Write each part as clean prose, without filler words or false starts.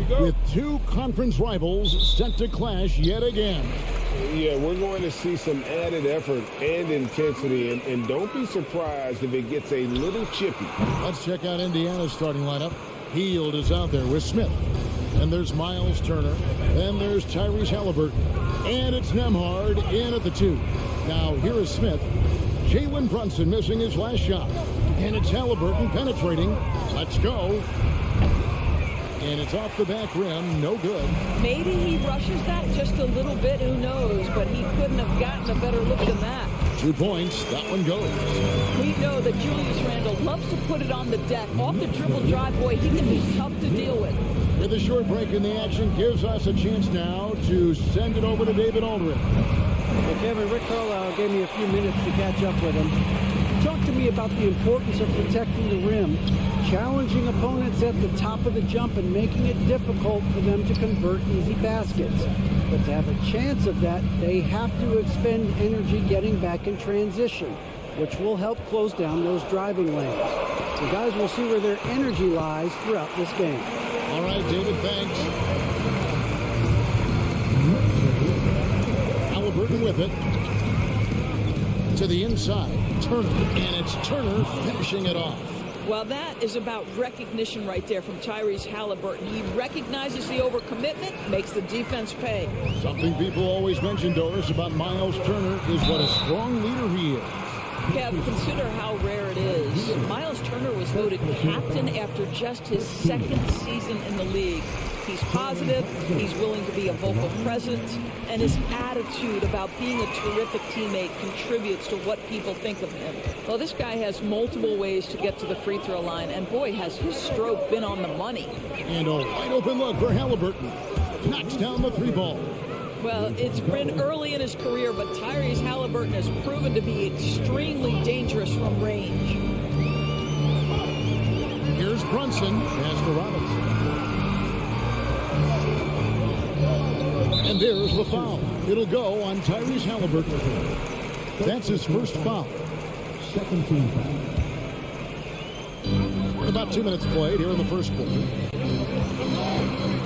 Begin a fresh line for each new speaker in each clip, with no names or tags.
with two conference rivals set to clash yet again.
Yeah, we're going to see some added effort and intensity, and don't be surprised if it gets a little chippy.
Let's check out Indiana's starting lineup. Heald is out there with Smith. And there's Miles Turner. Then there's Tyrese Halliburton. And it's Nembhard in at the 2. Now, here is Smith. Jalen Brunson missing his last shot. And it's Halliburton penetrating. Let's go. And it's off the back rim. No good.
Maybe he rushes that just a little bit. Who knows? But he couldn't have gotten a better look than that.
2 points. That one goes.
We know that Julius Randle loves to put it on the deck. Off the dribble drive, boy, he can be tough to deal with.
With a short break in the action, gives us a chance now to send it over to David Aldridge.
Well, Kevin, Rick Carlisle gave me a few minutes to catch up with him. Talk to me about the importance of protecting the rim, challenging opponents at the top of the jump and making it difficult for them to convert easy baskets. But to have a chance of that, they have to expend energy getting back in transition, which will help close down those driving lanes. The guys will see where their energy lies throughout this game.
All right, David, thanks. Halliburton with it. To the inside. Turner. And it's Turner finishing it off.
Well, that is about recognition right there from Tyrese Halliburton. He recognizes the overcommitment, makes the defense pay.
Something people always mention, Doris, about Miles Turner is what a strong leader he is.
Kev, consider how rare it is. Miles Turner was voted captain after just his second season in the league. He's positive, he's willing to be a vocal presence, and his attitude about being a terrific teammate contributes to what people think of him. Well, this guy has multiple ways to get to the free throw line, and boy, has his stroke been on the money.
And a wide open look for Halliburton. Knocks down the 3 ball.
Well, it's been early in his career, but Tyrese Halliburton has proven to be extremely dangerous from range.
Here's Brunson. Pass to Robinson. And there's the foul. It'll go on Tyrese Halliburton. That's his first foul. Second team foul. About 2 minutes played here in the first quarter.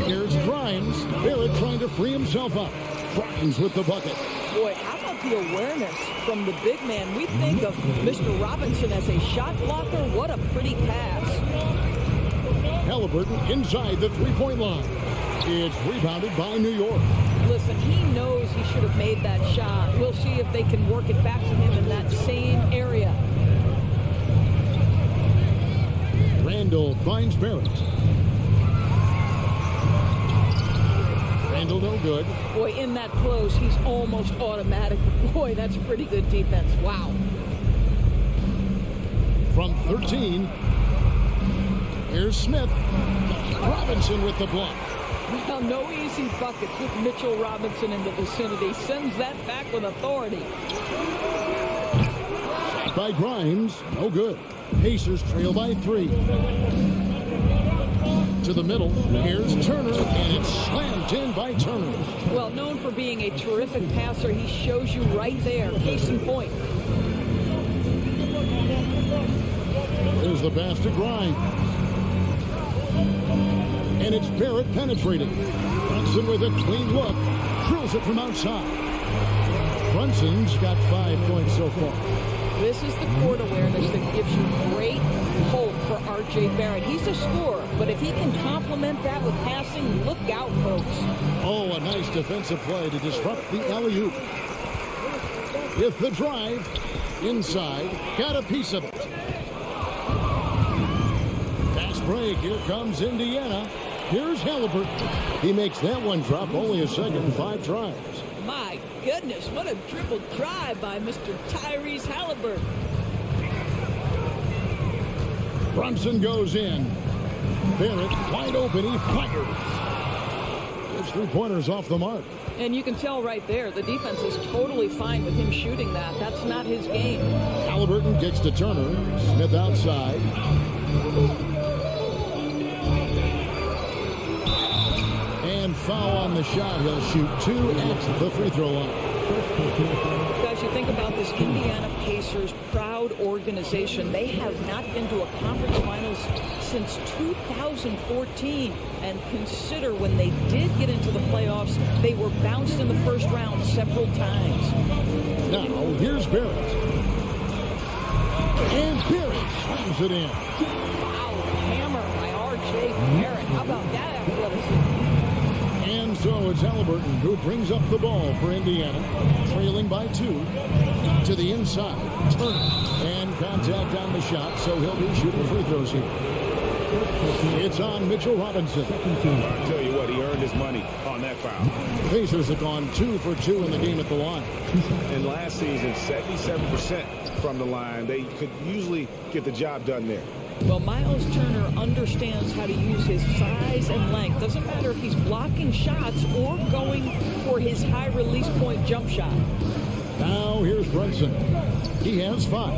Here's Grimes. Barrett trying to free himself up. Grimes with the bucket.
Boy, how about the awareness from the big man? We think of Mr. Robinson as a shot blocker. What a pretty pass.
Halliburton inside the 3-point line. It's rebounded by New York.
Listen, he knows he should have made that shot. We'll see if they can work it back to him in that same area.
Randle finds Barrett. Randle no good.
Boy, in that close, he's almost automatic. Boy, that's pretty good defense. Wow.
From 13, here's Smith. Robinson with the block.
Well, no easy buckets with Mitchell Robinson in the vicinity. Sends that back with authority.
Shot by Grimes. No good. Pacers trail by 3. To the middle. Here's Turner, and it's slammed in by Turner.
Well, known for being a terrific passer, he shows you right there. Case in point.
There's the pass to Grimes. And it's Barrett penetrating. Brunson with a clean look. Drills it from outside. Brunson's got 5 points so far.
This is the court awareness that gives you great hope for R.J. Barrett. He's a scorer, but if he can complement that with passing, look out, folks.
Oh, a nice defensive play to disrupt the alley-oop. With the drive, inside, got a piece of it. Fast break, here comes Indiana. Here's Halliburton. He makes that one drop, only a second, 5 tries.
My goodness, what a triple drive by Mr. Tyrese Halliburton.
Brunson goes in. Barrett wide open, he fires. His 3-pointers off the mark.
And you can tell right there, the defense is totally fine with him shooting that. That's not his game.
Halliburton kicks to Turner. Smith outside. And foul on the shot. He'll shoot 2 at the free throw line.
Guys, you you think about this Indiana Pacers proud organization, they have not been to a conference finals since 2014. And consider when they did get into the playoffs, they were bounced in the first round several times.
Now, here's Barrett. And Barrett slams it in.
Wow, hammer by R.J. Barrett. How about that athleticism?
And so it's Halliburton who brings up the ball for Indiana, trailing by 2 to the inside. Turner, and contact on the shot, so he'll be shooting free throws here. It's on Mitchell Robinson.
I'll tell you what, he earned his money on that foul.
The Pacers have gone 2 for 2 in the game at the line.
And last season, 77% from the line. They could usually get the job done there.
Well, Miles Turner understands how to use his size and length. Doesn't matter if he's blocking shots or going for his high release point jump shot.
Now here's Brunson. He has 5.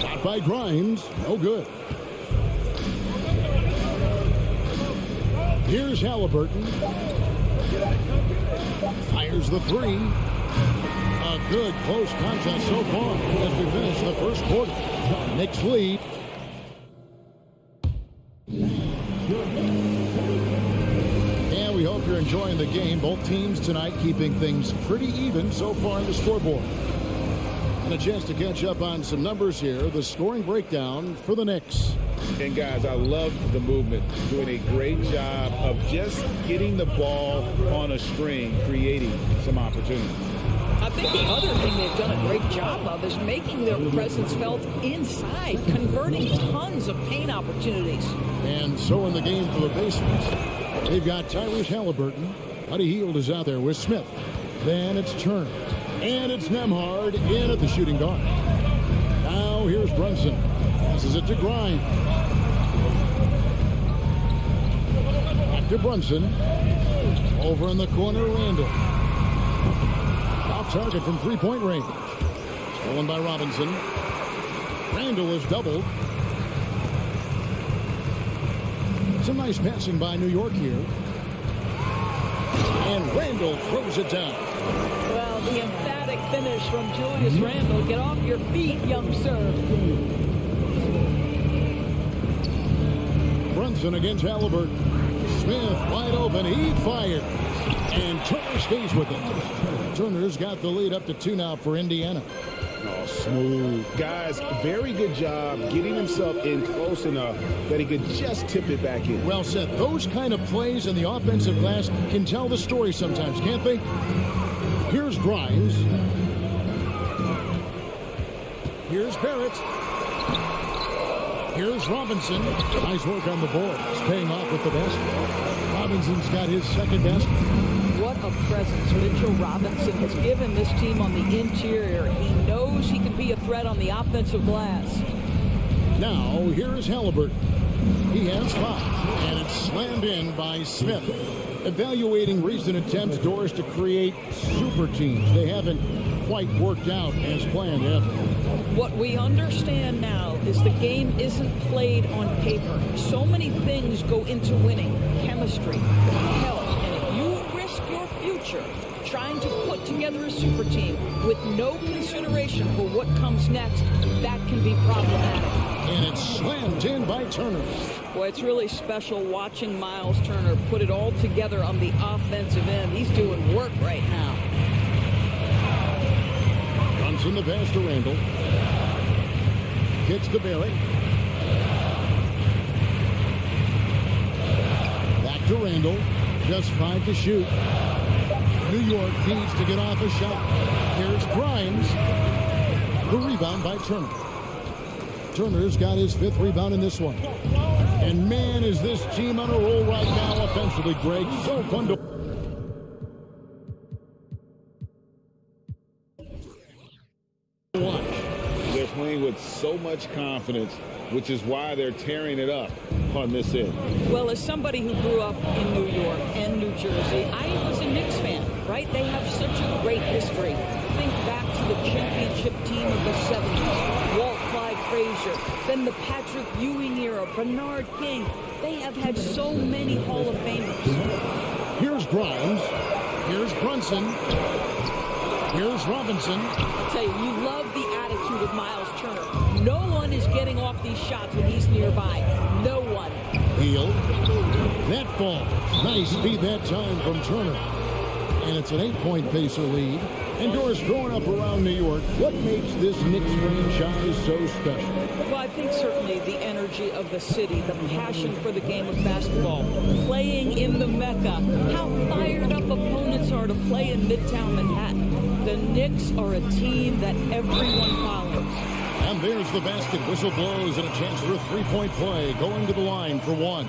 Shot by Grimes. No good. Here's Halliburton. Fires the 3. A good close contest so far as we finish the first quarter. Knicks lead. And we hope you're enjoying the game. Both teams tonight keeping things pretty even so far in the scoreboard. And a chance to catch up on some numbers here. The scoring breakdown for the Knicks.
And guys, I love the movement. Doing a great job of just getting the ball on a string, creating some opportunities.
I think the other thing they've done a great job of is making their presence felt inside, converting tons of paint opportunities.
And so in the game for the Pacers, they've got Tyrese Halliburton. Buddy Hield is out there with Smith. Then it's Turner. And it's Nembhard in at the shooting guard. Now here's Brunson. Passes it to Grimes. Back to Brunson. Over in the corner, Randall. Off target from three-point range. Stolen by Robinson. Randall is doubled. Some nice passing by New York here. And Randall throws it down.
Well, the emphatic finish from Julius Randle. Get off your feet, young sir.
Brunson against Halliburton. Smith wide open. He fires. And Turner stays with it. Turner's got the lead up to 2 now for Indiana.
Oh, smooth. Guys, very good job getting himself in close enough that he could just tip it back in.
Well said. Those kind of plays in the offensive glass can tell the story sometimes, can't they? Here's Grimes. Here's Barrett. Here's Robinson. Nice work on the board. It's paying off with the basket. Robinson's got his second basket.
What a presence Mitchell Robinson has given this team on the interior. He knows he can be a threat on the offensive glass.
Now, here is Halliburton. He has 5, and it's slammed in by Smith. Evaluating recent attempts, Doris, to create super teams. They haven't quite worked out as planned, have they?
What we understand now is the game isn't played on paper. So many things go into winning. Chemistry, health, and if you risk your future trying to put together a super team with no consideration for what comes next, that can be problematic.
And it's slammed in by Turner.
Boy, it's really special watching Miles Turner put it all together on the offensive end. He's doing work right now.
Brunson the pass to Randall. Hits to Barrett. Back to Randall. Just 5 to shoot. New York needs to get off a shot. Here's Grimes. The rebound by Turner. Turner's got his 5th rebound in this one. And man, is this team on a roll right now offensively, Greg. So fun to watch.
They're playing with so much confidence, which is why they're tearing it up on this end.
Well, as somebody who grew up in New York and New Jersey, I was a Knicks fan, right? They have such a great history. Think back to the championship team of the 70s. Walt Clyde Frazier, then the Patrick Ewing era, Bernard King. They have had so many Hall of Famers.
Here's Grimes. Here's Brunson. Here's Robinson.
I'll tell you, you love the attitude of Miles Turner. No one is getting off these shots when he's nearby. No one.
Heel. That ball. Nice speed that time from Turner. And it's an 8-point Pacer lead. And Doris, growing up around New York, what makes this Knicks franchise so special?
Well, I think certainly the energy of the city, the passion for the game of basketball, playing in the Mecca, how fired up opponents are to play in Midtown Manhattan. The Knicks are a team that everyone follows.
And there's the basket. Whistle blows and a chance for a 3-point play. Going to the line for one.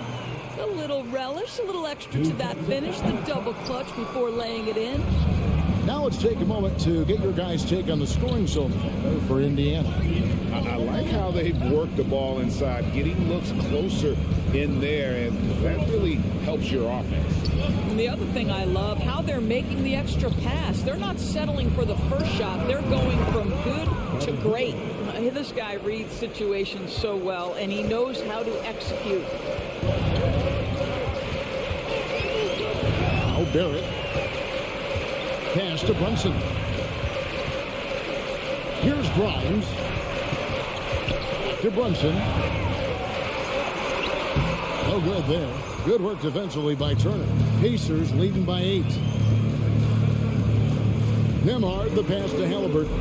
A little relish, a little extra to that finish, the double clutch before laying it in.
Now let's take a moment to get your guys' take on the scoring so far for Indiana.
I like how they've worked the ball inside, getting looks closer in there, and that really helps your offense.
And the other thing I love, how they're making the extra pass. They're not settling for the first shot. They're going from good to great. This guy reads situations so well, and he knows how to execute.
Now Barrett. Pass to Brunson. Here's Grimes. To Brunson. No good there. Good work defensively by Turner. Pacers leading by 8. Nembhard, the pass to Halliburton.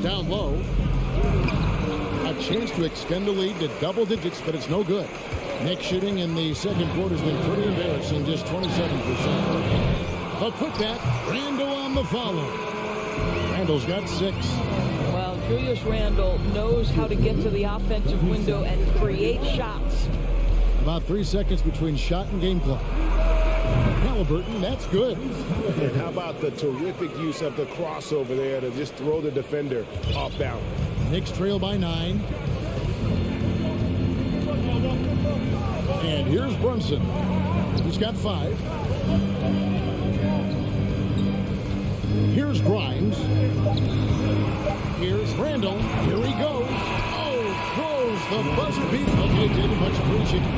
Down low. A chance to extend the lead to double digits, but it's no good. Knicks shooting in the second quarter has been pretty embarrassing, just 27%. A putback, Randle on the follow. Randle's got 6.
Well, Julius Randle knows how to get to the offensive window and create shots.
About 3 seconds between shot and game clock. Halliburton, that's good.
And how about the terrific use of the crossover there to just throw the defender off balance?
Knicks trail by 9. And here's Brunson. He's got 5. Here's Grimes. Here's Randle. Here he goes. Oh, throws the buzzer beat. Okay, David, much appreciated.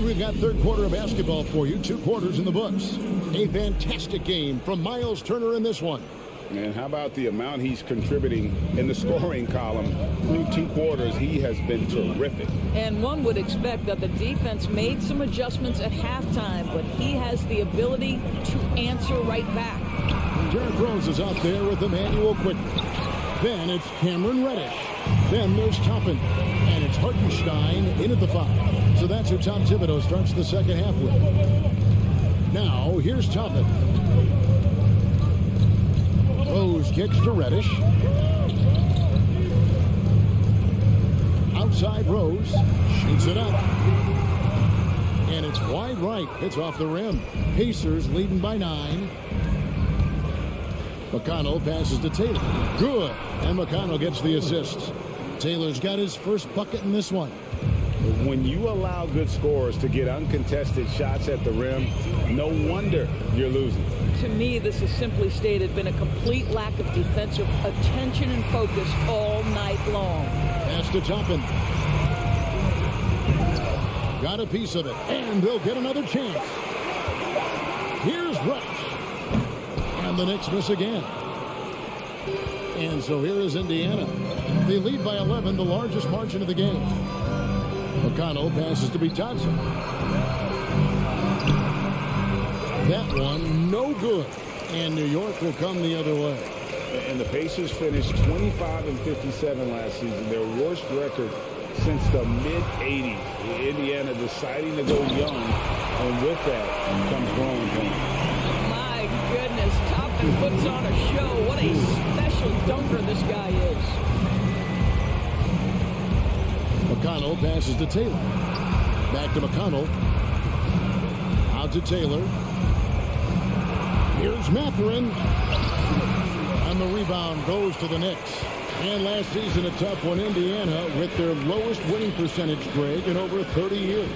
We've got third quarter of basketball for you. 2 quarters in the books. A fantastic game from Miles Turner in this one.
And how about the amount he's contributing in the scoring column? Through 2 quarters, he has been terrific.
And one would expect that the defense made some adjustments at halftime, but he has the ability to answer right back.
Derrick Rose is out there with Emmanuel Quickly. Then it's Cameron Reddish. Then there's Toppin. And it's Hartenstein in at the 5. So that's who Tom Thibodeau starts the second half with. Now, here's Toppin. Rose kicks to Reddish. Outside Rose. Shoots it up. And it's wide right. It's off the rim. Pacers leading by 9. McConnell passes to Taylor. Good. And McConnell gets the assist. Taylor's got his first bucket in this one.
When you allow good scorers to get uncontested shots at the rim, no wonder you're losing.
To me, this is simply stated been a complete lack of defensive attention and focus all night long.
Pass to Toppin. Got a piece of it, and they'll get another chance. Here's Rush. And the Knicks miss again. And so here is Indiana. They lead by 11, the largest margin of the game. McConnell passes to Bitadze. That one, no good. And New York will come the other way.
And the Pacers finished 25-57 last season, their worst record since the mid-'80s. Indiana deciding to go young, and with that comes growing pains.
My goodness, Toppin puts on a show. What a special dunker this guy is.
McConnell passes to Taylor. Back to McConnell. Out to Taylor. Here's Mathurin. And the rebound goes to the Knicks. And last season, a tough one, Indiana, with their lowest winning percentage, Greg, in over 30 years.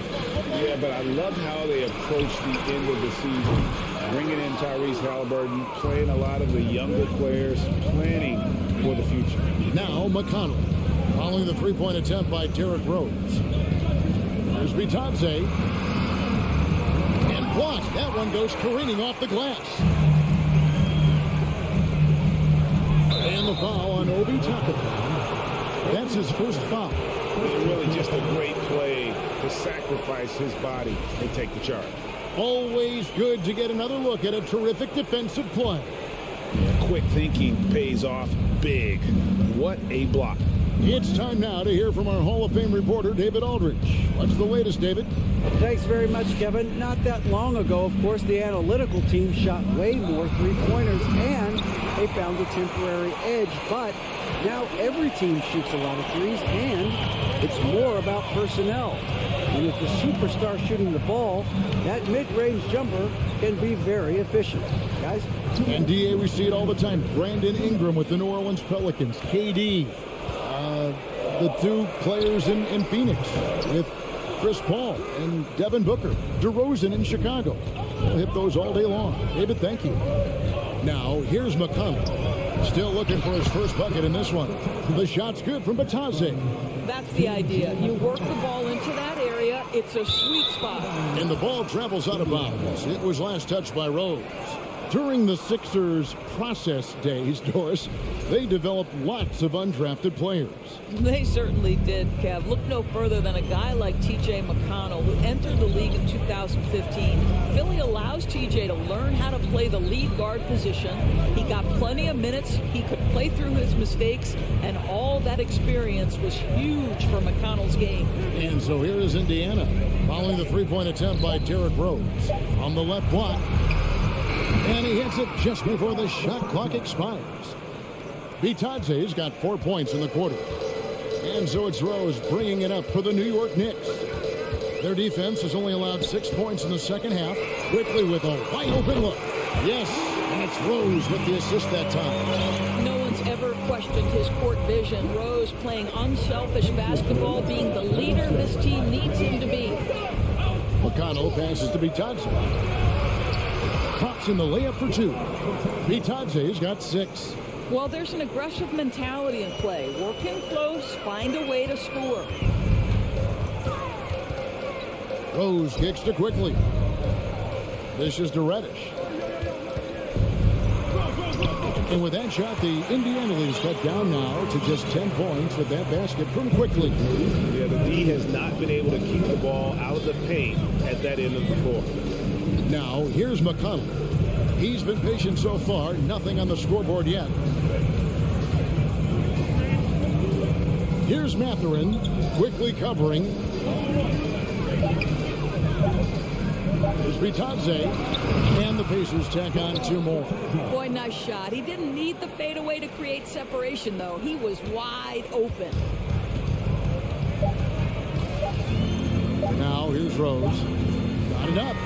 Yeah, but I love how they approach the end of the season. Bringing in Tyrese Halliburton, playing a lot of the younger players, planning for the future.
Now McConnell, following the three-point attempt by Derrick Rose. There's Bitadze. And blocked. That one goes careening off the glass. And the foul on Obi Toppin. That's his first foul.
It's really just a great play to sacrifice his body and take the charge.
Always good to get another look at a terrific defensive play.
Quick thinking pays off big. What a block.
It's time now to hear from our Hall of Fame reporter, David Aldridge. What's the latest, David?
Thanks very much, Kevin. Not that long ago, of course, the analytical team shot way more three-pointers, and they found a temporary edge. But now every team shoots a lot of threes, and it's more about personnel. And if the superstar shooting the ball, that mid-range jumper can be very efficient. Guys?
And DA, we see it all the time. Brandon Ingram with the New Orleans Pelicans. KD. The two players in Phoenix with Chris Paul and Devin Booker. DeRozan in Chicago. We'll hit those all day long. David, thank you. Now, here's McConnell. Still looking for his first bucket in this one. The shot's good from Bitadze.
That's the idea. You work the ball into that area. It's a sweet spot.
And the ball travels out of bounds. It was last touched by Rose. During the Sixers' process days, Doris, they developed lots of undrafted players.
They certainly did, Kev. Look no further than a guy like T.J. McConnell, who entered the league in 2015. Philly allows T.J. to learn how to play the lead guard position. He got plenty of minutes. He could play through his mistakes, and all that experience was huge for McConnell's game.
And so here is Indiana, following the three-point attempt by Derrick Rose. On the left block. And he hits it just before the shot clock expires. Bitadze's got 4 points in the quarter. And so it's Rose bringing it up for the New York Knicks. Their defense has only allowed 6 points in the second half. Quickly with a wide open look. Yes, and it's Rose with the assist that time.
No one's ever questioned his court vision. Rose playing unselfish basketball, being the leader this team needs him to be.
McConnell passes to Bitadze. Pops in the layup for two. Bitadze's got 6.
Well, there's an aggressive mentality in play. Work in close, find a way to score.
Rose kicks to quickly. This is to Reddish. And with that shot, the Indiana lead's cut down now to just 10 points with that basket from quickly.
Yeah, the D has not been able to keep the ball out of the paint at that end of the court.
Now, here's McConnell. He's been patient so far. Nothing on the scoreboard yet. Here's Mathurin, quickly covering. There's Bitadze, and the Pacers tack on 2 more.
Boy, nice shot. He didn't need the fadeaway to create separation, though. He was wide open.
Now, here's Rose. Got it up.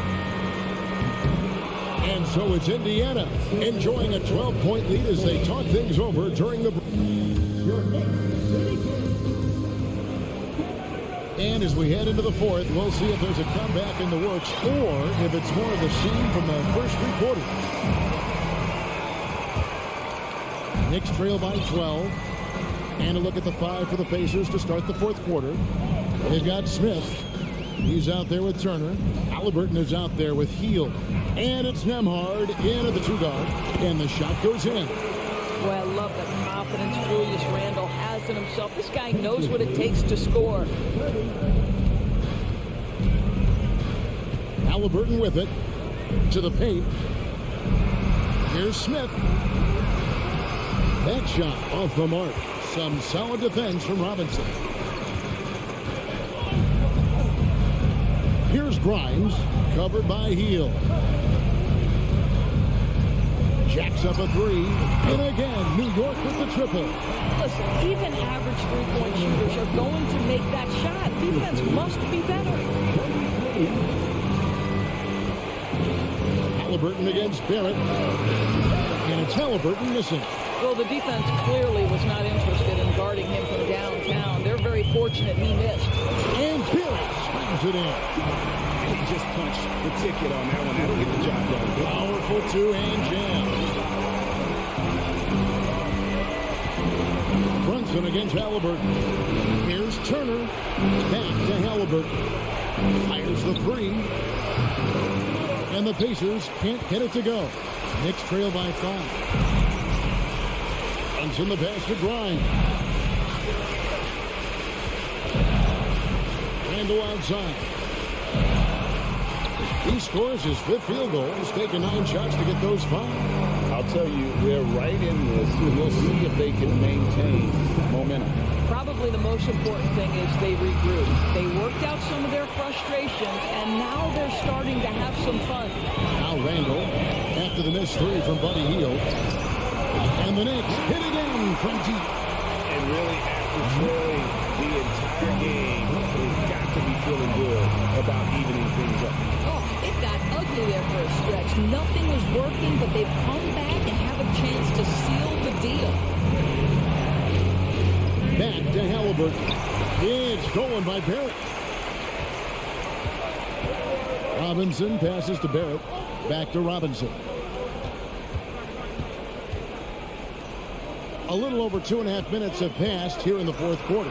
And so it's Indiana enjoying a 12-point lead as they talk things over during the break. And as we head into the fourth, we'll see if there's a comeback in the works or if it's more of the same from the first 3 quarters. Knicks trail by 12. And a look at the 5 for the Pacers to start the fourth quarter. They've got Smith. He's out there with Turner. Halliburton is out there with Hield. And it's Nembhard in at the 2-guard. And the shot goes in.
Boy, I love the confidence Julius Randle has in himself. This guy knows what it takes to score.
Halliburton with it. To the paint. Here's Smith. That shot off the mark. Some solid defense from Robinson. Here's Grimes, covered by Hield. Jacks up a 3, and again, New York with the triple.
Listen, even average three-point shooters are going to make that shot. Defense must be better.
Halliburton against Barrett. And it's Halliburton missing.
Well, the defense clearly was not interested in guarding him from downtown. They're very fortunate he missed.
And Barrett slams it in.
He just punched the ticket on that one. That'll get the job done.
Powerful two-hand jam. Brunson against Halliburton. Here's Turner. Back to Halliburton. Fires the three. And the Pacers can't get it to go. Knicks trail by 5. Brunson the pass to Grimes. Randall outside. He scores his 5th field goal. He's taken 9 shots to get those 5.
I'll tell you, they're right in this. We'll see if they can maintain momentum.
Probably the most important thing is they regrouped. They worked out some of their frustrations, and now they're starting to have some fun.
Now Randall, after the missed 3 from Buddy Hield. And the Knicks hit again from deep.
And really, after trailing the entire game, they've got to be feeling good about evening things up.
Oh, it got ugly there for a stretch. Nothing was working, but they've come back and have a chance to seal the deal.
Back to Halliburton. It's stolen by Barrett. Robinson passes to Barrett. Back to Robinson. A little over 2.5 minutes have passed here in the 4th quarter.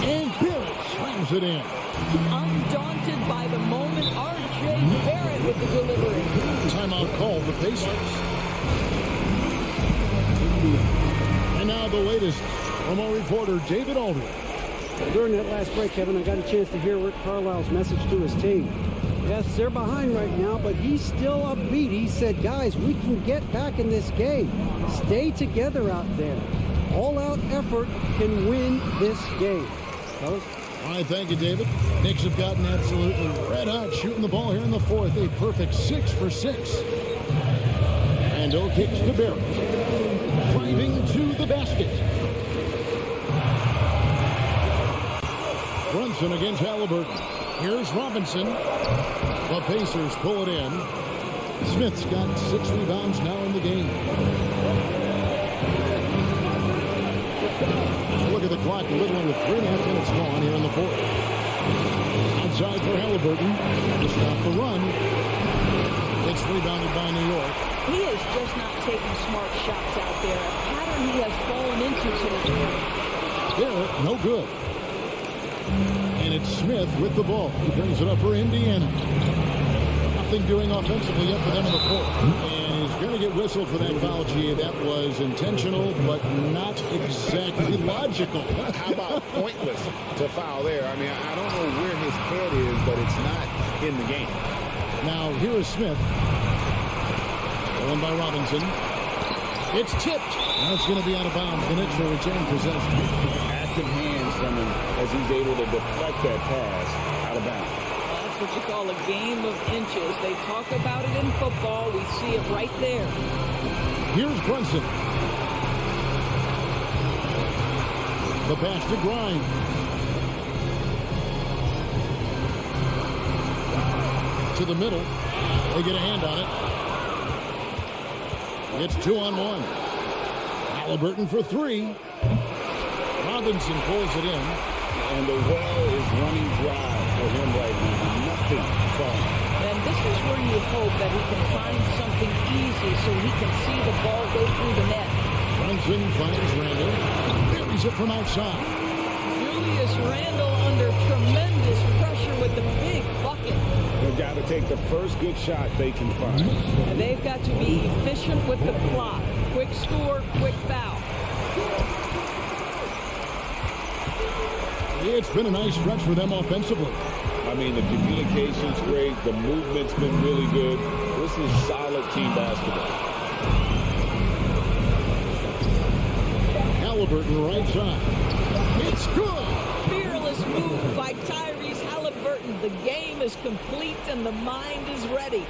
And Barrett slams it in.
Undaunted by the moment, R.J. Barrett with the delivery.
Timeout called the Pacers. And now the latest from our reporter, David Aldridge.
During that last break, Kevin, I got a chance to hear Rick Carlisle's message to his team. Yes, they're behind right now, but he's still upbeat. He said, guys, we can get back in this game. Stay together out there. All-out effort can win this game. Fellas?
All right, thank you, David. Knicks have gotten absolutely red hot shooting the ball here in the 4th. A perfect 6 for 6. And O kicks to Barrett. Driving to the basket. Brunson against Halliburton. Here's Robinson. The Pacers pull it in. Smith's got 6 rebounds now in the game. Look at the clock. A little under 3.5 minutes gone here in the 4th. Outside for Halliburton. To stop the run. It's rebounded by New York.
He is just not taking smart shots out there. A pattern he has fallen into tonight.
Barrett, no good. And it's Smith with the ball. He brings it up for Indiana. Nothing doing offensively yet for them in the 4th. And he's going to get whistled for that foul, G. That was intentional, but not exactly logical.
How about pointless to foul there? I mean, I don't know where his head is, but it's not in the game.
Now, here is Smith. Going by Robinson. It's tipped. Now it's going to be out of bounds. The Knicks will retain possession.
Active hands from him as he's able to deflect that pass out of bounds.
That's what you call a game of inches. They talk about it in football. We see it right there.
Here's Brunson. The pass to Grimes. To the middle. They get a hand on it. It's 2-on-1. Halliburton for 3. Robinson pulls it in.
And the well is running dry for him right now. Nothing falling.
And this is where you hope that he can find something easy so he can see the ball go through the net.
Brunson finds Randall. Buries it from outside.
Julius Randle under tremendous pressure with the big bucket.
They've got to take the first good shot they can find.
And they've got to be efficient with the clock. Quick score, quick foul.
It's been a nice stretch for them offensively.
I mean, the communication's great. The movement's been really good. This is solid team basketball.
Halliburton right side. It's good.
Fearless move by Tyrese Halliburton. The game is complete and the mind is ready.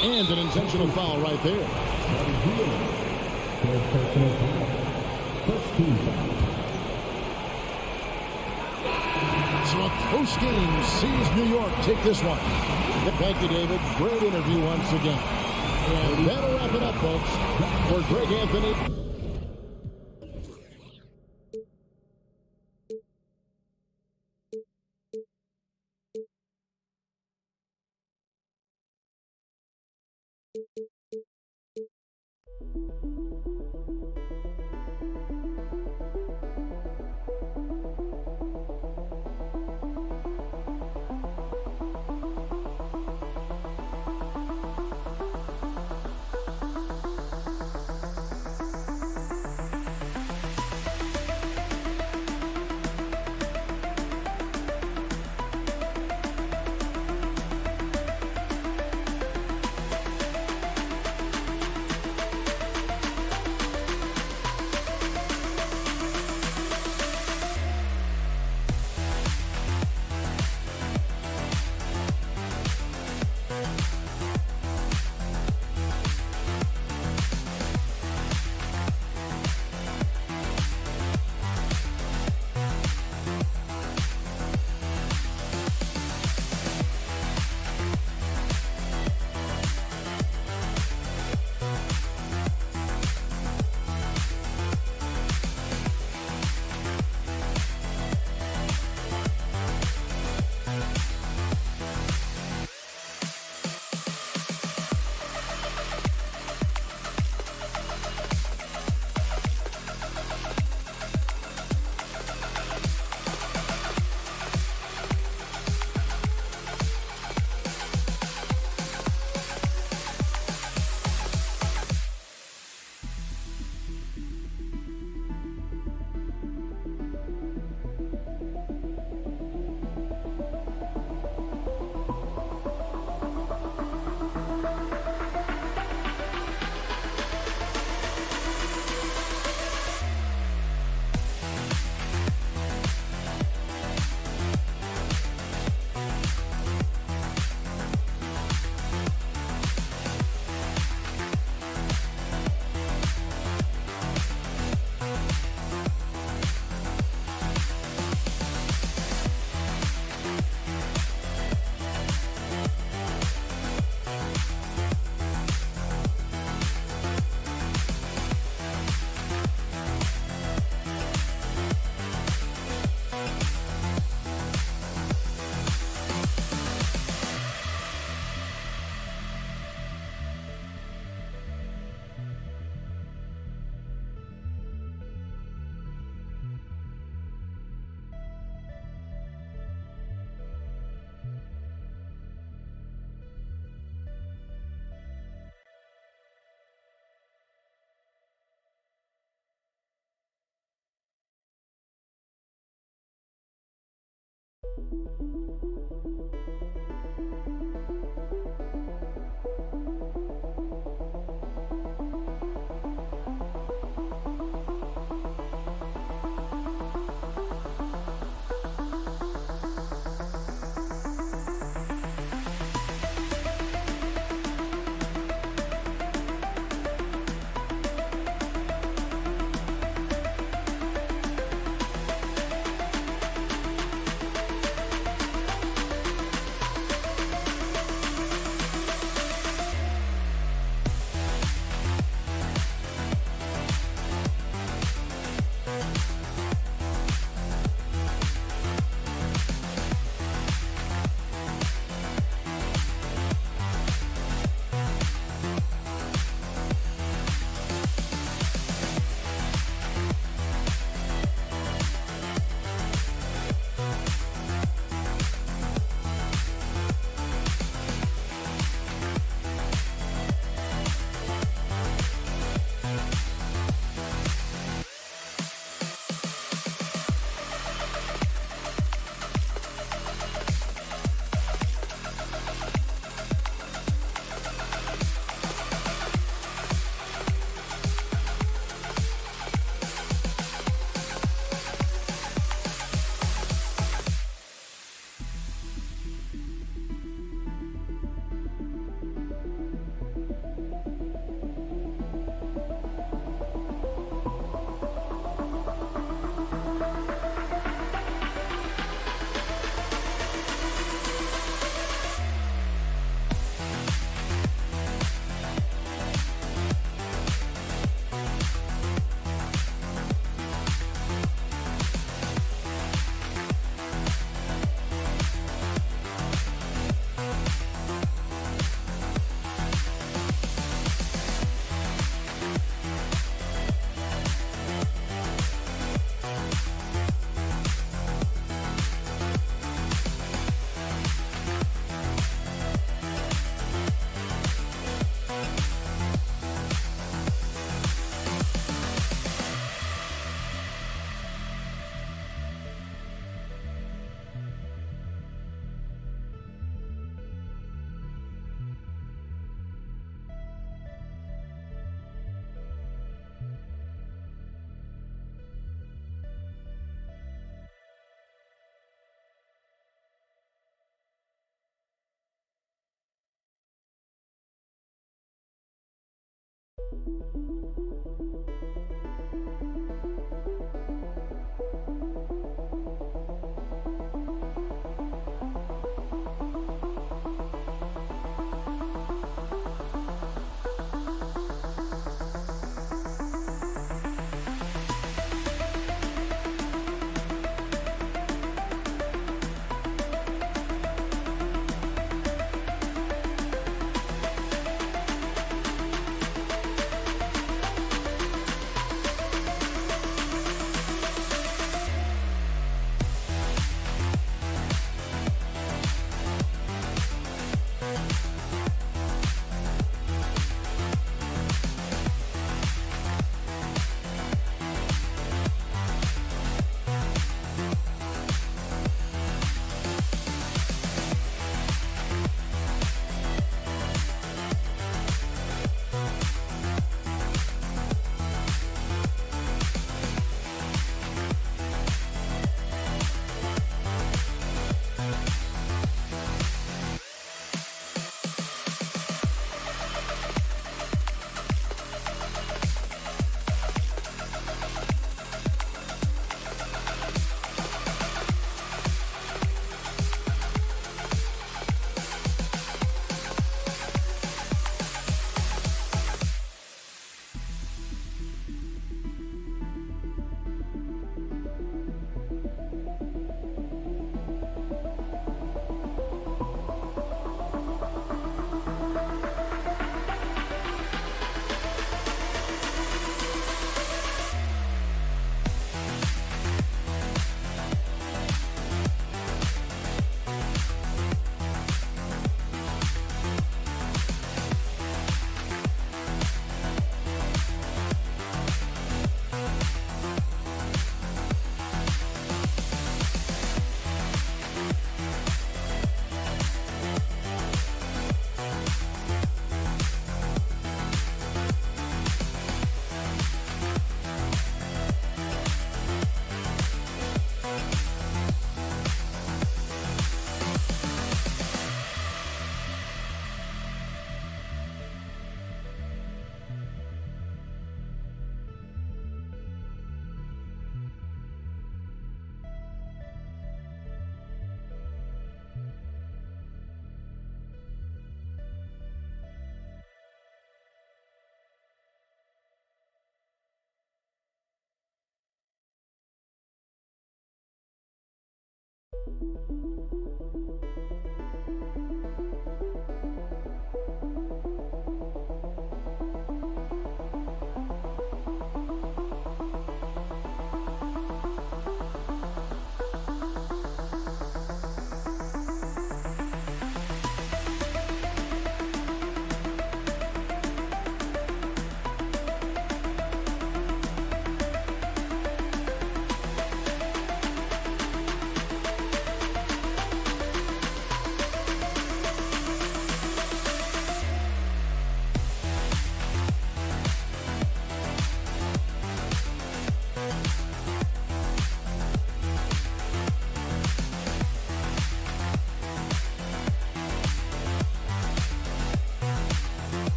And an intentional foul right there. So a close game sees New York take this one. Thank you, David. Great interview once again. And that'll wrap it up, folks. For Greg Anthony.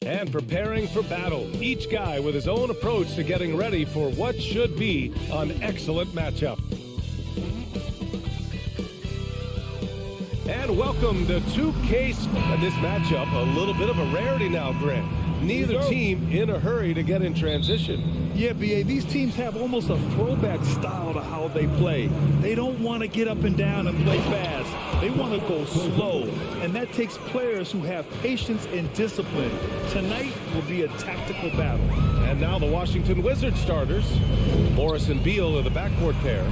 And preparing for battle, each guy with his own approach to getting ready for what should be an excellent matchup. And welcome to 2K. This matchup, a little bit of a rarity now, Grant. Neither team in a hurry to get in transition.
Yeah, B.A., these teams have almost a throwback style to how they play. They don't want to get up and down and play fast. They want to go slow, and that takes players who have patience and discipline. Tonight will be a tactical battle.
And now the Washington Wizards starters. Morris and Beal are the backcourt pair.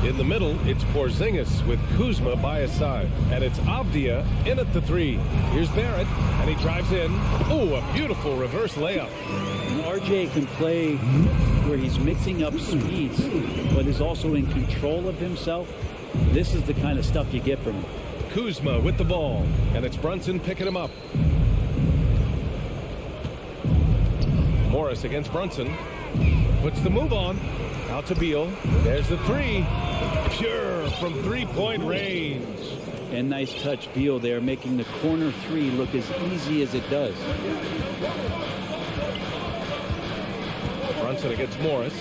In the middle, it's Porzingis with Kuzma by his side. And it's Avdia in at the three. Here's Barrett, and he drives in. Oh, a beautiful reverse layup.
RJ can play where he's mixing up speeds, but is also in control of himself. This is the kind of stuff you get from him.
Kuzma with the ball, and it's Brunson picking him up. Morris against Brunson. Puts the move on. Out to Beal. There's the three. Pure from three-point range.
And nice touch, Beal there, making the corner three look as easy as it does.
Brunson against Morris.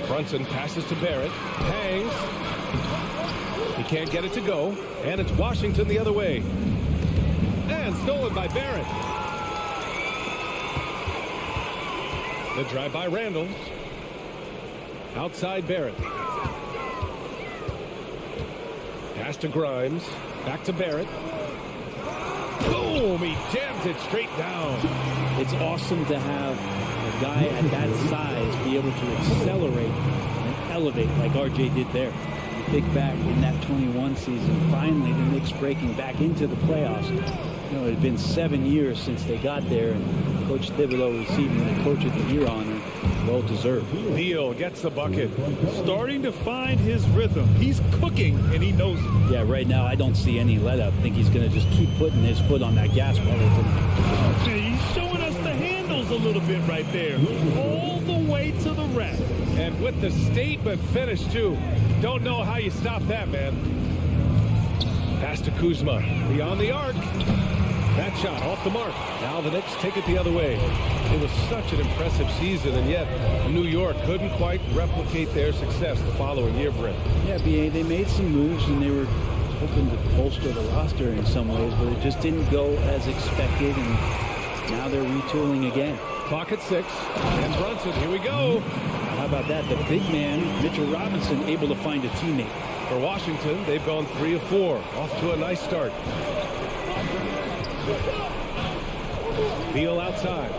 Brunson passes to Barrett. Hangs. He can't get it to go. And it's Washington the other way. And stolen by Barrett. The drive by Randall. Outside Barrett. Pass to Grimes. Back to Barrett. Boom! He jams it straight down.
It's awesome to have a guy at that size be able to accelerate and elevate like RJ did there. You think back in that 21 season, finally the Knicks breaking back into the playoffs. You know, it had been 7 years since they got there, and Coach Thibodeau receiving the Coach of the Year honor. Well deserved.
Beal gets the bucket.
Starting to find his rhythm. He's cooking, and he knows it.
Yeah, right now I don't see any let up. I think he's going to just keep putting his foot on that gas pedal tonight.
He's showing us the handles a little bit right there. All the way to the rack.
And with the statement finish, too. Don't know how you stop that, man. Pass to Kuzma. Beyond the arc. That's shot off the mark. Now the Knicks take it the other way. It was such an impressive season, and yet New York couldn't quite replicate their success the following year, Brent.
Yeah, BA, they made some moves, and they were hoping to bolster the roster in some ways, but it just didn't go as expected, and now they're retooling again.
Clock at 6, and Brunson, here we go.
How about that? The big man, Mitchell Robinson, able to find a teammate.
For Washington, they've gone 3 of 4, off to a nice start. Beal outside.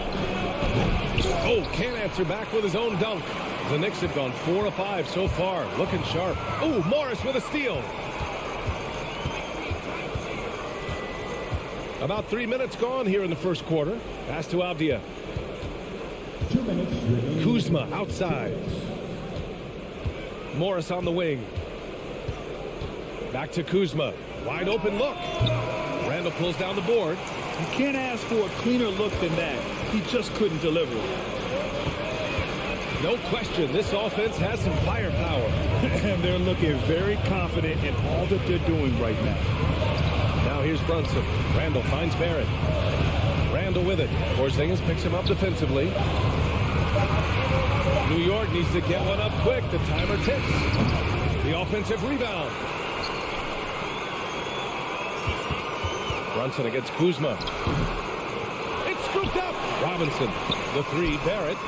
Oh, can't answer back with his own dunk. The Knicks have gone 4 of 5 so far, looking sharp. Oh, Morris with a steal. About 3 minutes gone here in the first quarter. Pass to Avdia.
2 minutes.
Kuzma outside. Morris on the wing. Back to Kuzma. Wide open look. Randall pulls down the board.
You can't ask for a cleaner look than that. He just couldn't deliver.
No question, this offense has some firepower.
And they're looking very confident in all that they're doing right now.
Now here's Brunson. Randall finds Barrett. Randall with it. Porzingis picks him up defensively. New York needs to get one up quick. The timer ticks. The offensive rebound. Brunson against Kuzma. It's scooped up. Robinson. The 3. Barrett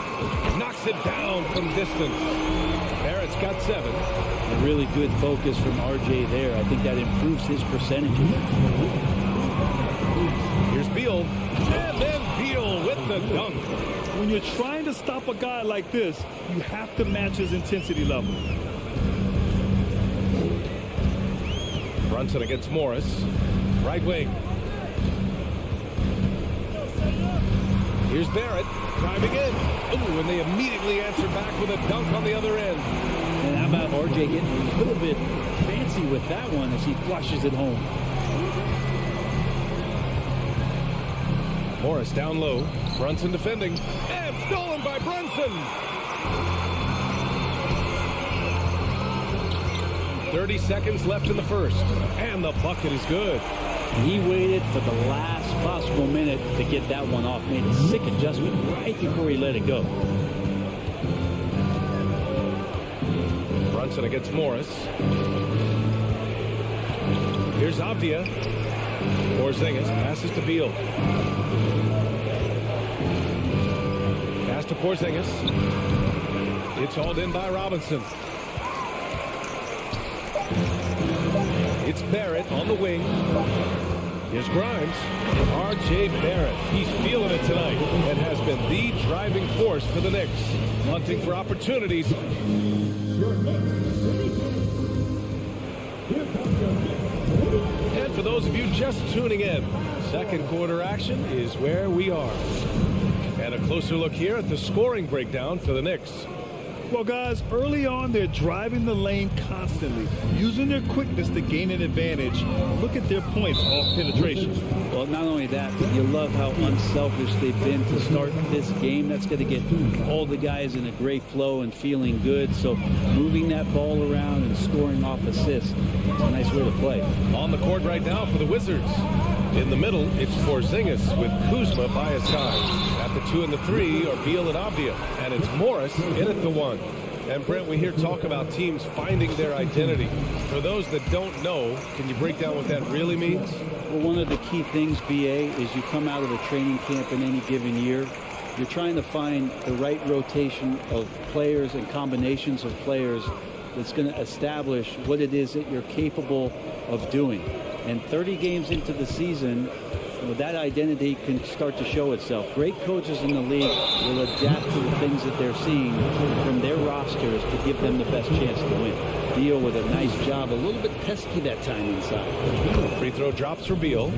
knocks it down from distance. Barrett's got 7.
A really good focus from RJ there. I think that improves his percentages.
Here's Beal. And then Beal with the dunk.
When you're trying to stop a guy like this, you have to match his intensity level.
Brunson against Morris. Right wing. Here's Barrett driving in. Ooh, and they immediately answer back with a dunk on the other end.
And how about RJ getting a little bit fancy with that one as he flushes it home.
Morris down low. Brunson defending. And stolen by Brunson. 30 seconds left in the first. And the bucket is good.
He waited for the last possible minute to get that one off. Made a sick adjustment right before he let it go.
Brunson against Morris. Here's Avdia. Porzingis passes to Beal. Pass to Porzingis. It's hauled in by Robinson. It's Barrett on the wing. Here's Grimes. R.J. Barrett. He's feeling it tonight and has been the driving force for the Knicks. Hunting for opportunities. And for those of you just tuning in, second quarter action is where we are. And a closer look here at the scoring breakdown for the Knicks.
Well, guys, early on, they're driving the lane constantly, using their quickness to gain an advantage. Look at their points off penetration.
Well, not only that, but you love how unselfish they've been to start this game. That's going to get all the guys in a great flow and feeling good. So moving that ball around and scoring off assists, it's a nice way to play.
On the court right now for the Wizards. In the middle, it's Porzingis with Kuzma by his side. At the 2 and the 3 are Beal and Avdia. And it's Morris in at the 1. And Brent, we hear talk about teams finding their identity. For those that don't know, can you break down what that really means?
Well, one of the key things, BA, is you come out of a training camp in any given year. You're trying to find the right rotation of players and combinations of players that's going to establish what it is that you're capable of doing. And 30 games into the season, well, that identity can start to show itself. Great coaches in the league will adapt to the things that they're seeing from their rosters to give them the best chance to win. Beal with a nice job, a little bit pesky that time inside.
Free throw drops for Beal.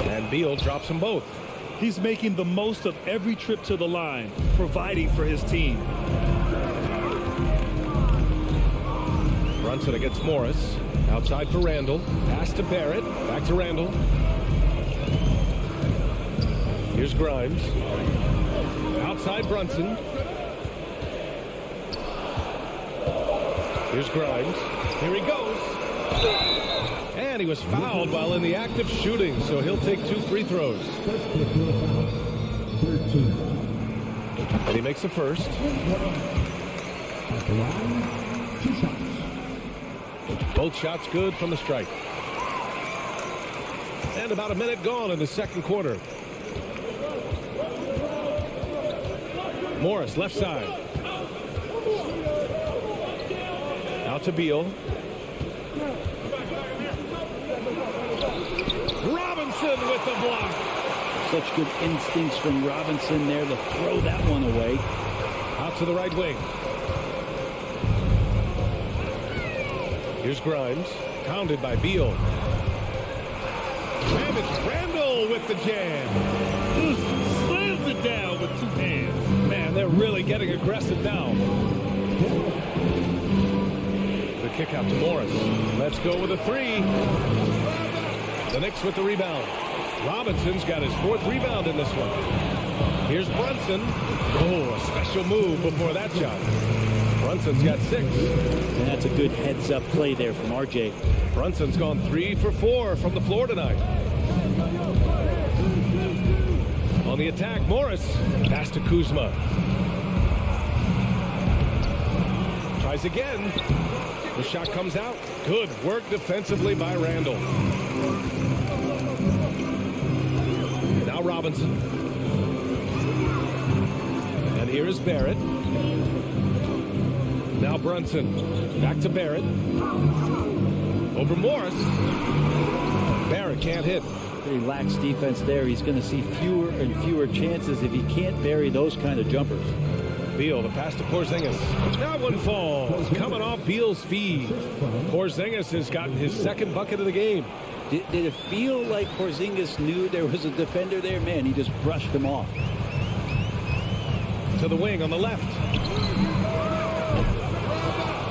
And Beal drops them both.
He's making the most of every trip to the line, providing for his team.
Brunson against Morris. Outside for Randall. Pass to Barrett. Back to Randall. Here's Grimes. Outside Brunson. Here's Grimes. Here he goes. And he was fouled while in the act of shooting, so he'll take 2 free throws. And he makes the first. Both shots good from the stripe. And about a minute gone in the second quarter. Morris, left side. Out to Beal. Robinson with the block.
Such good instincts from Robinson there to throw that one away.
Out to the right wing. Here's Grimes. Pounded by Beal. And it's Randall with the jam.
Just slams it down with 2 hands.
Man, they're really getting aggressive now. The kick out to Morris. Let's go with a 3. The Knicks with the rebound. Robinson's got his 4th rebound in this one. Here's Brunson. Oh, a special move before that shot. Brunson's got 6.
And that's a good heads-up play there from RJ.
Brunson's gone 3 for 4 from the floor tonight. On the attack, Morris. Pass to Kuzma. Tries again. The shot comes out. Good work defensively by Randall. Now Robinson. And here is Barrett. Now Brunson. Back to Barrett. Over Morris. Barrett can't hit.
Pretty lax defense there. He's going to see fewer and fewer chances if he can't bury those kind of jumpers.
Beal, the pass to Porzingis. That one falls. Coming off Beal's feed. Porzingis has gotten his 2nd bucket of the game.
Did it feel like Porzingis knew there was a defender there? Man, he just brushed him off.
To the wing on the left.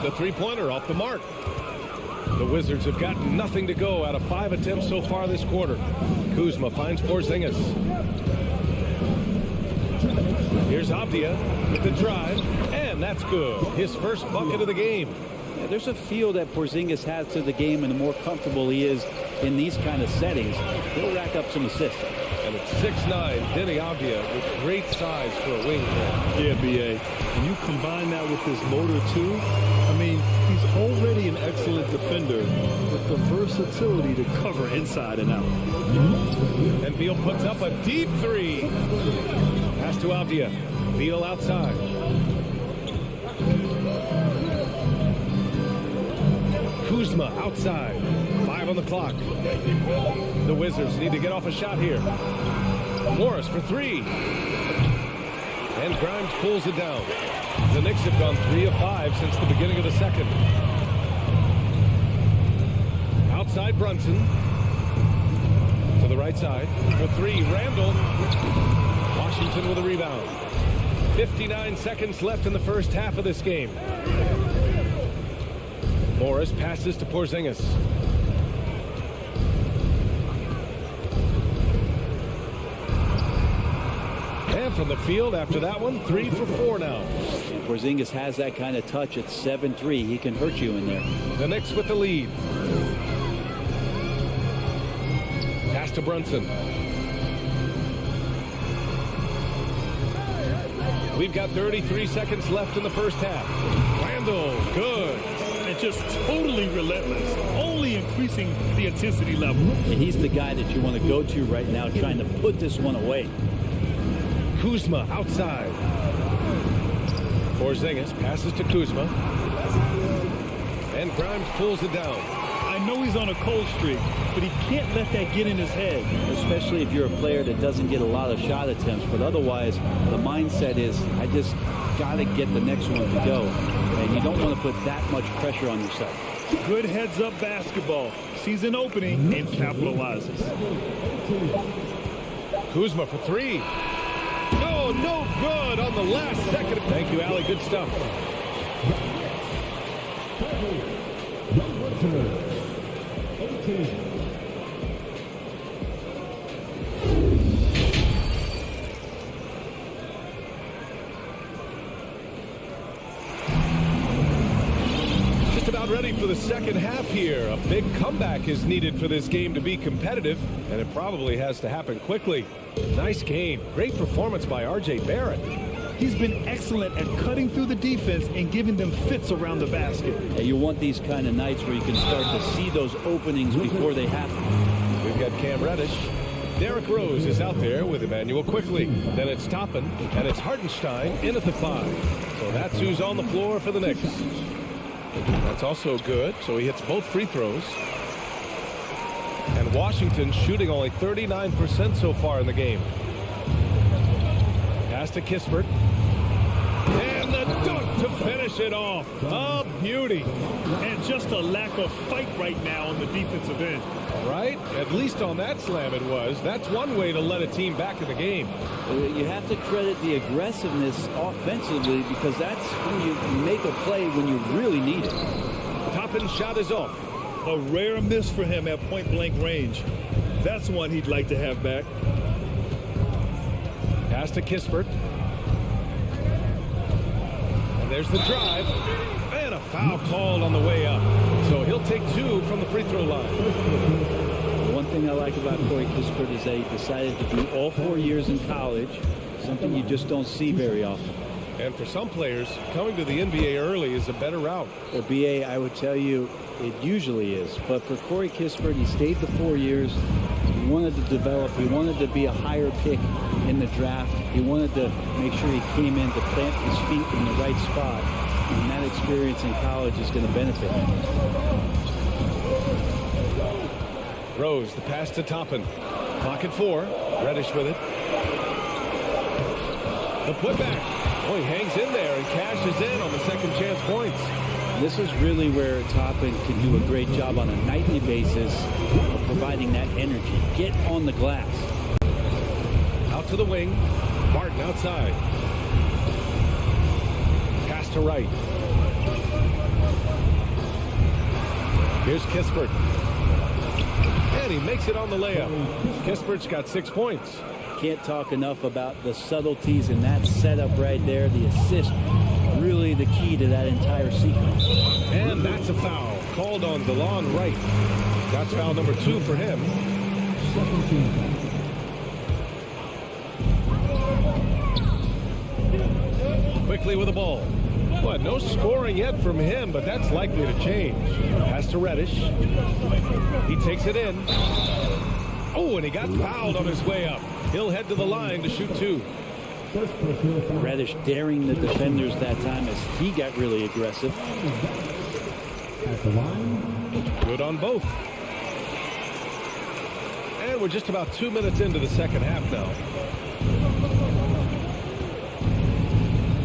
The 3-pointer off the mark. The Wizards have gotten nothing to go out of 5 attempts so far this quarter. Kuzma finds Porzingis. Here's Avdia with the drive, and that's good. His 1st bucket of the game.
Yeah, there's a feel that Porzingis has to the game, and the more comfortable he is in these kind of settings, he'll rack up some assists.
And it's 6'9", Denny Avdia with great size for a wing player.
Yeah, B.A. And you combine that with his motor, too. I mean, he's already an excellent defender with the versatility to cover inside and out.
And Beal puts up a deep 3. Pass to Avdia. Beal outside. Kuzma outside. 5 on the clock. The Wizards need to get off a shot here. Morris for 3. And Grimes pulls it down. The Knicks have gone 3 of 5 since the beginning of the second. Outside Brunson. To the right side. For 3, Randall. Washington with a rebound. 59 seconds left in the first half of this game. Morris passes to Porzingis. And from the field after that one, 3 for 4 now.
Porzingis has that kind of touch at 7-3. He can hurt you in there.
The Knicks with the lead. Pass to Brunson. We've got 33 seconds left in the first half. Randall, good.
And just totally relentless, only increasing the intensity level.
And he's the guy that you want to go to right now, trying to put this one away.
Kuzma outside. Porzingis passes to Kuzma. And Grimes pulls it down.
I know he's on a cold streak, but he can't let that get in his head.
Especially if you're a player that doesn't get a lot of shot attempts. But otherwise, the mindset is, I just got to get the next one to go. And you don't want to put that much pressure on yourself.
Good heads-up basketball. Sees an opening and capitalizes.
Kuzma for 3. Oh, no good on the last second. Thank you, Allie. Good stuff. Just about ready for the second half here. A big comeback is needed for this game to be competitive, and it probably has to happen quickly. Nice game. Great performance by R.J. Barrett.
He's been excellent at cutting through the defense and giving them fits around the basket.
Yeah, you want these kind of nights where you can start to see those openings before they happen.
We've got Cam Reddish. Derrick Rose is out there with Emmanuel quickly. Then it's Toppin, and it's Hartenstein in at the 5. So that's who's on the floor for the Knicks. That's also good, so he hits both free throws. And Washington shooting only 39% so far in the game. Pass to Kispert. And the dunk to finish it off. A beauty.
And just a lack of fight right now on the defensive end.
Right? At least on that slam it was. That's one way to let a team back in the game.
You have to credit the aggressiveness offensively because that's when you make a play when you really need it.
Toppin's shot is off.
A rare miss for him at point-blank range. That's one he'd like to have back.
Pass to Kispert. And there's the drive. And a foul called on the way up. So he'll take 2 from the free throw line.
One thing I like about Corey Kispert is that he decided to do all 4 years in college, something you just don't see very often.
And for some players, coming to the NBA early is a better route.
Well, BA, I would tell you it usually is. But for Corey Kispert, he stayed the 4 years. He wanted to develop. He wanted to be a higher pick in the draft. He wanted to make sure he came in to plant his feet in the right spot. And that experience in college is going to benefit him.
Rose, the pass to Toppin. Pocket 4. Reddish with it. The putback. Oh, he hangs in there and cashes in on the second chance points.
This is really where Toppin can do a great job on a nightly basis of providing that energy. Get on the glass.
Out to the wing. Martin outside. Pass to Wright. Here's Kispert. And he makes it on the layup. Kispert's got 6 points.
Can't talk enough about the subtleties in that setup right there. The assist, really the key to that entire sequence.
And that's a foul called on DeLon Wright. That's foul number 2 for him. Quickly with the ball. But no scoring yet from him, but that's likely to change. Pass to Reddish. He takes it in. Oh, and he got fouled on his way up. He'll head to the line to shoot 2.
Reddish daring the defenders that time as he got really aggressive.
Good on both. And we're just about 2 minutes into the second half now.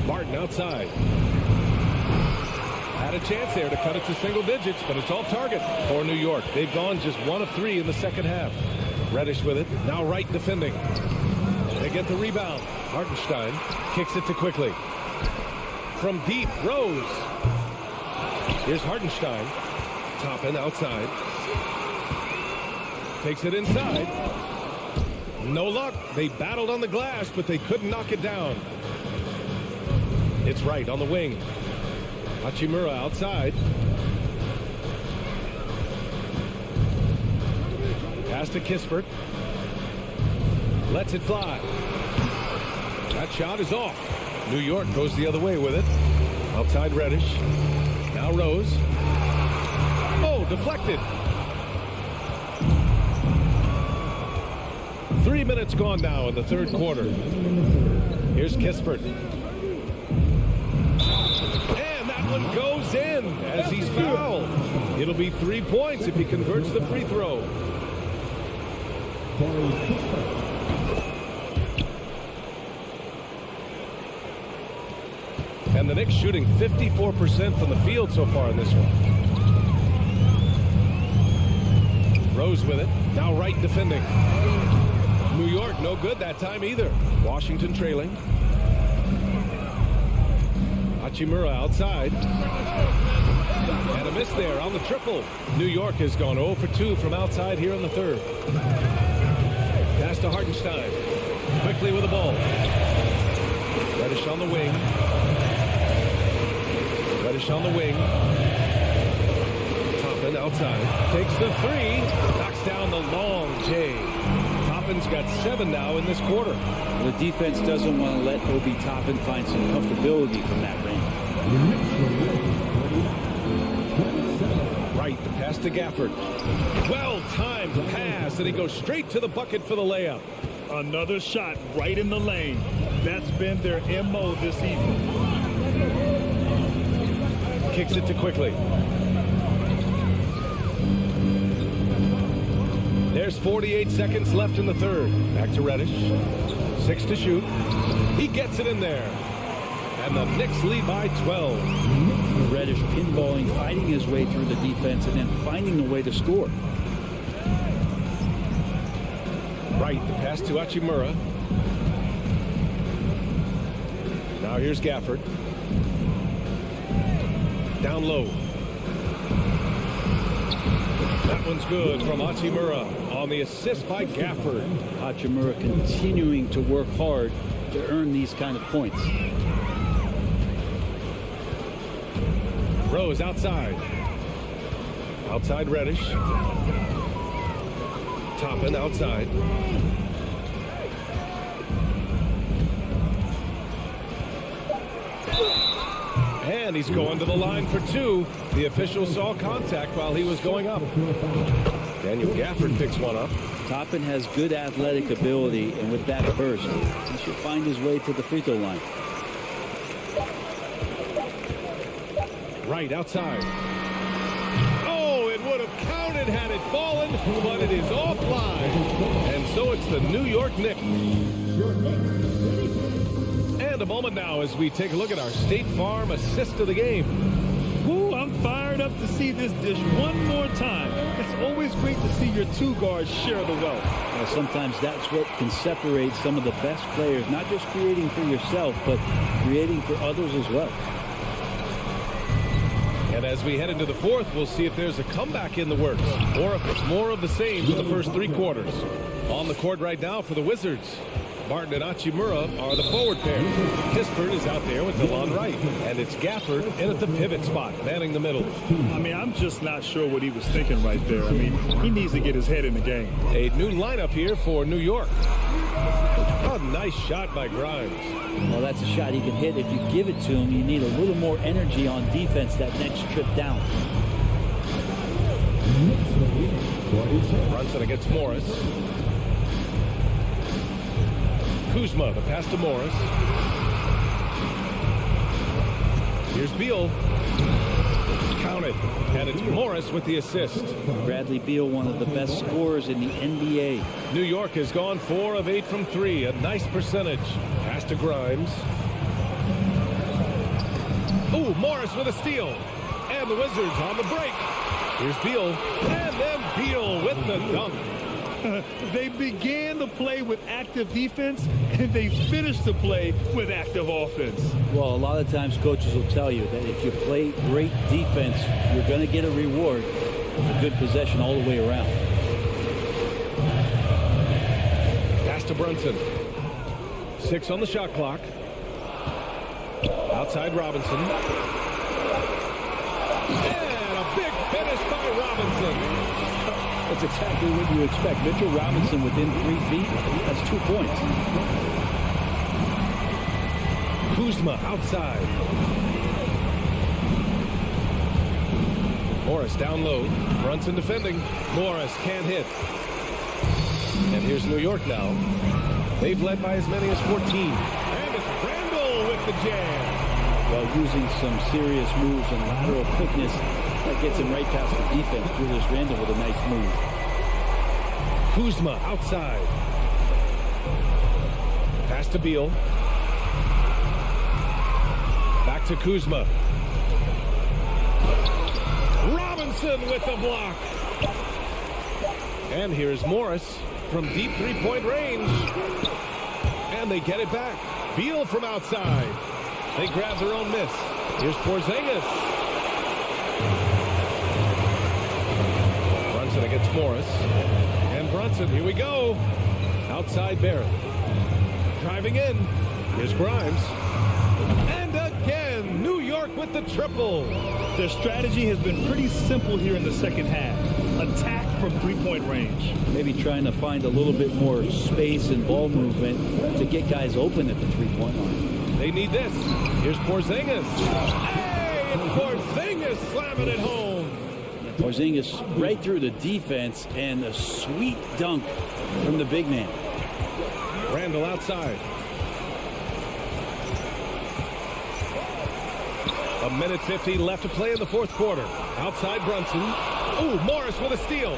Martin outside. Had a chance there to cut it to single digits, but it's off target for New York. They've gone just 1 of 3 in the second half. Reddish with it. Now Wright defending. They get the rebound. Hartenstein kicks it to Quickly. From deep, Rose. Here's Hartenstein. Toppin outside. Takes it inside. No luck. They battled on the glass, but they couldn't knock it down. It's Wright on the wing. Hachimura outside. Pass to Kispert. Lets it fly. That shot is off. New York goes the other way with it. Outside Reddish. Now Rose. Oh, deflected. 3 minutes gone now in the third quarter. Here's Kispert. And that one goes in as he's fouled. It'll be 3 points if he converts the free throw. And the Knicks shooting 54% from the field so far in this one. Rose with it. Now Wright defending. New York no good that time either. Washington trailing. Hachimura outside. And a miss there on the triple. New York has gone 0 for 2 from outside here in the third. Pass to Hartenstein. Quickly with the ball. Reddish on the wing. Reddish on the wing. outside. Takes the three. Knocks down the long J. Toppin's got 7 now in this quarter.
The defense doesn't want to let Obi Toppin find some comfortability from that range.
Right, the pass to Gafford. Well-timed pass, and he goes straight to the bucket for the layup.
Another shot right in the lane. That's been their MO this evening.
Kicks it to Quickly. There's 48 seconds left in the third. Back to Reddish. 6 to shoot. He gets it in there. And the Knicks lead by 12.
Reddish pinballing, fighting his way through the defense, and then finding the way to score.
Right, the pass to Hachimura. Now here's Gafford. Down low. That one's good from Hachimura on the assist by Gafford.
Hachimura continuing to work hard to earn these kind of points.
Rose outside. Outside Reddish. Toppin outside. And he's going to the line for 2. The official saw contact while he was going up. Daniel Gafford picks one up.
Toppin has good athletic ability, and with that burst, he should find his way to the free throw line.
Right outside. Oh, it would have counted had it fallen, but it is offline. And so it's the New York Knicks. And a moment now as we take a look at our State Farm assist of the game.
Woo, I'm fired up to see this dish one more time. It's always great to see your 2 guards share the wealth.
Well, sometimes that's what can separate some of the best players, not just creating for yourself, but creating for others as well.
And as we head into the fourth, we'll see if there's a comeback in the works or if it's more of the same for the first 3 quarters. On the court right now for the Wizards, Martin and Hachimura are the forward pair. Kispert is out there with Delon Wright. And it's Gafford in at the pivot spot, manning the middle.
I mean, I'm just not sure what he was thinking right there. I mean, he needs to get his head in the game.
A new lineup here for New York. A nice shot by Grimes.
Well, that's a shot he can hit. If you give it to him, you need a little more energy on defense that next trip down.
Brunson against Morris. Kuzma, the pass to Morris. Here's Beal. Counted. And it's Morris with the assist.
Bradley Beal, one of the best scorers in the NBA.
New York has gone 4 of 8 from 3. A nice percentage. Pass to Grimes. Ooh, Morris with a steal. And the Wizards on the break. Here's Beal. And then Beal with the dunk.
They began the play with active defense, and they finished the play with active offense.
Well, a lot of times coaches will tell you that if you play great defense, you're going to get a reward. It's a good possession all the way around.
Pass to Brunson. 6 on the shot clock. Outside Robinson. And a big finish by Robinson.
That's exactly what you expect. Mitchell Robinson within 3 feet. That's 2 points.
Kuzma outside. Morris down low. Brunson defending. Morris can't hit. And here's New York now. They've led by as many as 14. And it's Randall with the jam.
Well, using some serious moves and lateral quickness, that gets him right past the defense. Julius Randle with a nice move.
Kuzma outside. Pass to Beal. Back to Kuzma. Robinson with the block. And here's Morris from deep 3-point range. And they get it back. Beal from outside. They grab their own miss. Here's Porzingis. Brunson against Morris. And Brunson, here we go. Outside Barrett. Driving in. Here's Grimes. And again, New York York with the triple.
Their strategy has been pretty simple here in the second half. Attack from three-point range.
Maybe trying to find a little bit more space and ball movement to get guys open at the three-point line.
They need this. Here's Porzingis. Hey, it's Porzingis slamming it home.
Porzingis right through the defense, and a sweet dunk from the big man.
Randall outside. A minute 50 left to play in the fourth quarter. Outside Brunson. Ooh, Morris with a steal.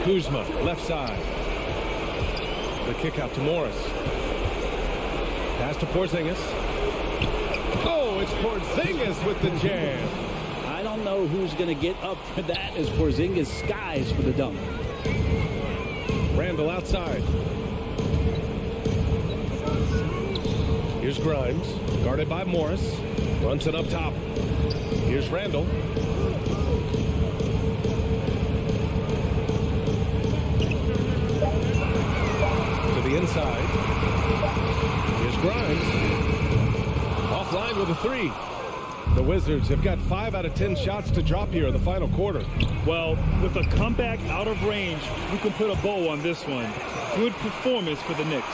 Kuzma, left side. The kick out to Morris. Pass to Porzingis. Oh, it's Porzingis with the jam.
I don't know who's going to get up for that as Porzingis skies for the dunk.
Randall outside. Here's Grimes, guarded by Morris. Brunson up top. Here's Randall. To the inside. Here's Grimes. Offline with a three. The Wizards have got 5 out of 10 shots to drop here in the final quarter.
Well, with a comeback out of range, we can put a bow on this one. Good performance for the Knicks.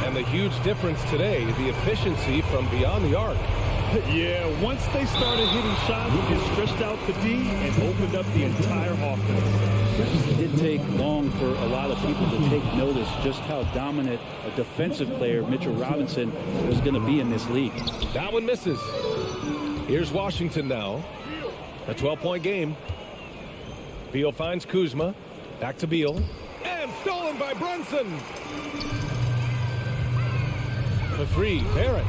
And the huge difference today, the efficiency from beyond the arc.
Yeah, once they started hitting shots, it stretched out the D and opened up the entire offense.
It did take long for a lot of people to take notice just how dominant a defensive player Mitchell Robinson was going to be in this league.
That one misses. Here's Washington now. A 12-point game. Beal finds Kuzma. Back to Beal. And stolen by Brunson. The three, Barrett.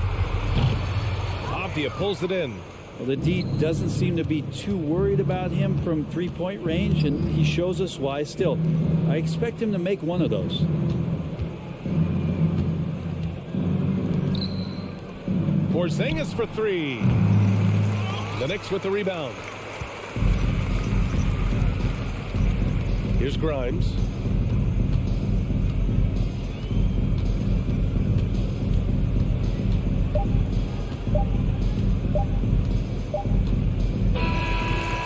Avdia pulls it in.
Well, the D doesn't seem to be too worried about him from three-point range, and he shows us why. Still, I expect him to make one of those.
Porzingis for three. The Knicks with the rebound. Here's Grimes.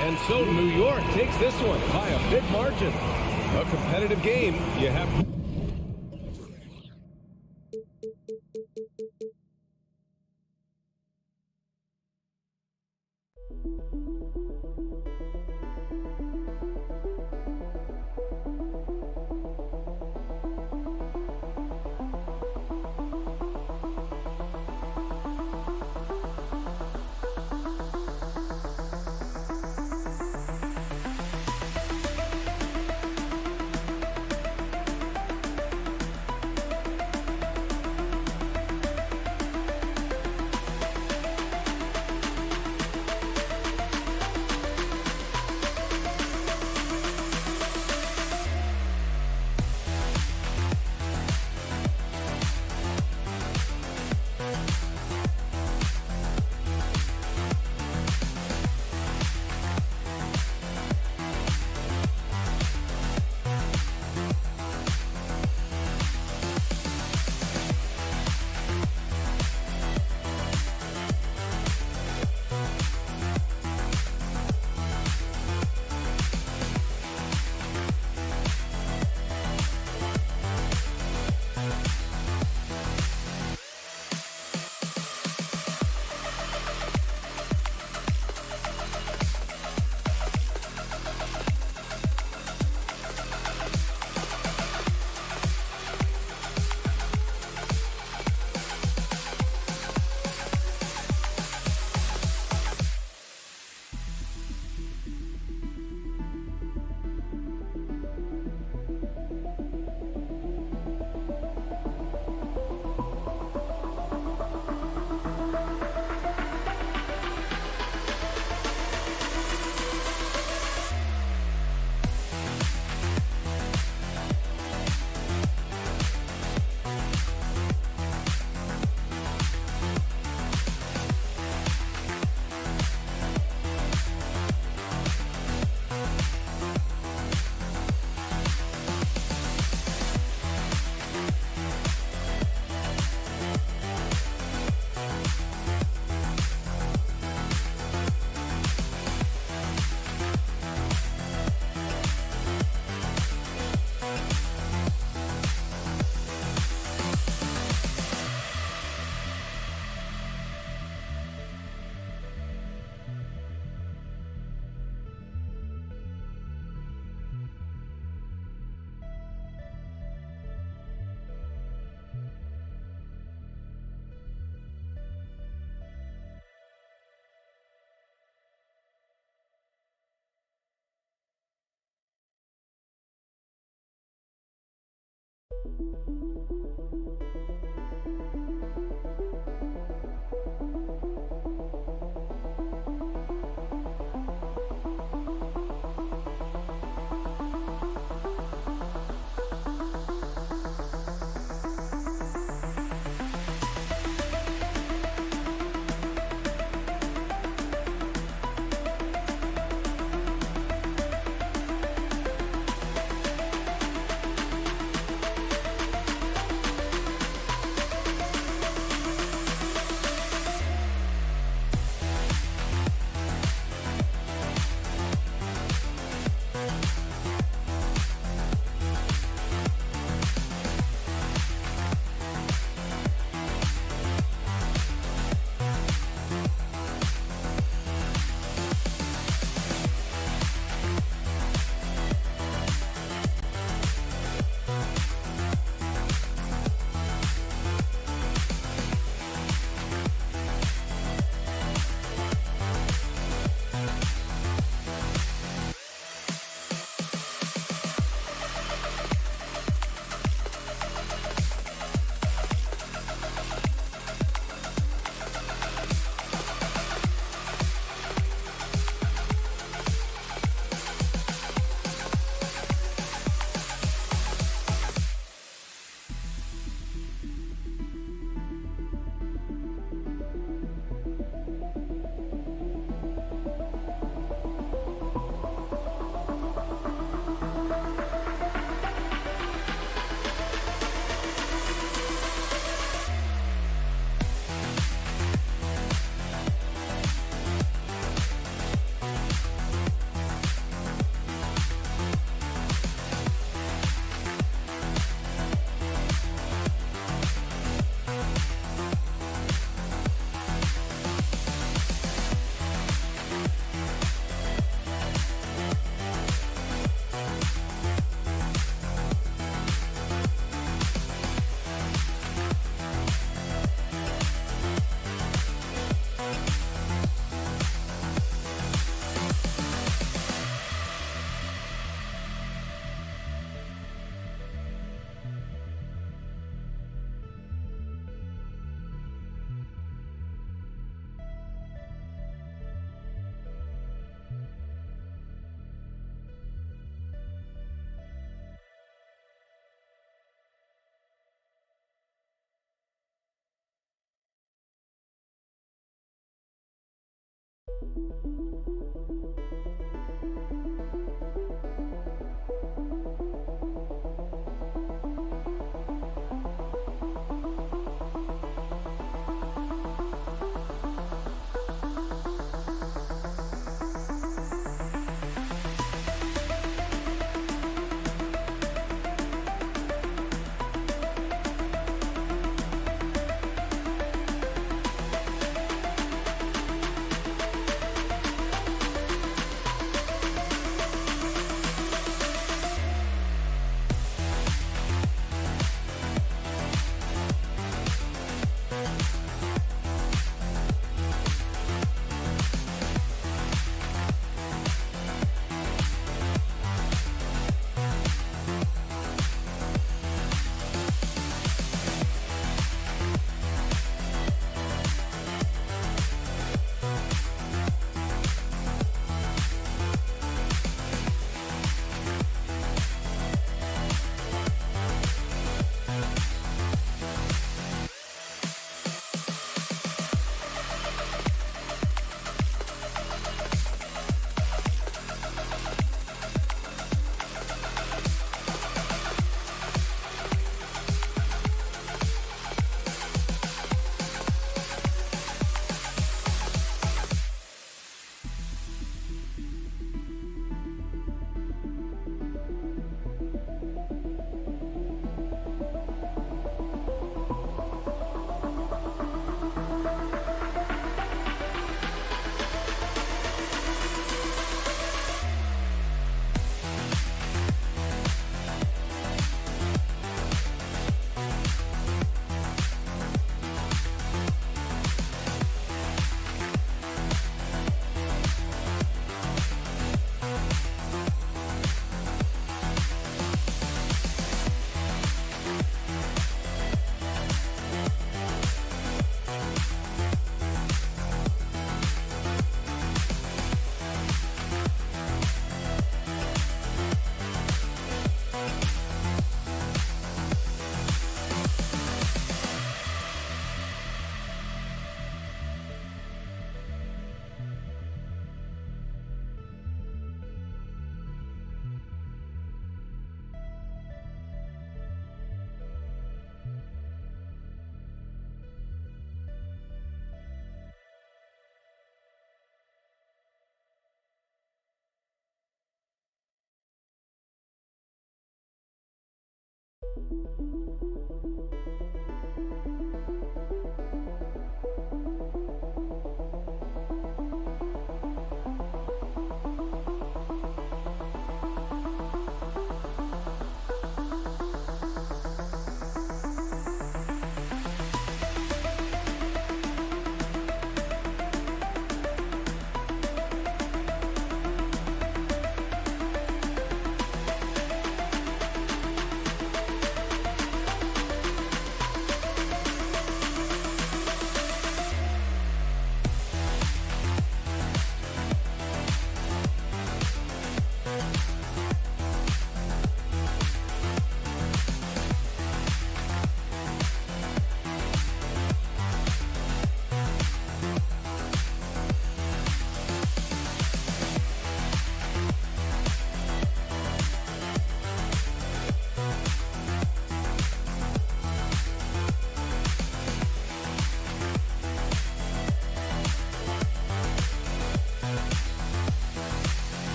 And so New York takes this one by a big margin. A competitive game. You have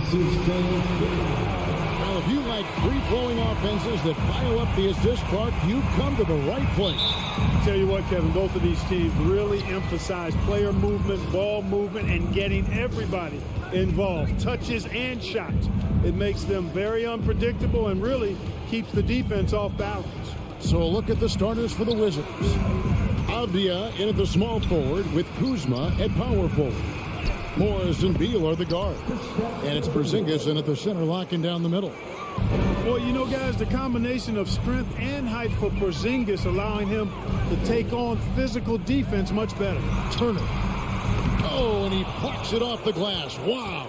Now, if you like free-flowing offenses that pile up the assist clock, you've come to the right place.
Tell you what, Kevin, both of these teams really emphasize player movement, ball movement, and getting everybody involved, touches and shots. It makes them very unpredictable and really keeps the defense off balance.
So a look at the starters for the Wizards. Avdia in at the small forward with Kuzma at power forward. Morris and Beal are the guards. And it's Porzingis in at the center, locking down the middle.
Well, you know, guys, the combination of strength and height for Porzingis allowing him to take on physical defense much better.
Turner. Oh, and he plucks it off the glass. Wow.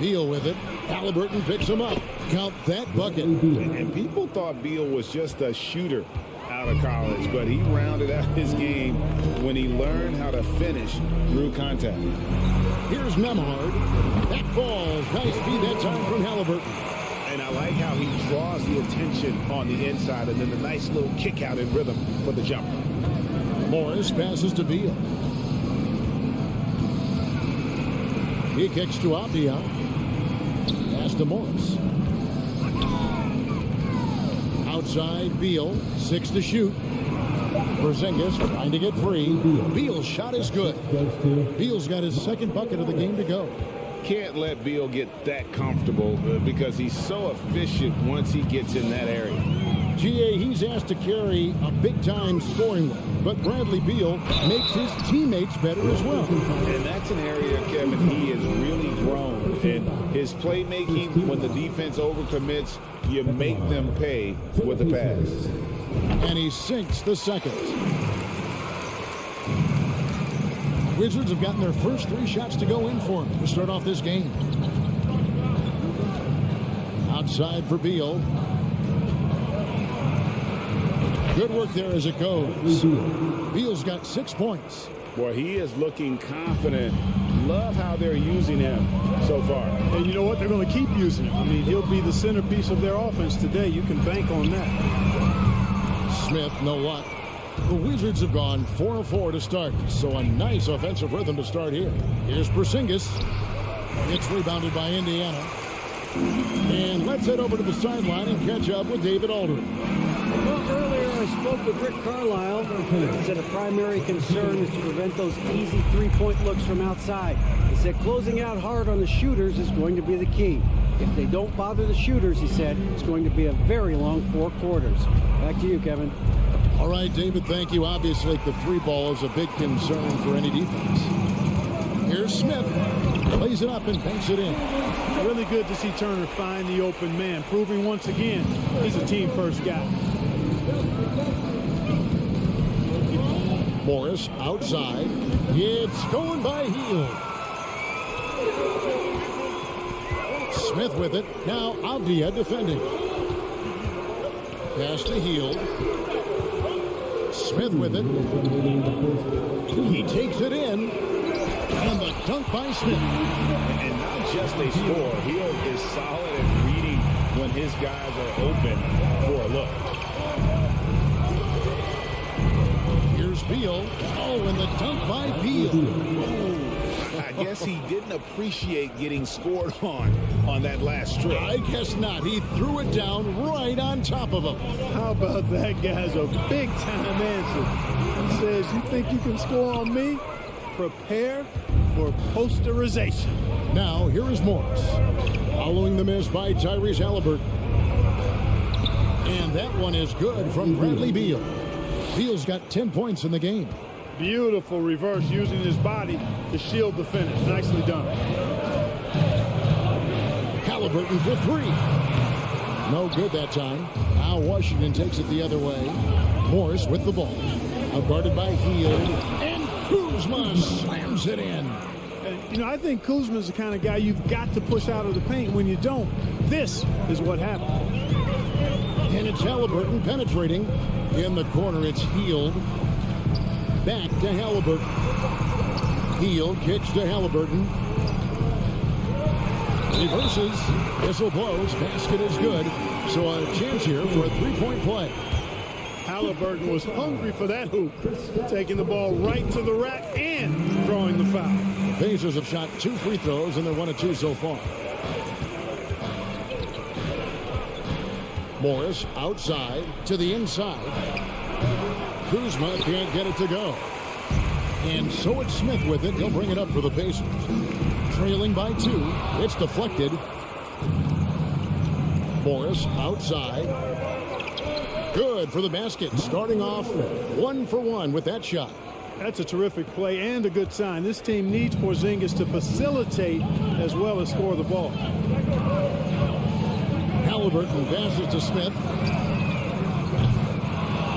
Beal with it. Halliburton picks him up. Count that bucket.
And people thought Beal was just a shooter out of college, but he rounded out his game when he learned how to finish through contact.
Here's Nemhard. That falls. Nice feed that time from Halliburton.
And I like how he draws the attention on the inside and then the nice little kick out in rhythm for the jumper.
Morris passes to Beal. He kicks to Avdia. Pass to Morris. Outside, Beal, 6 to shoot. Porzingis trying to get free. Beal's shot is good. Beal's got his second bucket of the game to go.
Can't let Beal get that comfortable because he's so efficient once he gets in that area.
GA, he's asked to carry a big-time scoring load, but Bradley Beal makes his teammates better as well.
And that's an area, Kevin, he has really grown. And his playmaking, when the defense overcommits, you make them pay with the pass.
And he sinks the second. Wizards have gotten their first 3 shots to go in for him to start off this game. Outside for Beal. Good work there as it goes. Beal's got 6 points.
Boy, he is looking confident. Love how they're using him so far.
And you know what? They're going to keep using him. I mean, he'll be the centerpiece of their offense today. You can bank on that.
Smith, no luck. The Wizards have gone 4-4 to start, so a nice offensive rhythm to start here. Here's Porzingis. It's rebounded by Indiana. And let's head over to the sideline and catch up with David Aldridge.
Earlier, I spoke with Rick Carlisle. He said a primary concern is to prevent those easy three-point looks from outside. He said closing out hard on the shooters is going to be the key. If they don't bother the shooters, he said, it's going to be a very long 4 quarters. Back to you, Kevin.
All right, David, thank you. Obviously, the three ball is a big concern for any defense. Here's Smith. Plays it up and banks it in.
Really good to see Turner find the open man, proving once again he's a team-first guy.
Morris outside. It's going by Hield. Smith with it. Now Avdia defending. Pass to Hield. Smith with it. He takes it in. And the dunk by Smith.
And not just a score. Hield is solid at reading when his guys are open for a look.
Here's Beal. Oh, and the dunk by Beal.
I guess he didn't appreciate getting scored on that last strip.
I guess not. He threw it down right on top of him.
How about that guy's a big-time answer. He says, you think you can score on me? Prepare for posterization.
Now, here is Morris. Following the miss by Tyrese Halliburton. And that one is good from Bradley Beal. Beal's got 10 points in the game.
Beautiful reverse using his body to shield the finish. Nicely done.
Halliburton for 3. No good that time. Now Washington takes it the other way. Morris with the ball. Now guarded by Hield. And Kuzma slams it in.
You know, I think Kuzma's the kind of guy you've got to push out of the paint. When you don't, this is what happens.
And it's Halliburton penetrating. In the corner, it's Hield. Back to Halliburton. Hield kicks to Halliburton. Reverses. Whistle blows. Basket is good. So a chance here for a three-point play.
Halliburton was hungry for that hoop. Taking the ball right to the rack and drawing the foul.
Pacers have shot 2 free throws, and they're 1 of 2 so far. Morris outside to the inside. Kuzma can't get it to go. And so it's Smith with it. He'll bring it up for the Pacers. Trailing by 2. It's deflected. Morris outside. Good for the basket. Starting off 1 for 1 with that shot.
That's a terrific play and a good sign. This team needs Porzingis to facilitate as well as score the ball.
Halliburton passes to Smith.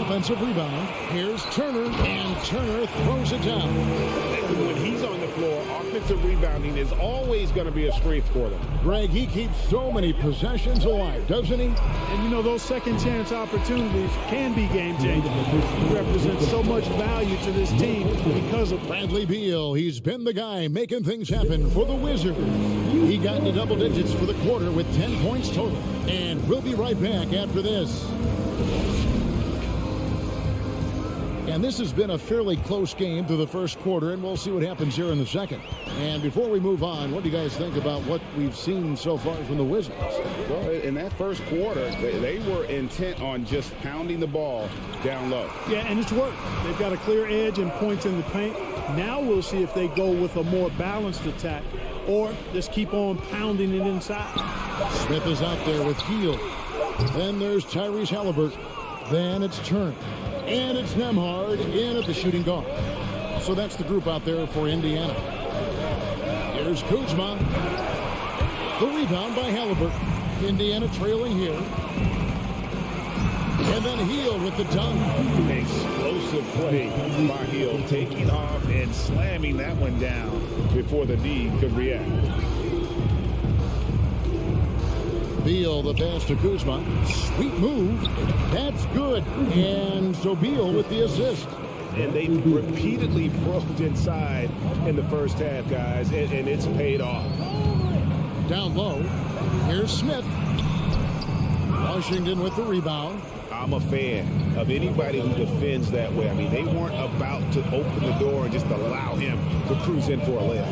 Offensive rebound. Here's Turner, and Turner throws it down.
When he's on the floor, offensive rebounding is always going to be a strength for them.
Greg, he keeps so many possessions alive, doesn't he?
And you know, those second chance opportunities can be game changing. He represents so much value to this team because of
Bradley Beal. He's been the guy making things happen for the Wizards. He got into double digits for the quarter with 10 points total. And we'll be right back after this. And this has been a fairly close game through the first quarter, and we'll see what happens here in the second. And before we move on, what do you guys think about what we've seen so far from the Wizards?
Well, in that first quarter, they were intent on just pounding the ball down low.
Yeah, and it's worked. They've got a clear edge and points in the paint. Now we'll see if they go with a more balanced attack or just keep on pounding it inside.
Smith is out there with Hield. Then there's Tyrese Halliburton. Then it's Turner. And it's Nembhard in at the shooting guard. So that's the group out there for Indiana. Here's Kuzma. The rebound by Halliburton. Indiana trailing here. And then Hield with the dunk.
Explosive play by Hield, taking off and slamming that one down before the D could react.
Beal, the pass to Kuzma. Sweet move. That's good. And so Beal with the assist.
And they've repeatedly probed inside in the first half, guys, and it's paid off.
Down low. Here's Smith. Washington with the rebound.
I'm a fan of anybody who defends that way. I mean, they weren't about to open the door and just allow him to cruise in for a layup.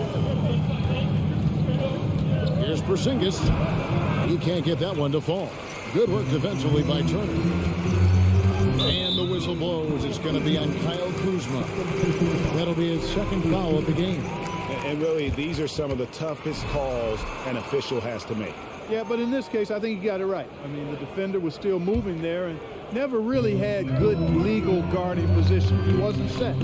Here's Porzingis. He can't get that one to fall. Good work defensively by Turner. And the whistle blows. It's going to be on Kyle Kuzma. That'll be his second foul of the game.
And really, these are some of the toughest calls an official has to make.
Yeah, but in this case, I think you got it right. I mean, the defender was still moving there and never really had good legal guarding position. He wasn't set.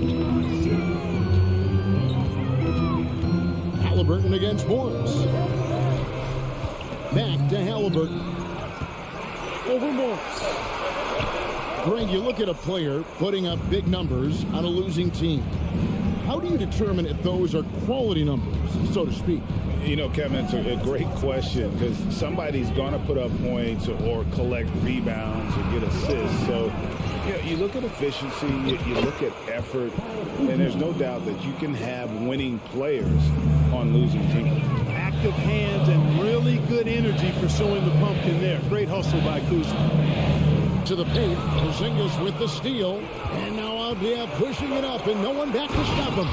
Halliburton against Morris. Back to Halliburton. Over Morris. Greg, you look at a player putting up big numbers on a losing team. How do you determine if those are quality numbers, so to speak?
You know, Kevin, it's a great question because somebody's going to put up points or collect rebounds or get assists. So, you know, you look at efficiency, you look at effort, and there's no doubt that you can have winning players on losing teams.
Active hands and really good energy pursuing the pumpkin there. Great hustle by Kuzma.
To the paint, Porzingis with the steal, and now Avdia pushing it up, and no one back to stop him.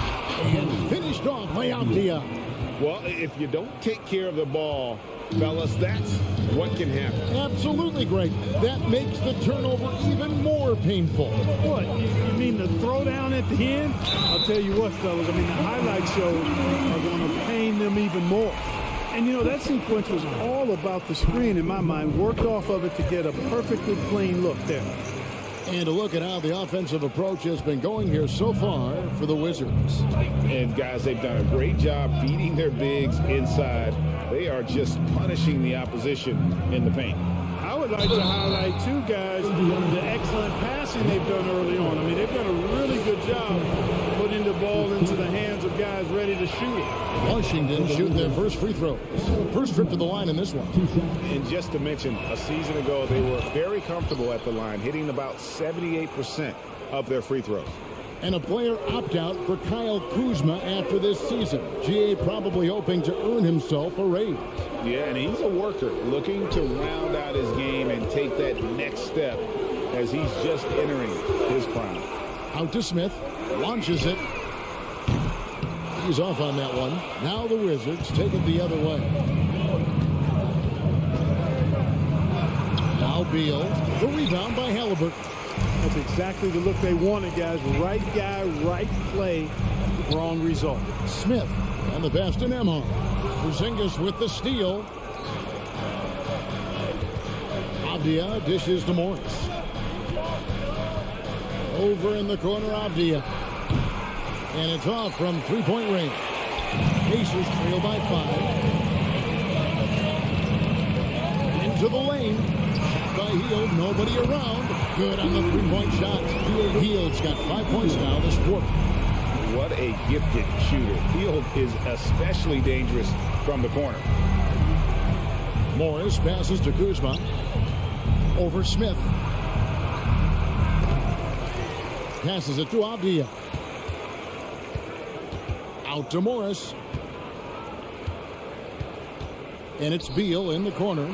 And finished off by Avdia.
Well, if you don't take care of the ball, fellas, that's what can happen.
Absolutely great. That makes the turnover even more painful.
What? You mean the throwdown at the end? I'll tell you what, fellas. I mean, the highlight shows are going to pain them even more. And, you know, that sequence was all about the screen in my mind. Worked off of it to get a perfectly clean look there.
And to look at how the offensive approach has been going here so far for the Wizards.
And, guys, they've done a great job feeding their bigs inside. They are just punishing the opposition in the paint.
I would like to highlight, too, guys, the excellent passing they've done early on. I mean, they've done a really good job putting the ball into the hands of guys ready to shoot it.
Washington shooting their first free throws. First trip to the line in this one.
And just to mention, a season ago, they were very comfortable at the line, hitting about 78% of their free throws.
And a player opt-out for Kyle Kuzma after this season. GA probably hoping to earn himself a raise.
Yeah, and he's a worker, looking to round out his game and take that next step as he's just entering his prime.
Out to Smith, launches it. He's off on that one. Now the Wizards take it the other way. Now Beal, the rebound by Halliburton.
That's exactly the look they wanted, guys. Right guy, right play, wrong result.
Smith and the pass to Nembhard. Porzingis with the steal. Avdia dishes to Morris. Over in the corner, Avdia. And it's off from three-point range. Pacers trail by 5. Into the lane. By Hield, nobody around. Good on the three-point shot. Hield's got 5 points now this quarter.
What a gifted shooter. Hield is especially dangerous from the corner.
Morris passes to Kuzma. Over Smith. Passes it to Avdia. Out to Morris. And it's Beal in the corner.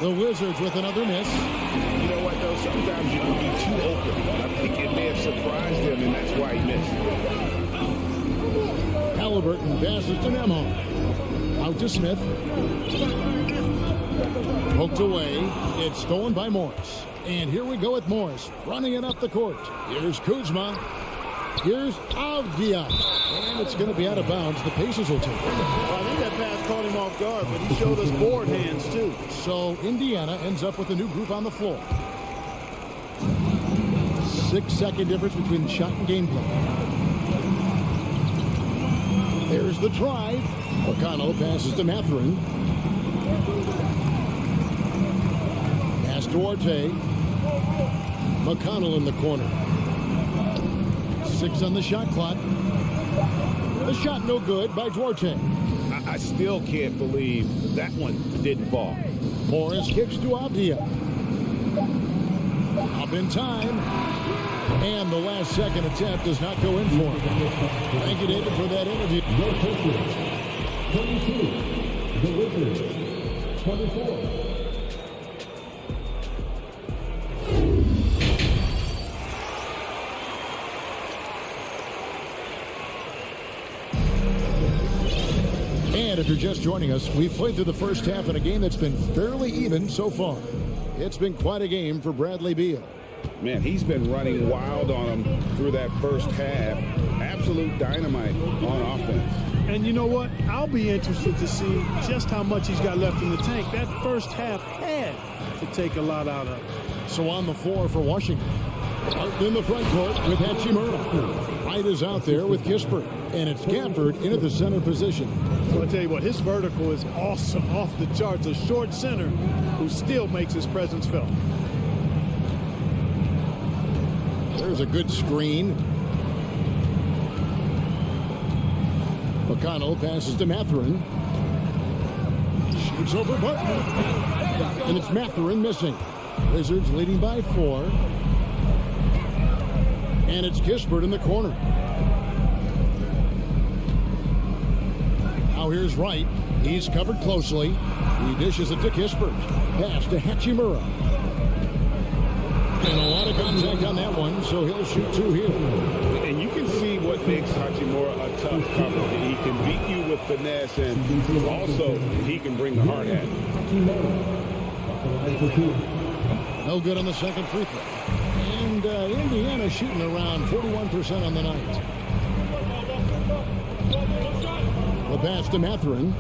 The Wizards with another miss.
You know what, though? Sometimes you can be too open. I think it may have surprised him, and that's why he missed.
Halliburton passes to Nembhard. Out to Smith. Poked away. It's stolen by Morris. And here we go with Morris running it up the court. Here's Kuzma. Here's Avdia. And it's going to be out of bounds. The Pacers will take it.
Well, I think that pass caught him off guard, but he showed us board hands, too.
So Indiana ends up with a new group on the floor. 6-second difference between shot and gameplay. There's the drive. O'Connell passes to Mathurin. Pass to Duarte. McConnell in the corner. 6 on the shot clock. The shot no good by Duarte.
I still can't believe that one didn't fall.
Morris kicks to Avdia. Up in time. And the last second attempt does not go in for him. Thank you, David, for that interview.
The Patriots, 22. The Wizards, 24.
And if you're just joining us, we've played through the first half in a game that's been fairly even so far. It's been quite a game for Bradley Beal.
Man, he's been running wild on him through that first half. Absolute dynamite on offense.
And you know what? I'll be interested to see just how much he's got left in the tank. That first half had to take a lot out of it.
So on the floor for Washington. Out in the front court with Hachimura. Wright is out there with Kispert. And it's Gafford into the center position.
Well, I'll tell you what, his vertical is awesome, off the charts. A short center who still makes his presence felt.
There's a good screen. McConnell passes to Mathurin. Shoots over Barton. And it's Mathurin missing. Wizards leading by 4. And it's Kispert in the corner. Now here's Wright. He's covered closely. He dishes it to Kispert. Pass to Hachimura. And a lot of contact on that one, so he'll shoot 2 here.
And you can see what makes Hachimura a tough cover. He can beat you with finesse, and also he can bring the hard hat.
No good on the second free throw. And Indiana shooting around 41% on the night. The pass to Mathurin.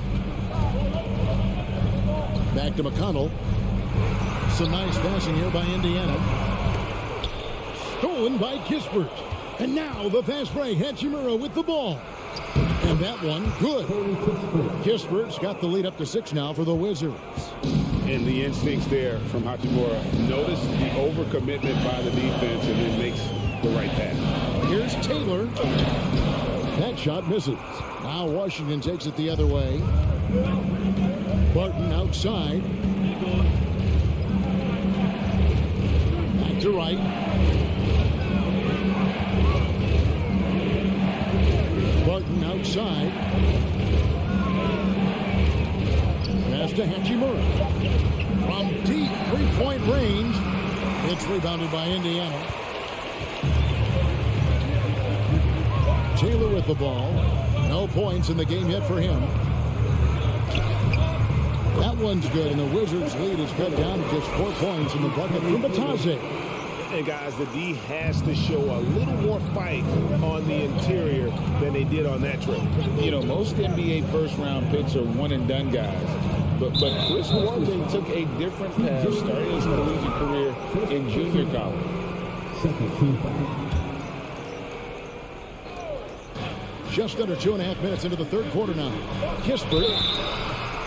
Back to McConnell. Some nice passing here by Indiana. Stolen by Kispert. And now the fast break. Hachimura with the ball. And that one, good. Kispert's got the lead up to 6 now for the Wizards.
And the instincts there from Hachimura. Notice the overcommitment by the defense and then makes the right pass.
Here's Taylor. That shot misses. Now Washington takes it the other way. Barton outside. Back to Wright. Barton outside. Pass to Hachimura. From deep three-point range. It's rebounded by Indiana. Taylor with the ball. No points in the game yet for him. That one's good, and the Wizards' lead is cut down to just 4 points in the bucket from Batase.
And guys, the D has to show a little more fight on the interior than they did on that trip.
You know, most NBA first-round picks are one-and-done guys. But Chris Duarte took a different path starting his collegiate career in junior college.
Just under 2.5 minutes into the third quarter now. Kispert.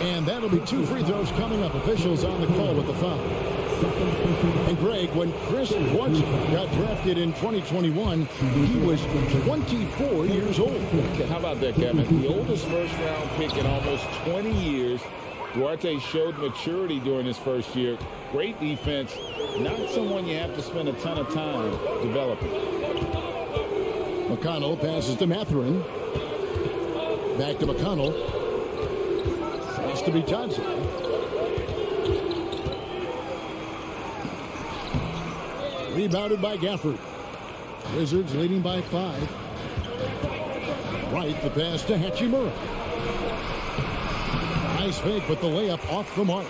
And that'll be 2 free throws coming up. Officials on the call with the foul. And Greg, when Chris Duarte got drafted in 2021, he was 24 years old.
How about that, Kevin? The oldest first-round pick in almost 20 years. Duarte showed maturity during his first year. Great defense. Not someone you have to spend a ton of time developing.
McConnell passes to Mathurin. Back to McConnell. Has to be Johnson. Rebounded by Gafford. Wizards leading by 5. Wright, the pass to Hachimura. Nice fake, but the layup off the mark.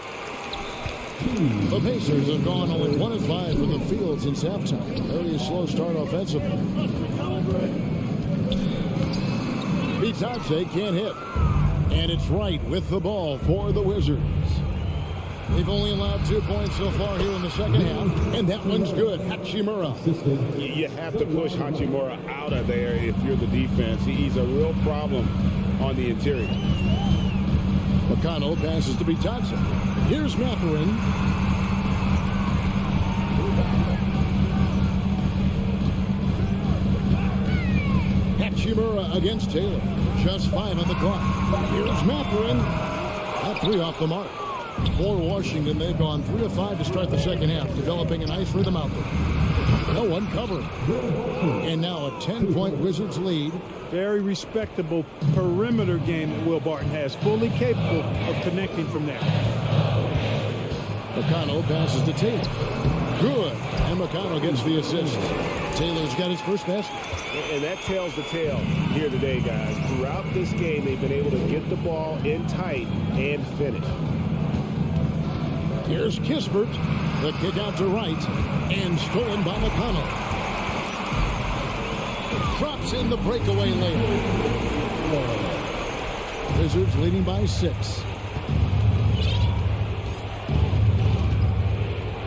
The Pacers have gone only 1 of 5 from the field since halftime. Very slow start offensively. Batase can't hit. And it's Wright with the ball for the Wizards. They've only allowed 2 points so far here in the second half. And that one's good. Hachimura.
You have to push Hachimura out of there if you're the defense. He's a real problem on the interior.
McConnell passes to Batase. Here's Mathurin. Hachimura against Taylor. Just 5 on the clock. Here's Mathurin. That 3 off the mark. For Washington, they've gone 3 of 5 to start the second half, developing a nice rhythm out there. No one covering. And now a 10-point Wizards lead.
Very respectable perimeter game that Will Barton has. Fully capable of connecting from there.
McConnell passes to Taylor. Good. And McConnell gets the assist. Taylor's got his first basket.
And that tells the tale here today, guys. Throughout this game, they've been able to get the ball in tight and finish.
Here's Kispert. The kick out to right, and stolen by McConnell. Drops in the breakaway layup. Wizards leading by 6.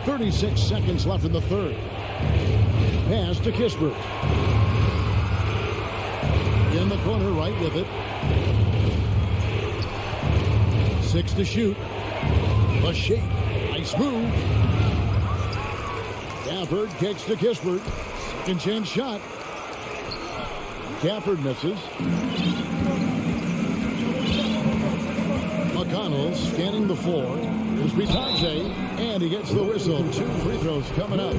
36 seconds left in the third. Pass to Kispert. In the corner, right with it. 6 to shoot. A shake. Nice move. Gafford kicks to Kispert. Second chance shot. Gafford misses. McConnell scanning the floor. Here's Bitadze, and he gets the whistle. 2 free throws coming up.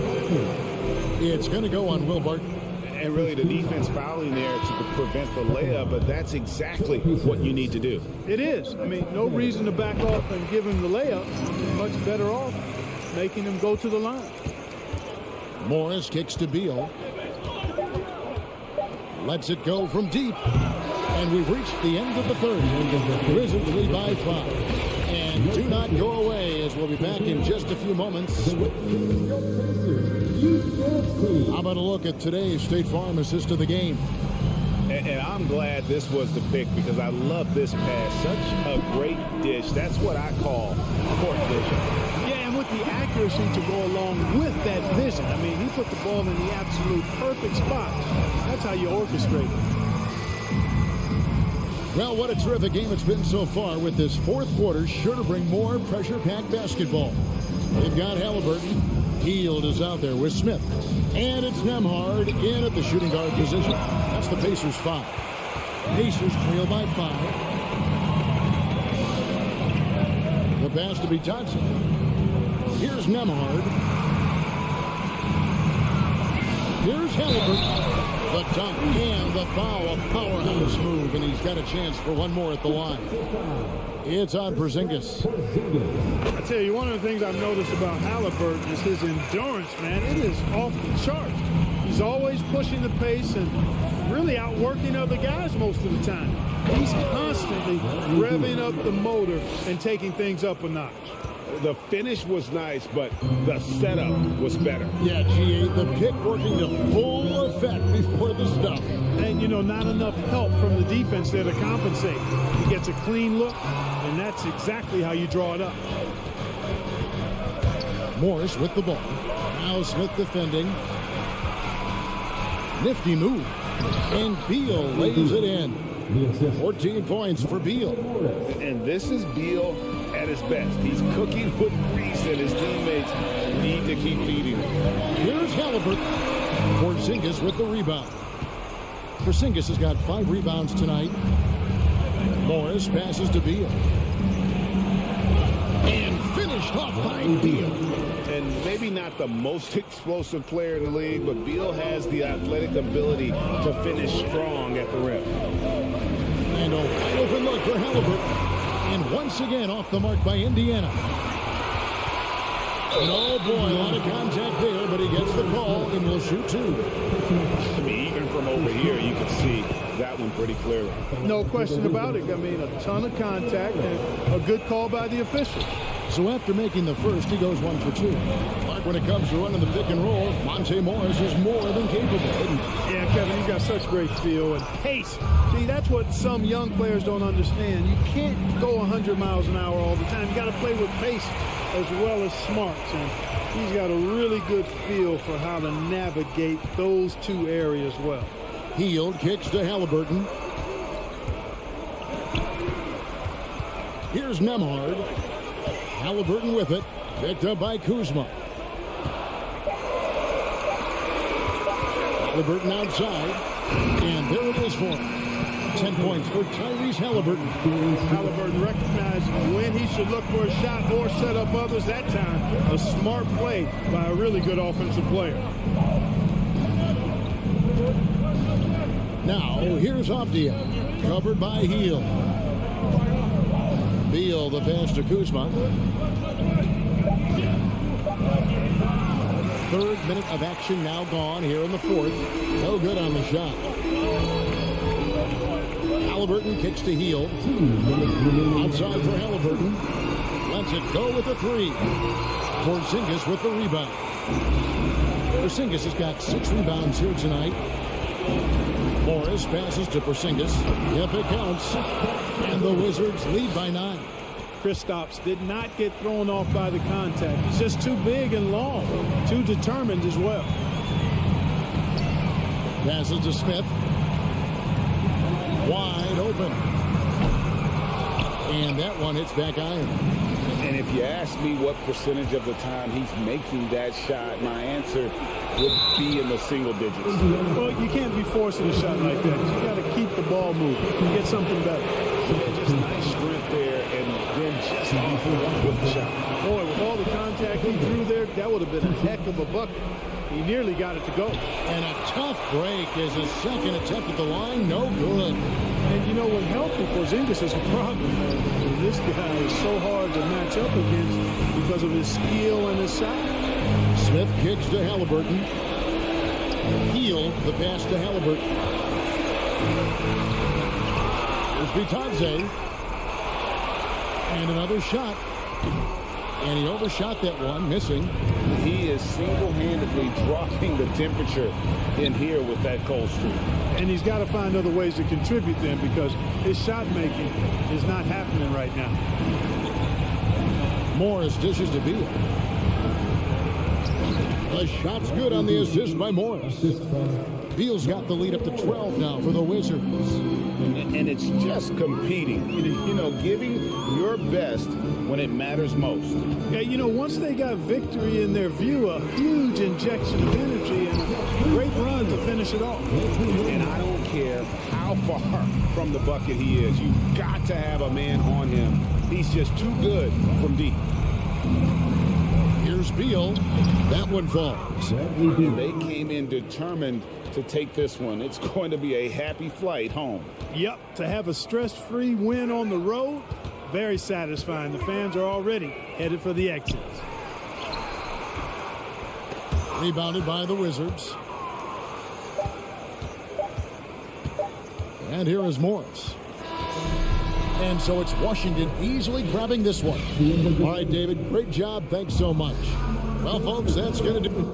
It's going to go on Will Barton.
And really the defense fouling there to prevent the layup, but that's exactly what you need to do.
It is. I mean, no reason to back off and give him the layup. Much better off making him go to the line.
Morris kicks to Beal. Lets it go from deep. And we've reached the end of the third. Wizards lead by 5. And do not go away, as we'll be back in just a few moments. How about a look at today's State Farm assist of the game?
And I'm glad this was the pick because I love this pass. Such a great dish. That's what I call court vision.
Yeah, and with the accuracy to go along with that vision. I mean, he put the ball in the absolute perfect spot. That's how you orchestrate it.
Well, what a terrific game it's been so far, with this fourth quarter sure to bring more pressure-packed basketball. They've got Halliburton. Hield is out there with Smith. And it's Nembhard in at the shooting guard position. That's the Pacers 5. Pacers trail by 5. The pass to Bitadze. Here's Nembhard. Here's Halliburton. The dunk and the foul, a powerhouse move, and he's got a chance for one more at the line. It's on Porzingis.
I tell you, one of the things I've noticed about Halliburton is his endurance, man. It is off the charts. He's always pushing the pace and really outworking other guys most of the time. He's constantly revving up the motor and taking things up a notch.
The finish was nice, but the setup was better.
Yeah, G8, the pick working to full effect before the stuff.
And, you know, not enough help from the defense there to compensate. He gets a clean look, and that's exactly how you draw it up.
Morris with the ball. Now Smith defending. Nifty move. And Beal lays it in. 14 points for Beal.
And this is Beal at his best. He's cooking with grease, and his teammates need to keep feeding him.
Here's Halliburton. Porzingis with the rebound. Porzingis has got 5 rebounds tonight. Morris passes to Beal. And finished off by Beal.
And maybe not the most explosive player in the league, but Beal has the athletic ability to finish strong at the rim.
And a wide open look for Halliburton. And once again off the mark by Indiana. And oh boy, a lot of contact there, but he gets the call and will shoot 2.
I mean, even from over here, you can see that one pretty clearly.
No question about it. I mean, a ton of contact and a good call by the official.
So after making the first, he goes 1 for 2. But when it comes to running the pick and roll, Monte Morris is more than capable.
Yeah, Kevin, he's got such great feel and pace. See, that's what some young players don't understand. You can't go 100 miles an hour all the time. You got to play with pace as well as smarts. And he's got a really good feel for how to navigate those 2 areas well.
Hield kicks to Halliburton. Here's Nembhard. Halliburton with it. Picked up by Kuzma. Halliburton outside. And there it is for him. 10 points for Tyrese Halliburton.
Halliburton recognizing when he should look for a shot or set up others that time. A smart play by a really good offensive player.
Now, here's Avdia. Covered by Hield. Beal the pass to Kuzma. 3rd minute of action now gone here in the 4th. No good on the shot. Halliburton kicks to Hield. Outside for Halliburton. Lets it go with the 3. Porzingis with the rebound. Porzingis has got 6 rebounds here tonight. Morris passes to Porzingis. Yep, it counts. And the Wizards lead by 9.
Kristaps did not get thrown off by the contact. He's just too big and long, too determined as well.
Passes to Smith. Wide open. And that one hits back iron.
And if you ask me what percentage of the time he's making that shot, my answer would be in the single digits.
Well, you can't be forcing a shot like that. You got to keep the ball moving and get something better.
Yeah, just nice strength there, and then just off with the shot.
Boy, with all the contact he threw there, that would have been a heck of a bucket. He nearly got it to go.
And a tough break is his second attempt at the line. No good.
And you know, when healthy, Porzingis is a problem. This guy is so hard to match up against because of his skill and his size.
Smith kicks to Halliburton. Heel the pass to Halliburton. Here's Bitadze. And another shot. And he overshot that one, missing.
He is single-handedly dropping the temperature in here with that cold streak.
And he's got to find other ways to contribute then, because his shot making is not happening right now.
Morris dishes to Beal. The shot's good on the assist by Morris. Beal's got the lead up to 12 now for the Wizards.
And it's just competing, you know, giving your best when it matters most.
Yeah, you know, once they got victory in their view, a huge injection of energy and a great run to finish it off.
And I don't care how far from the bucket he is. You've got to have a man on him. He's just too good from deep.
Here's Beal. That one falls.
And they came in determined to take this one. It's going to be a happy flight home.
Yep, to have a stress-free win on the road, very satisfying. The fans are already headed for the exits.
Rebounded by the Wizards. And here is Morris. And so it's Washington easily grabbing this one. All right, David, great job. Thanks so much. Well, folks, that's going to do it.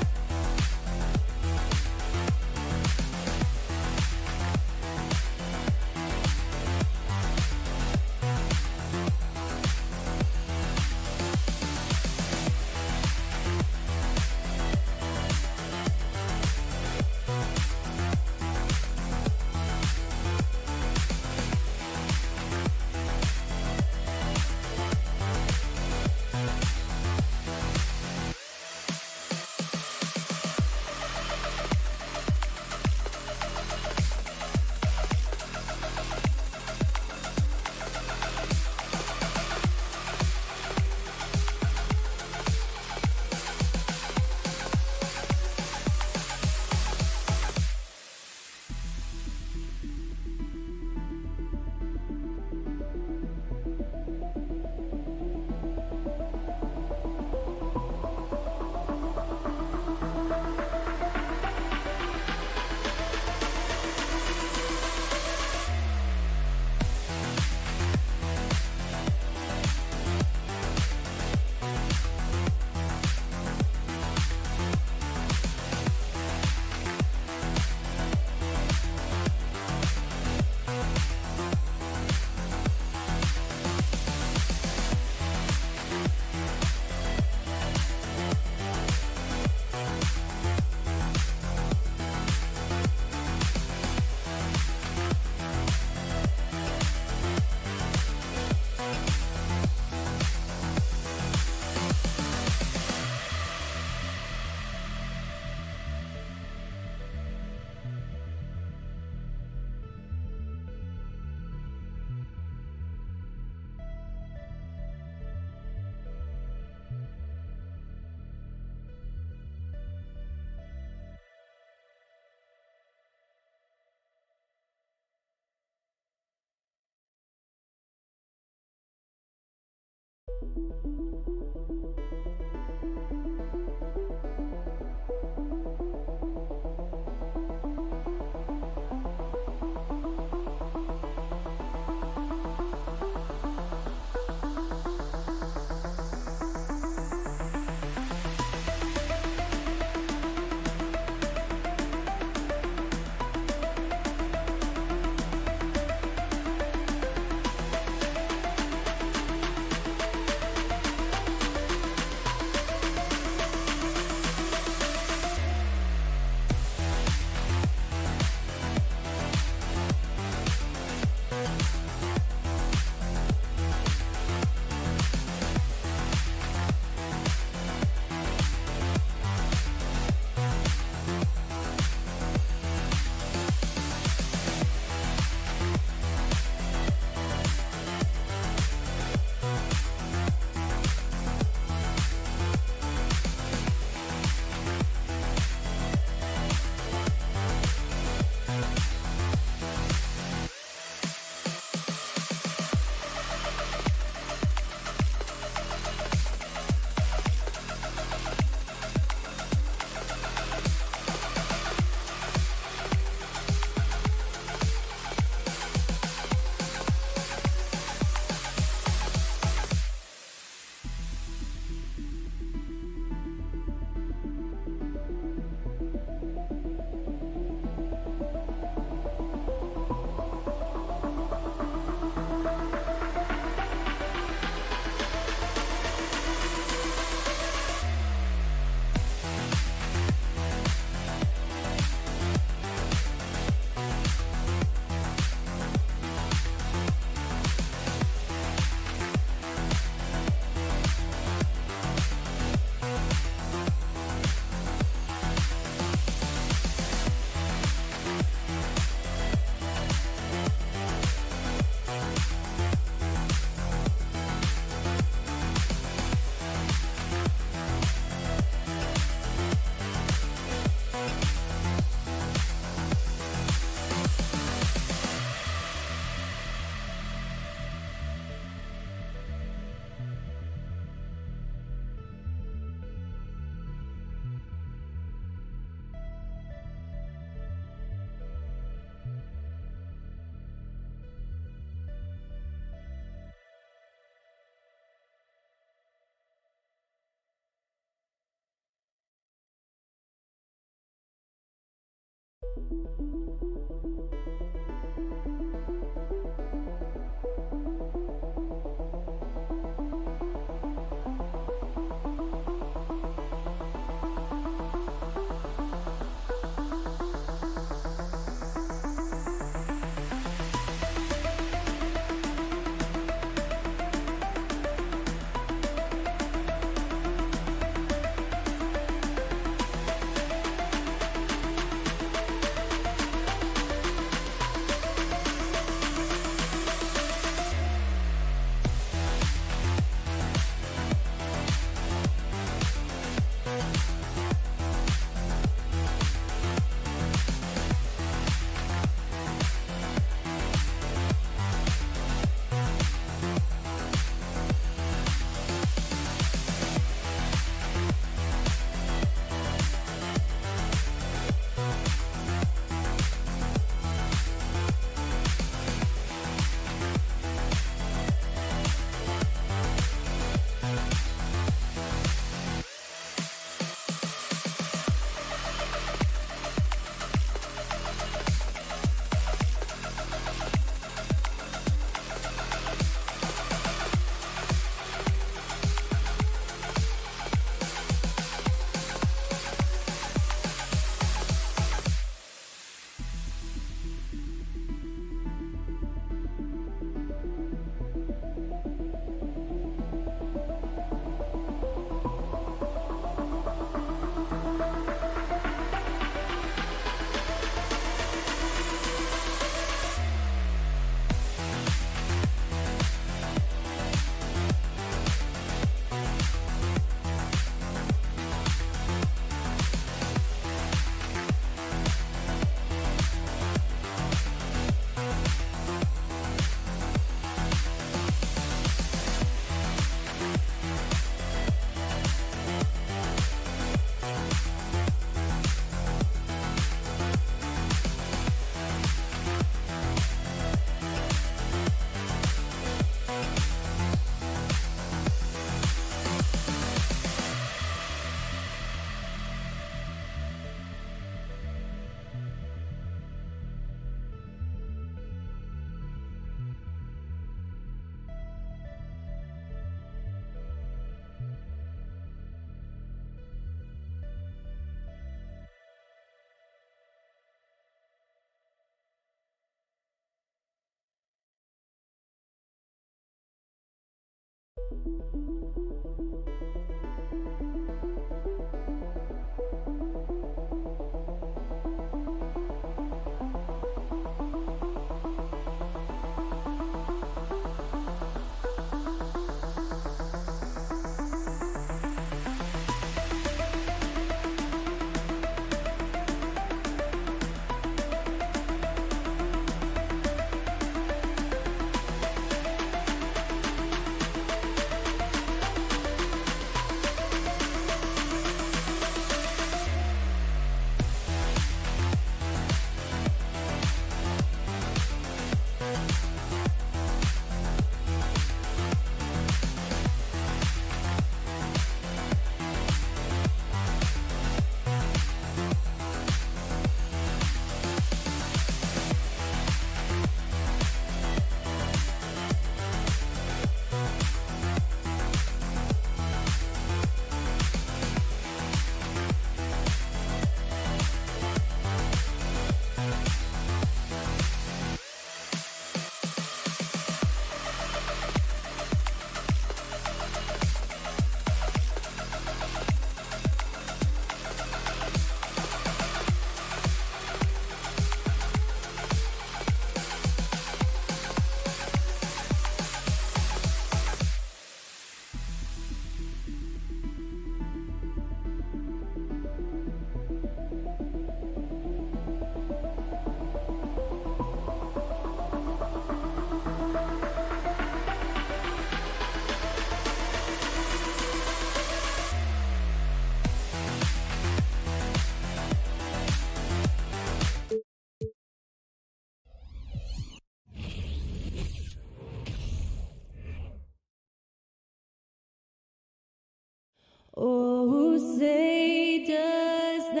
Oh, say does that.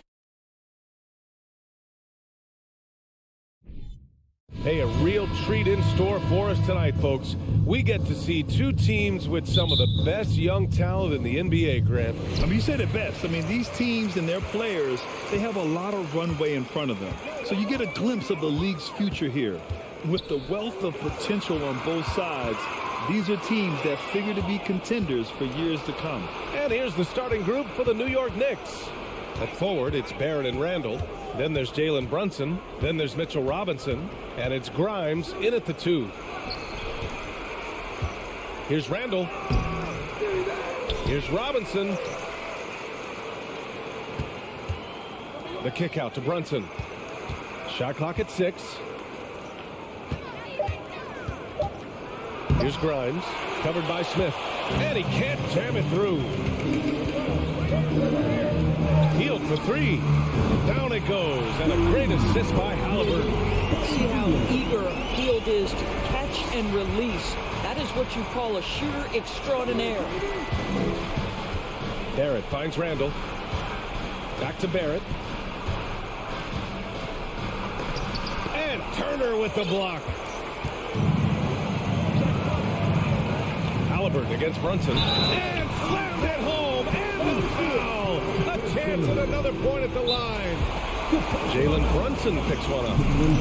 Hey, a real treat in store for us tonight, folks. We get to see two teams with some of the best young talent in the NBA, Grant.
I mean, you said it best. I mean, these teams and their players, they have a lot of runway in front of them. So you get a glimpse of the league's future here. With the wealth of potential on both sides, these are teams that figure to be contenders for years to come.
And here's the starting group for the New York Knicks. At forward, it's Barrett and Randall. Then there's Jalen Brunson. Then there's Mitchell Robinson. And it's Grimes in at the 2. Here's Randall. Here's Robinson. The kick out to Brunson. Shot clock at 6. Here's Grimes, covered by Smith. And he can't jam it through. Healed for 3. Down it goes. And a great assist by Halliburton.
See how eager Hield is to catch and release. That is what you call a shooter extraordinaire.
Barrett finds Randall. Back to Barrett. And Turner with the block. Halliburton against Brunson. And slammed it home. And the foul. A chance at another point at the line. Jalen Brunson picks one up.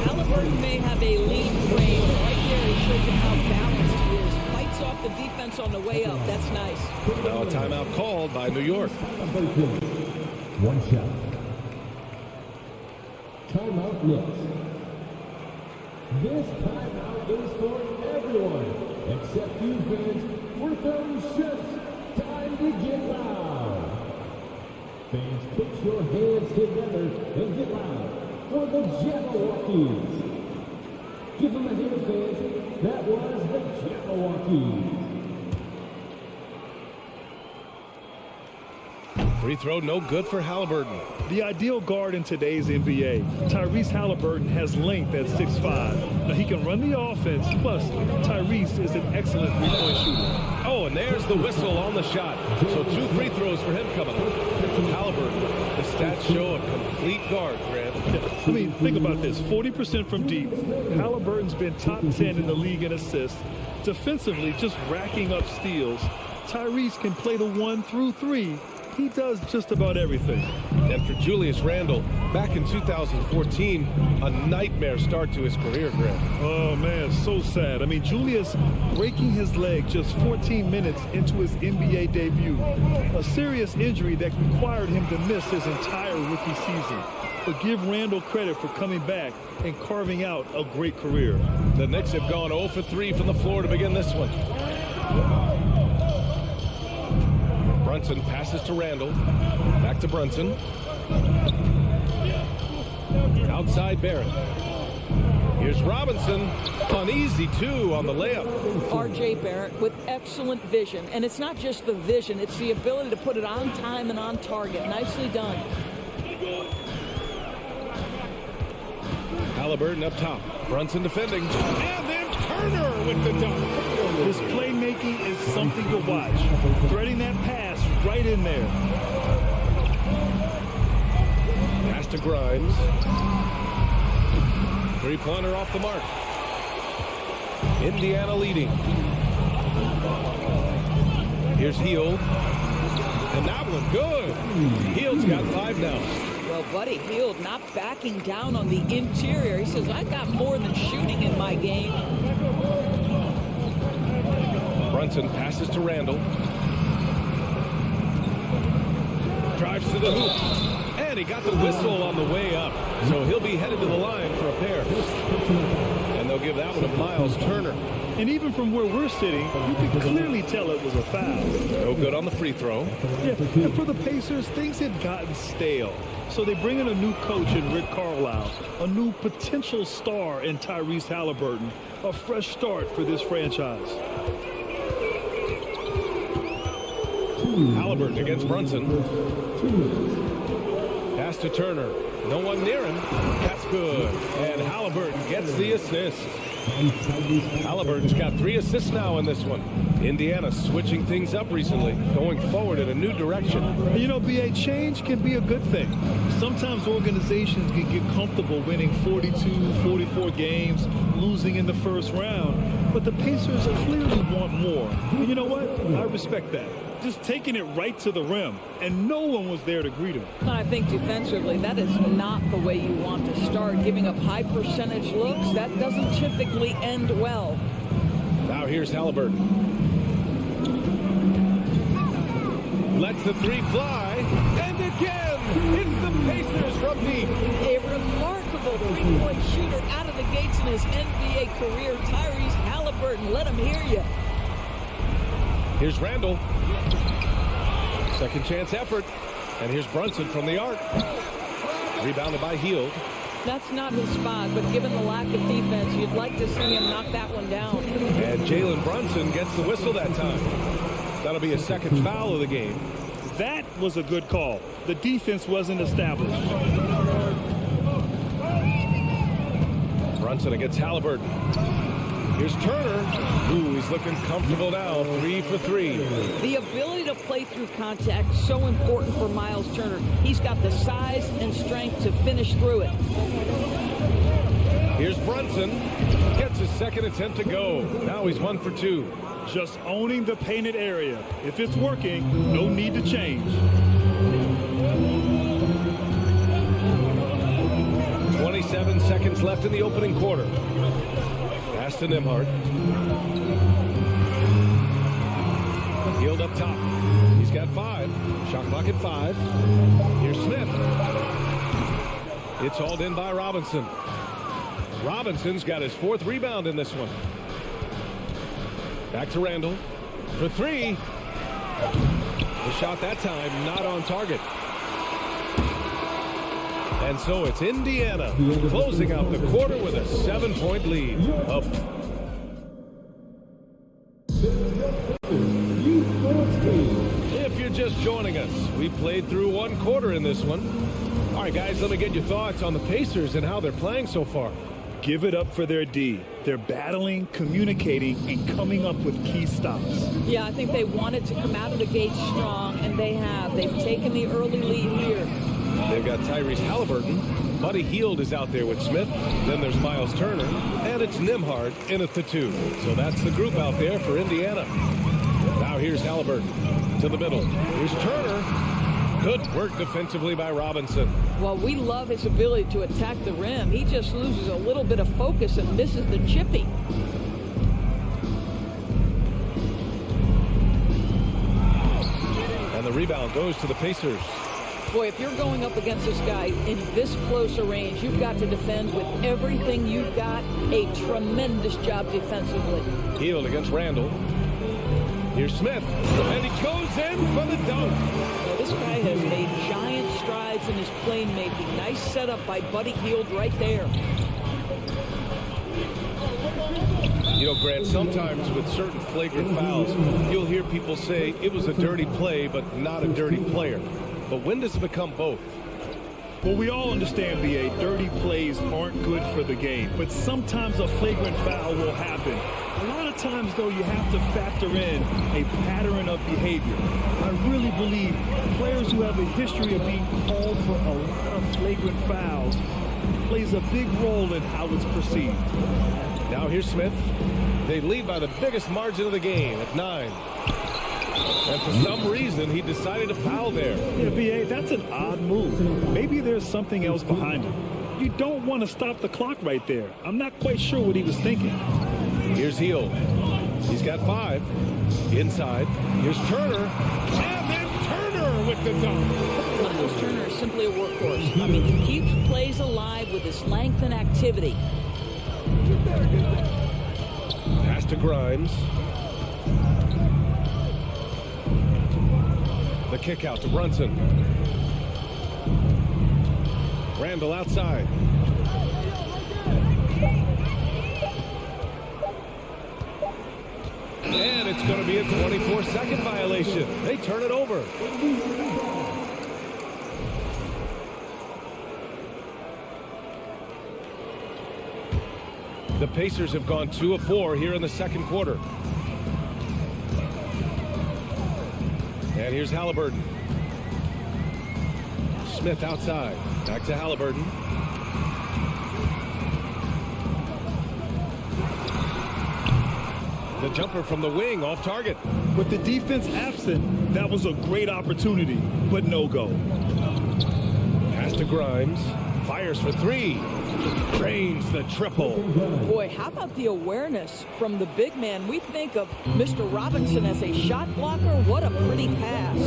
Halliburton may have a lean frame, but right there he shows you how balanced he is. Fights off the defense on the way up. That's nice.
Now a timeout called by New York.
One shot. Timeout Knicks. This timeout is for everyone, except you fans. We're throwing shirts. Time to get loud. Fans, put your hands together and get loud for the Jabberwockies. Give them a hand, fans. That was the Jabberwockies.
Free throw no good for Halliburton.
The ideal guard in today's NBA, Tyrese Halliburton, has length at 6'5". Now he can run the offense, plus Tyrese is an excellent three-point shooter.
Oh, and there's the whistle on the shot. So 2 free throws for him coming up. Halliburton, the stats show a complete guard, Grant.
I mean, think about this. 40% from deep. Halliburton's been top 10 in the league in assists. Defensively, just racking up steals. Tyrese can play the 1 through 3. He does just about everything.
And for Julius Randle, back in 2014, a nightmare start to his career, Greg.
Oh, man, so sad. I mean, Julius breaking his leg just 14 minutes into his NBA debut. A serious injury that required him to miss his entire rookie season. But give Randle credit for coming back and carving out a great career.
The Knicks have gone 0 for 3 from the floor to begin this one. Brunson passes to Randle. Back to Brunson. Outside Barrett. Here's Robinson. An easy 2 on the layup.
R.J. Barrett with excellent vision. And it's not just the vision, it's the ability to put it on time and on target. Nicely done.
Halliburton up top. Brunson defending. And then Turner with the dunk.
His playmaking is something to watch. Threading that pass right in there.
Pass to Grimes. Three-pointer off the mark. Indiana leading. Here's Hield. And that one good. Hield's got 5 now.
Well, Buddy Hield not backing down on the interior. He says, I got more than shooting in my game.
Brunson passes to Randle. Drives to the hoop. And he got the whistle on the way up. So he'll be headed to the line for a pair. And they'll give that one to Miles Turner.
And even from where we're sitting, you can clearly tell it was a foul.
No good on the free throw.
Yeah, and for the Pacers, things had gotten stale. So they bring in a new coach in Rick Carlisle, a new potential star in Tyrese Halliburton, a fresh start for this franchise.
Halliburton against Brunson. Pass to Turner. No one near him. That's good. And Halliburton gets the assist. Halliburton's got 3 assists now in this one. Indiana switching things up recently, going forward in a new direction.
You know, BA, change can be a good thing. Sometimes organizations can get comfortable winning 42, 44 games, losing in the first round. But the Pacers clearly want more. And you know what? I respect that. Just taking it right to the rim, and no one was there to greet him.
I think defensively, that is not the way you want to start. Giving up high percentage looks, that doesn't typically end well.
Now here's Halliburton. Lets the 3 fly, and again, it's the Pacers from deep.
A remarkable three-point shooter out of the gates in his NBA career, Tyrese Halliburton. Let him hear you.
Here's Randle. Second chance effort. And here's Brunson from the arc. Rebounded by Hield.
That's not his spot, but given the lack of defense, you'd like to see him knock that one down.
And Jalen Brunson gets the whistle that time. That'll be a second foul of the game.
That was a good call. The defense wasn't established.
Brunson against Halliburton. Here's Turner. Ooh, he's looking comfortable now. 3 for 3.
The ability to play through contact is so important for Miles Turner. He's got the size and strength to finish through it.
Here's Brunson. Gets his second attempt to go. Now he's 1 for 2.
Just owning the painted area. If it's working, no need to change.
27 seconds left in the opening quarter. Pass to Nembhard. Hield up top. He's got 5. Shot clock at 5. Here's Smith. It's hauled in by Robinson. Robinson's got his 4th rebound in this one. Back to Randle for 3. The shot that time not on target. And so it's Indiana closing out the quarter with a 7-point lead. Up. If you're just joining us, we played through 1 quarter in this one. All right, guys, let me get your thoughts on the Pacers and how they're playing so far.
Give it up for their D. They're battling, communicating, and coming up with key stops.
Yeah, I think they wanted to come out of the gate strong, and they have. They've taken the early lead here.
They've got Tyrese Halliburton. Buddy Hield is out there with Smith. Then there's Miles Turner. And it's Nembhard in at the 2. So that's the group out there for Indiana. Now here's Halliburton to the middle. Here's Turner. Good work defensively by Robinson.
Well, we love his ability to attack the rim. He just loses a little bit of focus and misses the chippy.
And the rebound goes to the Pacers.
Boy, if you're going up against this guy in this close a range, you've got to defend with everything you've got. A tremendous job defensively.
Healed against Randall. Here's Smith, and he goes in for the dunk.
Well, this guy has made giant strides in his playmaking. Nice setup by Buddy Hield right there.
You know, Grant, sometimes with certain flagrant fouls, you'll hear people say it was a dirty play, but not a dirty player. But when does it become both?
Well, we all understand, B.A., dirty plays aren't good for the game, but sometimes a flagrant foul will happen. A lot of times, though, you have to factor in a pattern of behavior. I really believe players who have a history of being called for a lot of flagrant fouls plays a big role in how it's perceived.
Now here's Smith. They lead by the biggest margin of the game at 9. And for some reason, he decided to foul there.
Yeah, B.A., that's an odd move. Maybe there's something else behind it. You don't want to stop the clock right there. I'm not quite sure what he was thinking.
Here's Hield. He's got 5. Inside. Here's Turner. And then Turner with the dunk.
Miles Turner is simply a workhorse. I mean, he keeps plays alive with his length and activity.
Pass to Grimes. The kick out to Brunson. Randall outside. And it's going to be a 24-second violation. They turn it over. The Pacers have gone 2 of 4 here in the second quarter. And here's Halliburton. Smith outside. Back to Halliburton. The jumper from the wing off target.
With the defense absent, that was a great opportunity, but no go.
Pass to Grimes. Fires for 3. Drains the triple.
Boy, how about the awareness from the big man? We think of Mr. Robinson as a shot blocker. What a pretty pass.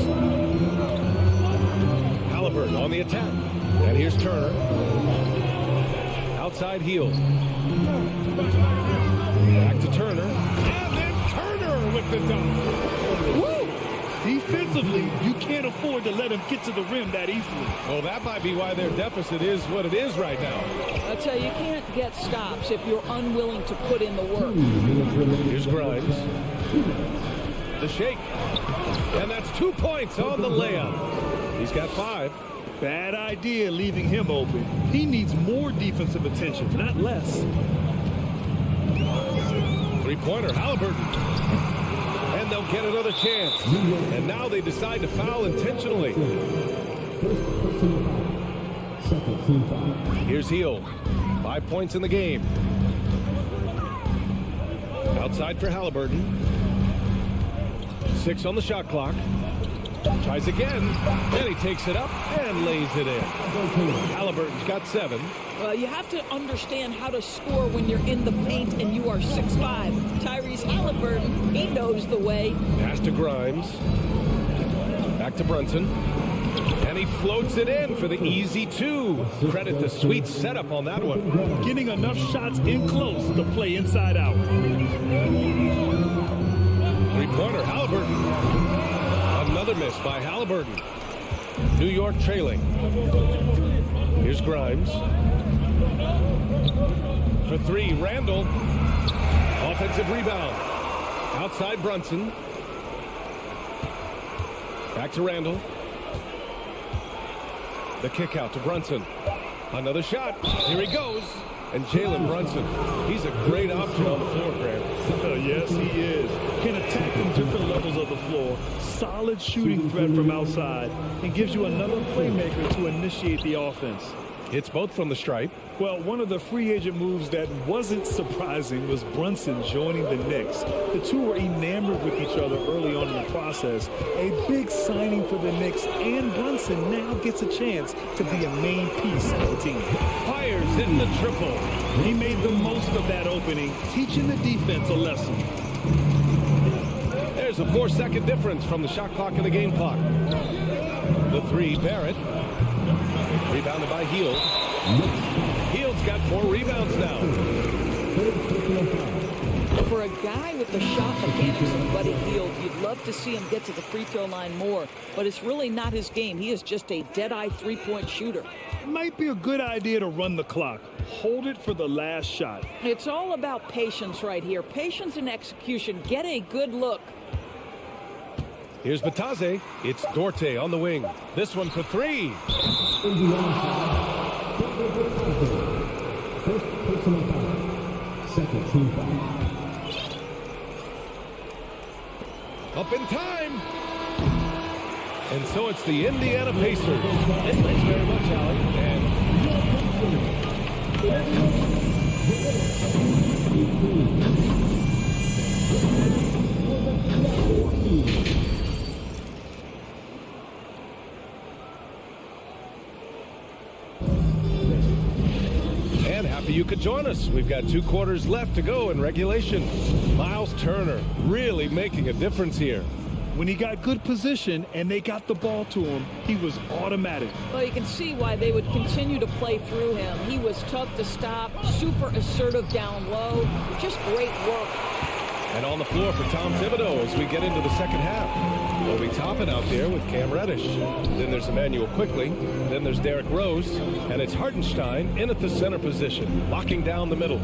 Halliburton on the attack. And here's Turner. Outside Hield. Back to Turner. And then Turner with the dunk.
Woo!
Defensively, you can't afford to let him get to the rim that easily.
Well, that might be why their deficit is what it is right now.
I tell you, you can't get stops if you're unwilling to put in the work.
Here's Grimes. The shake. And that's 2 points on the layup. He's got 5.
Bad idea leaving him open. He needs more defensive attention, not less.
Three-pointer, Halliburton. And they'll get another chance. And now they decide to foul intentionally. Here's Hield. 5 points in the game. Outside for Halliburton. 6 on the shot clock. Tries again. And he takes it up and lays it in. Halliburton's got 7.
Well, you have to understand how to score when you're in the paint and you are 6'5". Tyrese Halliburton, he knows the way.
Pass to Grimes. Back to Brunson. And he floats it in for the easy 2. Credit the sweet setup on that one.
Getting enough shots in close to play inside out.
Three-pointer, Halliburton. Another miss by Halliburton. New York trailing. Here's Grimes. For 3, Randall. Offensive rebound. Outside Brunson. Back to Randall. The kick out to Brunson. Another shot. Here he goes. And Jalen Brunson. He's a great option on the floor, Grant.
Yes, he is. Can attack from different levels of the floor. Solid shooting threat from outside. And gives you another playmaker to initiate the offense.
Hits both from the stripe.
Well, one of the free agent moves that wasn't surprising was Brunson joining the Knicks. The two were enamored with each other early on in the process. A big signing for the Knicks, and Brunson now gets a chance to be a main piece of the team.
Fires hitting the triple.
He made the most of that opening, teaching the defense a lesson.
There's a 4-second difference from the shot clock and the game clock. The three, Barrett. Rebounded by Hield. Hield's got 4 rebounds now.
For a guy with the shot mechanics of Buddy Hield, you'd love to see him get to the free throw line more, but it's really not his game. He is just a dead-eye three-point shooter.
It might be a good idea to run the clock. Hold it for the last shot.
It's all about patience right here. Patience and execution. Get a good look.
Here's Batase. It's Dorte on the wing. This one for 3.
First personal foul. Second team foul.
Up in time. And so it's the Indiana Pacers. Thanks very much, Alec. And happy you could join us. We've got 2 quarters left to go in regulation. Miles Turner really making a difference here.
When he got good position and they got the ball to him, he was automatic.
Well, you can see why they would continue to play through him. He was tough to stop, super assertive down low, just great work.
And on the floor for Tom Thibodeau as we get into the second half. We'll be topping out there with Cam Reddish. Then there's Emmanuel Quickly. Then there's Derrick Rose. And it's Hartenstein in at the center position, locking down the middle.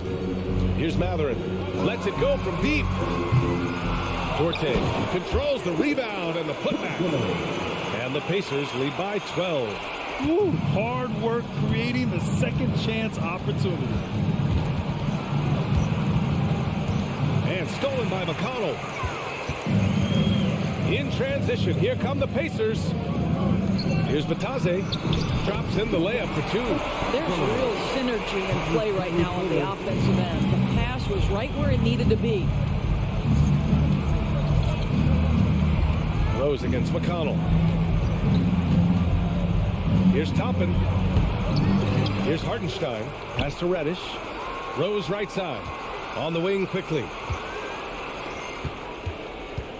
Here's Matherin. Lets it go from deep. Dorte controls the rebound and the putback. And the Pacers lead by 12.
Ooh, hard work creating the second chance opportunity.
And stolen by McConnell. In transition, here come the Pacers. Here's Batase. Drops in the layup for 2.
There's real synergy in play right now on the offensive end. The pass was right where it needed to be.
Rose against McConnell. Here's Toppin. Here's Hartenstein. Pass to Reddish. Rose right side. On the wing quickly.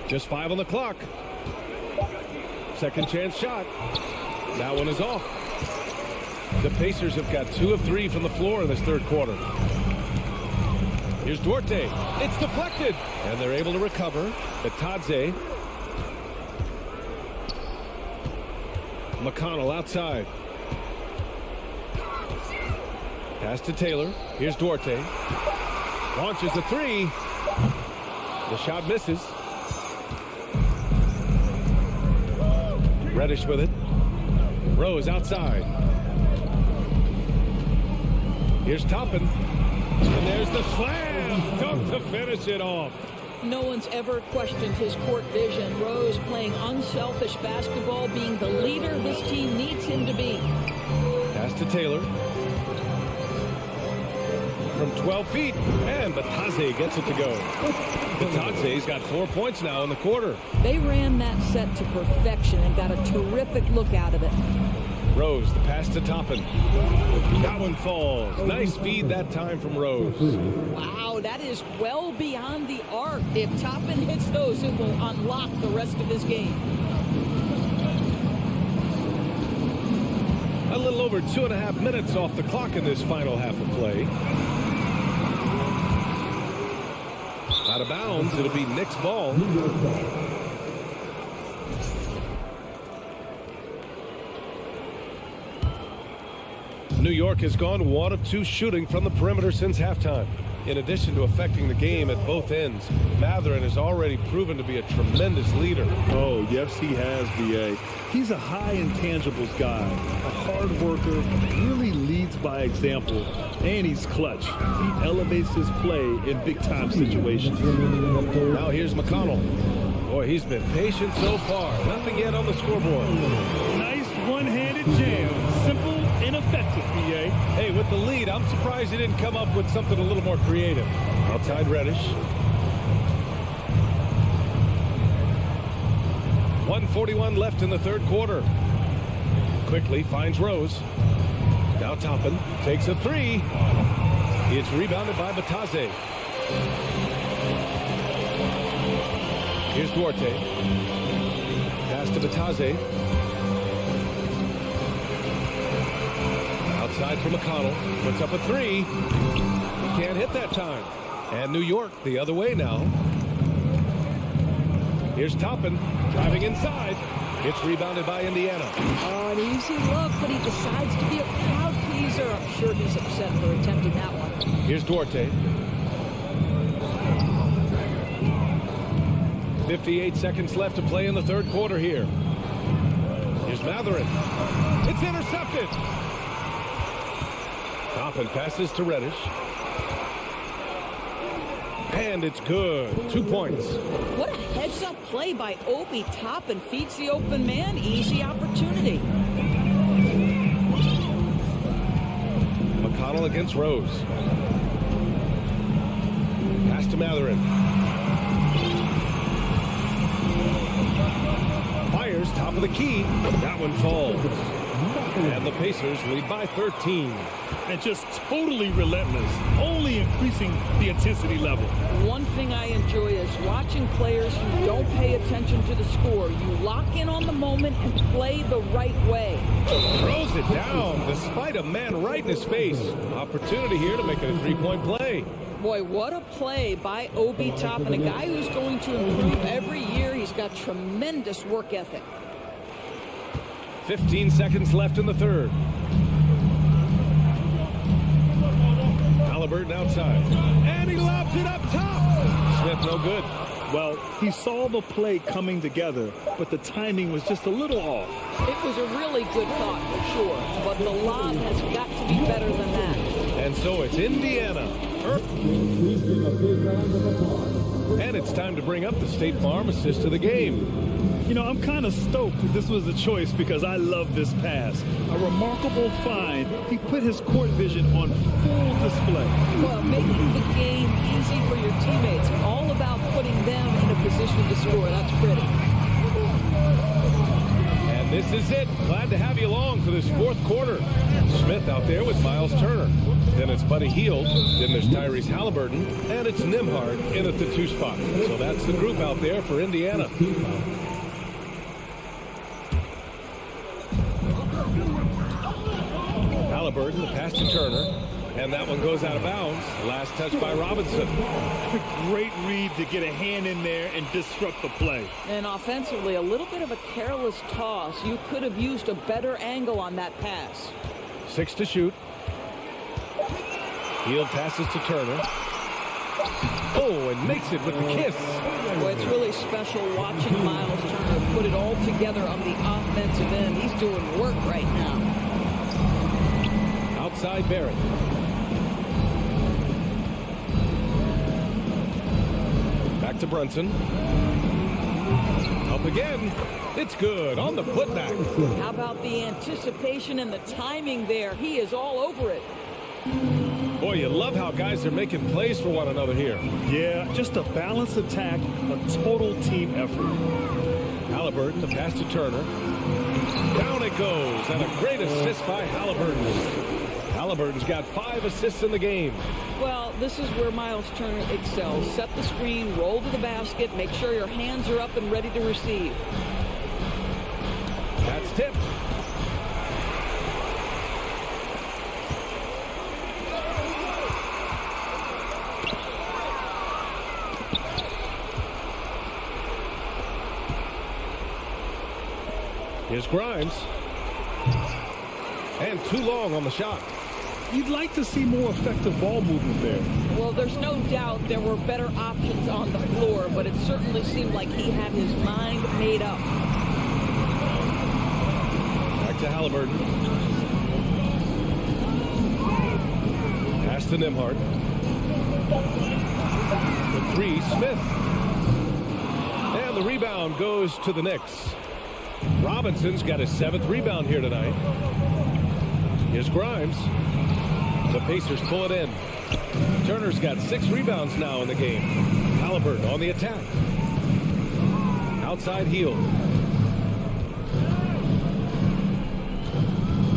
Just 5 on the clock. Second chance shot. That one is off. The Pacers have got 2 of 3 from the floor in this third quarter. Here's Duarte. It's deflected. And they're able to recover. Batadze. McConnell outside. Pass to Taylor. Here's Duarte. Launches a 3. The shot misses. Reddish with it. Rose outside. Here's Toppin. And there's the slam dunk to finish it off.
No one's ever questioned his court vision. Rose playing unselfish basketball, being the leader this team needs him to be.
Pass to Taylor. From 12 feet, and Batadze gets it to go. Batadze's got 4 points now in the quarter.
They ran that set to perfection and got a terrific look out of it.
Rose, the pass to Toppin. That one falls. Nice feed that time from Rose.
Wow, that is well beyond the arc. If Toppin hits those, it will unlock the rest of his game.
A little over 2.5 minutes off the clock in this final half of play. Out of bounds, it'll be Knicks ball. New York has gone 1 of 2 shooting from the perimeter since halftime. In addition to affecting the game at both ends, Matherin has already proven to be a tremendous leader.
Oh, yes, he has, B.A. He's a high intangibles guy, a hard worker, really leads by example, and he's clutch. He elevates his play in big-time situations.
Now here's McConnell. Boy, he's been patient so far. Nothing yet on the scoreboard.
Nice one-handed jam. Simple and effective, BA.
Hey, with the lead, I'm surprised he didn't come up with something a little more creative. Outside Reddish. 1:41 left in the third quarter. Quickly finds Rose. Now Toppin takes a three. It's rebounded by Batase. Here's Duarte. Pass to Batase. Outside for McConnell. Puts up a three. He can't hit that time. And New York the other way now. Here's Toppin driving inside. It's rebounded by Indiana.
Oh, an easy look, but he decides to be a crowd pleaser. I'm sure he's upset for attempting that one.
Here's Duarte. 58 seconds left to play in the third quarter here. Here's Matherin. It's intercepted. Toppin passes to Reddish. And it's good. 2 points.
What a heads-up play by Obi. Toppin feeds the open man. Easy opportunity.
McConnell against Rose. Pass to Matherin. Fires top of the key. That one falls. And the Pacers lead by 13.
And just totally relentless, only increasing the intensity level.
One thing I enjoy is watching players who don't pay attention to the score. You lock in on the moment and play the right way.
Throws it down despite a man right in his face. Opportunity here to make it a three-point play.
Boy, what a play by Obi Toppin, a guy who's going to improve every year. He's got tremendous work ethic.
15 seconds left in the third. Halliburton outside. And he lobs it up top. Smith no good.
Well, he saw the play coming together, but the timing was just a little off.
It was a really good thought, for sure, but the lob has got to be better than that.
And so it's Indiana. And it's time to bring up the State Farm assist of the game.
You know, I'm kind of stoked that this was a choice because I love this pass. A remarkable find. He put his court vision on full display.
Well, making the game easy for your teammates. All about putting them in a position to score. That's pretty.
And this is it. Glad to have you along for this fourth quarter. Smith out there with Miles Turner. Then it's Buddy Hield. Then there's Tyrese Halliburton. And it's Nembhard in at the 2 spot. So that's the group out there for Indiana. Halliburton, the pass to Turner. And that one goes out of bounds. Last touch by Robinson.
Great read to get a hand in there and disrupt the play.
And offensively, a little bit of a careless toss. You could have used a better angle on that pass.
6 to shoot. Hield passes to Turner. Oh, and makes it with the kiss.
Boy, it's really special watching Miles Turner put it all together on the offensive end. He's doing work right now.
Outside Barrett. Back to Brunson. Up again. It's good on the putback.
How about the anticipation and the timing there? He is all over it.
Boy, you love how guys are making plays for one another here.
Yeah, just a balanced attack, a total team effort.
Halliburton, the pass to Turner. Down it goes, and a great assist by Halliburton. Halliburton's got 5 assists in the game.
Well, this is where Miles Turner excels. Set the screen, roll to the basket, make sure your hands are up and ready to receive.
That's tipped. Here's Grimes. And too long on the shot.
You'd like to see more effective ball movement there.
Well, there's no doubt there were better options on the floor, but it certainly seemed like he had his mind made up.
Back to Halliburton. Pass to Nembhard. The 3, Smith. And the rebound goes to the Knicks. Robinson's got his 7th rebound here tonight. Here's Grimes. The Pacers pull it in. Turner's got 6 rebounds now in the game. Halliburton on the attack. Outside heel.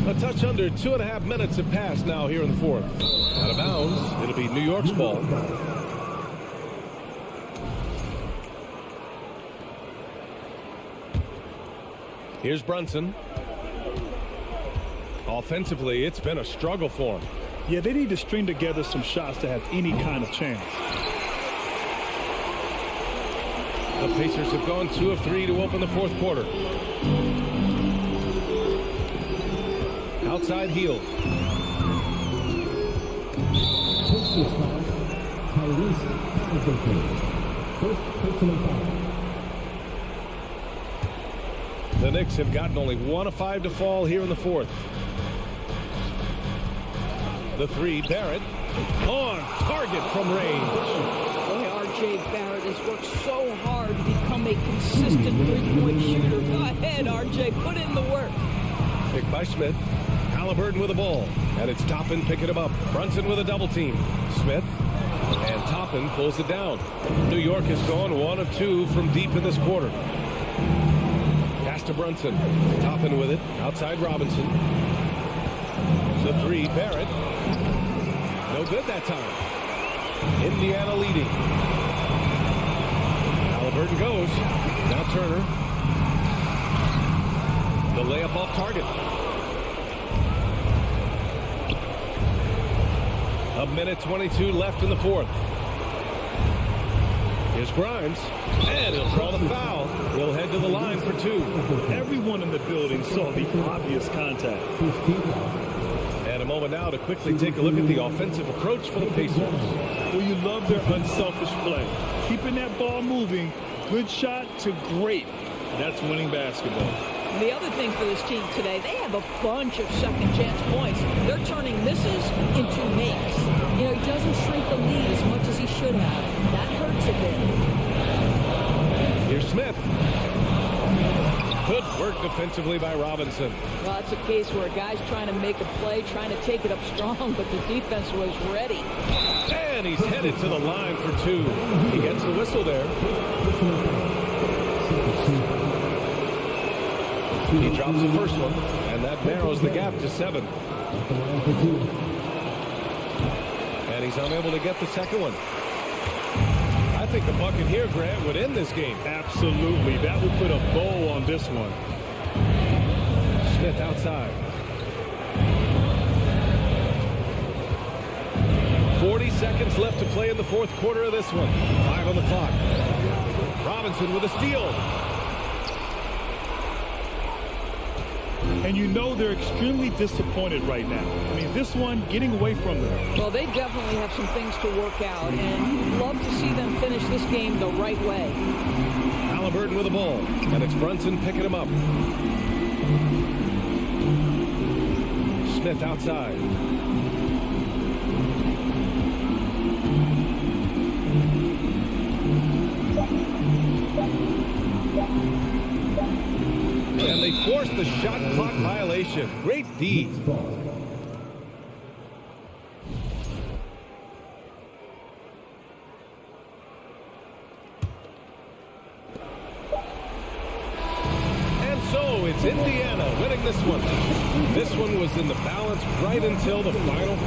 A touch under 2.5 minutes have passed now here in the fourth. Out of bounds. It'll be New York's ball. Here's Brunson. Offensively, it's been a struggle for him.
Yeah, they need to string together some shots to have any kind of chance.
The Pacers have gone 2 of 3 to open the fourth quarter. Outside heel. The Knicks have gotten only 1 of 5 to fall here in the fourth. The 3, Barrett. On target from range.
Boy, R.J. Barrett has worked so hard to become a consistent three-point shooter. Go ahead, R.J., put in the work.
Picked by Smith. Halliburton with the ball. And it's Toppin picking him up. Brunson with a double team. Smith. And Toppin pulls it down. New York has gone 1 of 2 from deep in this quarter. Pass to Brunson. Toppin with it. Outside Robinson. The 3, Barrett. No good that time. Indiana leading. Halliburton goes. Now Turner. The layup off target. A minute 22 left in the fourth. Here's Grimes. And he'll draw the foul. He'll head to the line for 2.
Everyone in the building saw the obvious contact.
And a moment now to quickly take a look at the offensive approach for the Pacers.
Well, you love their unselfish play. Keeping that ball moving, good shot to great. That's winning basketball.
The other thing for this team today, they have a bunch of second chance points. They're turning misses into makes. You know, he doesn't shrink the lead as much as he should have. That hurts a bit.
Here's Smith. Good work defensively by Robinson.
Well, it's a case where a guy's trying to make a play, trying to take it up strong, but the defense was ready.
And he's headed to the line for 2. He gets the whistle there. He drops the first one, and that narrows the gap to 7. And he's unable to get the second one. I think the bucket here, Grant, would end this game.
Absolutely. That would put a bow on this one.
Smith outside. 40 seconds left to play in the fourth quarter of this one. 5 on the clock. Robinson with a steal.
And you know they're extremely disappointed right now. I mean, this one getting away from them.
Well, they definitely have some things to work out, and love to see them finish this game the right way.
Halliburton with the ball, and it's Brunson picking him up. Smith outside. And they force the shot clock violation. Great D. And so it's Indiana winning this one. This one was in the balance right until the final.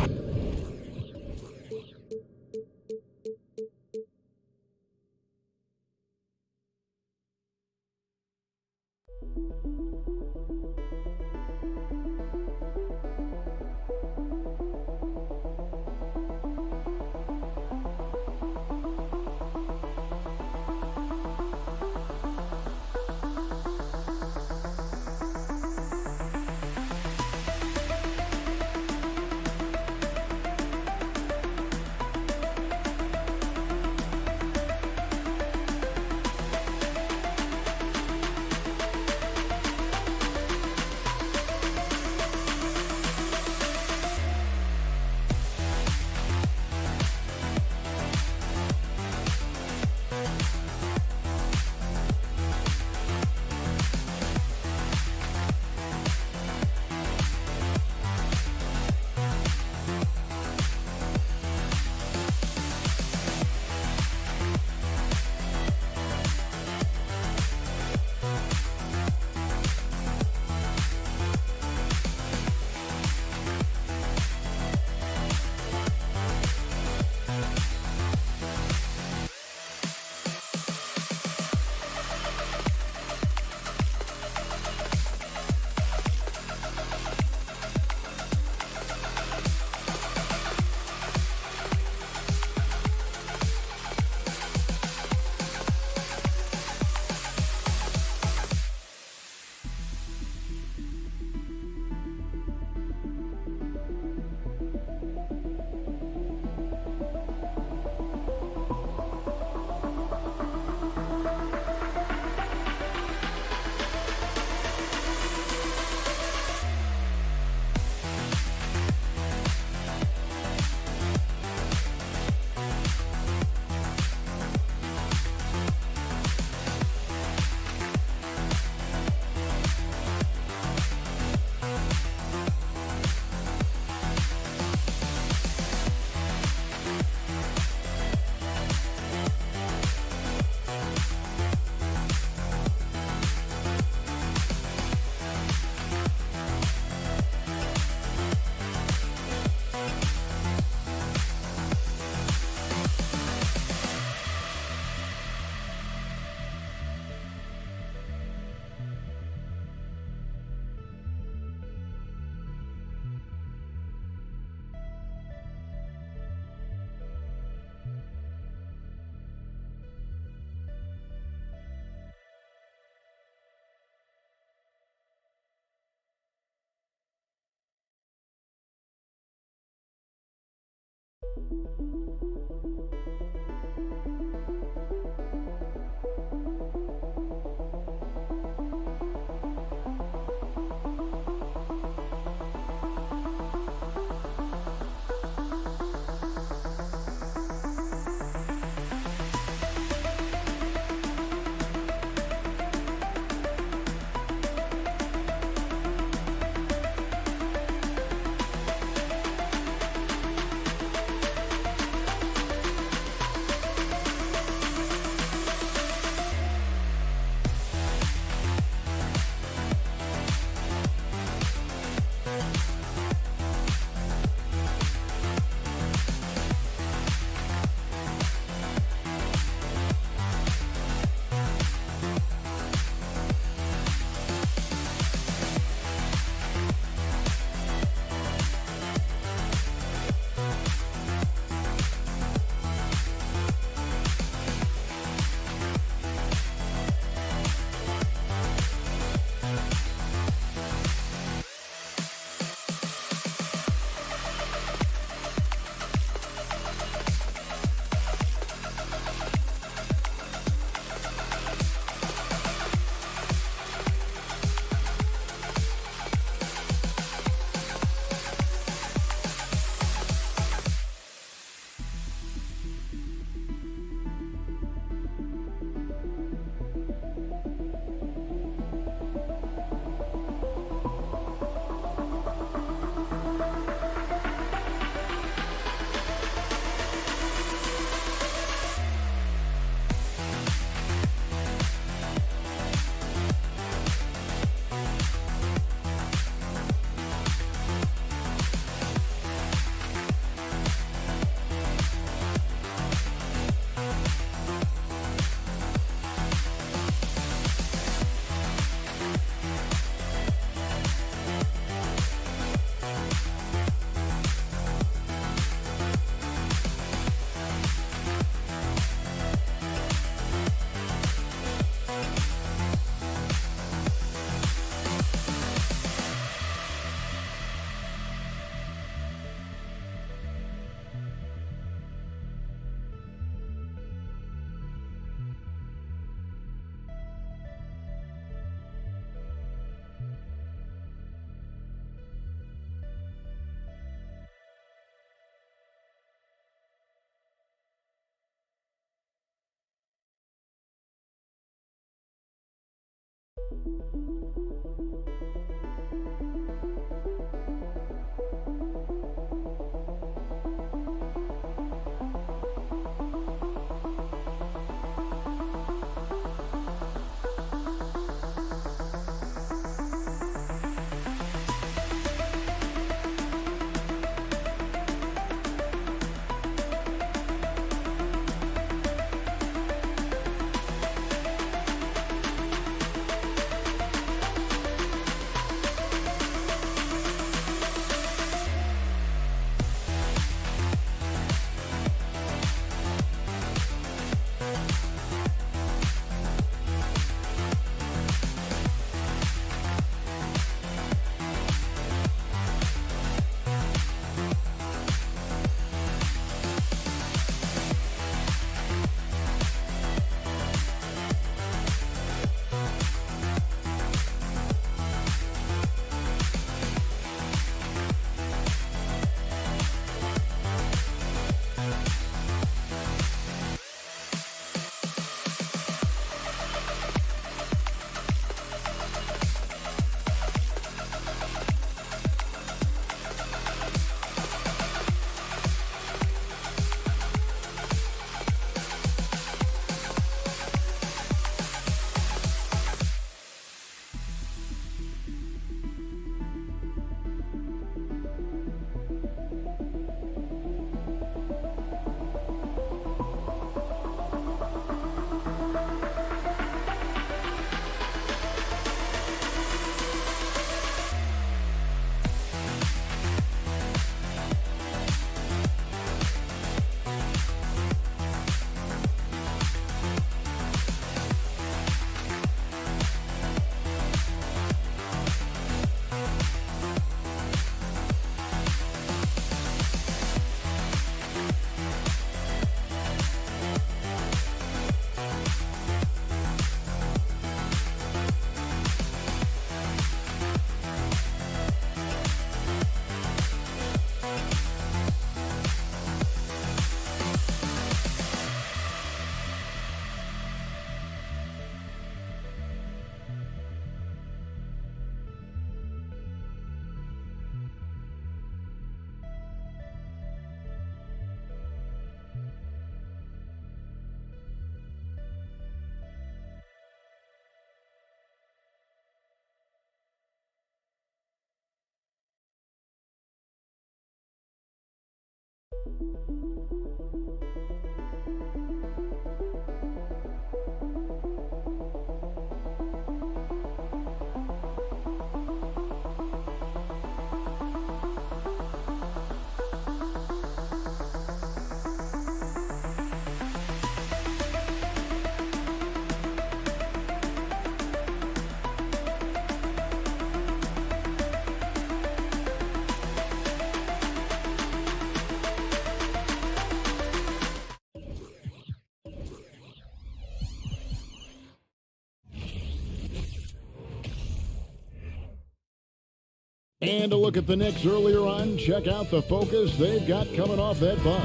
And a look at the Knicks earlier on. Check out the focus they've got coming off that bus.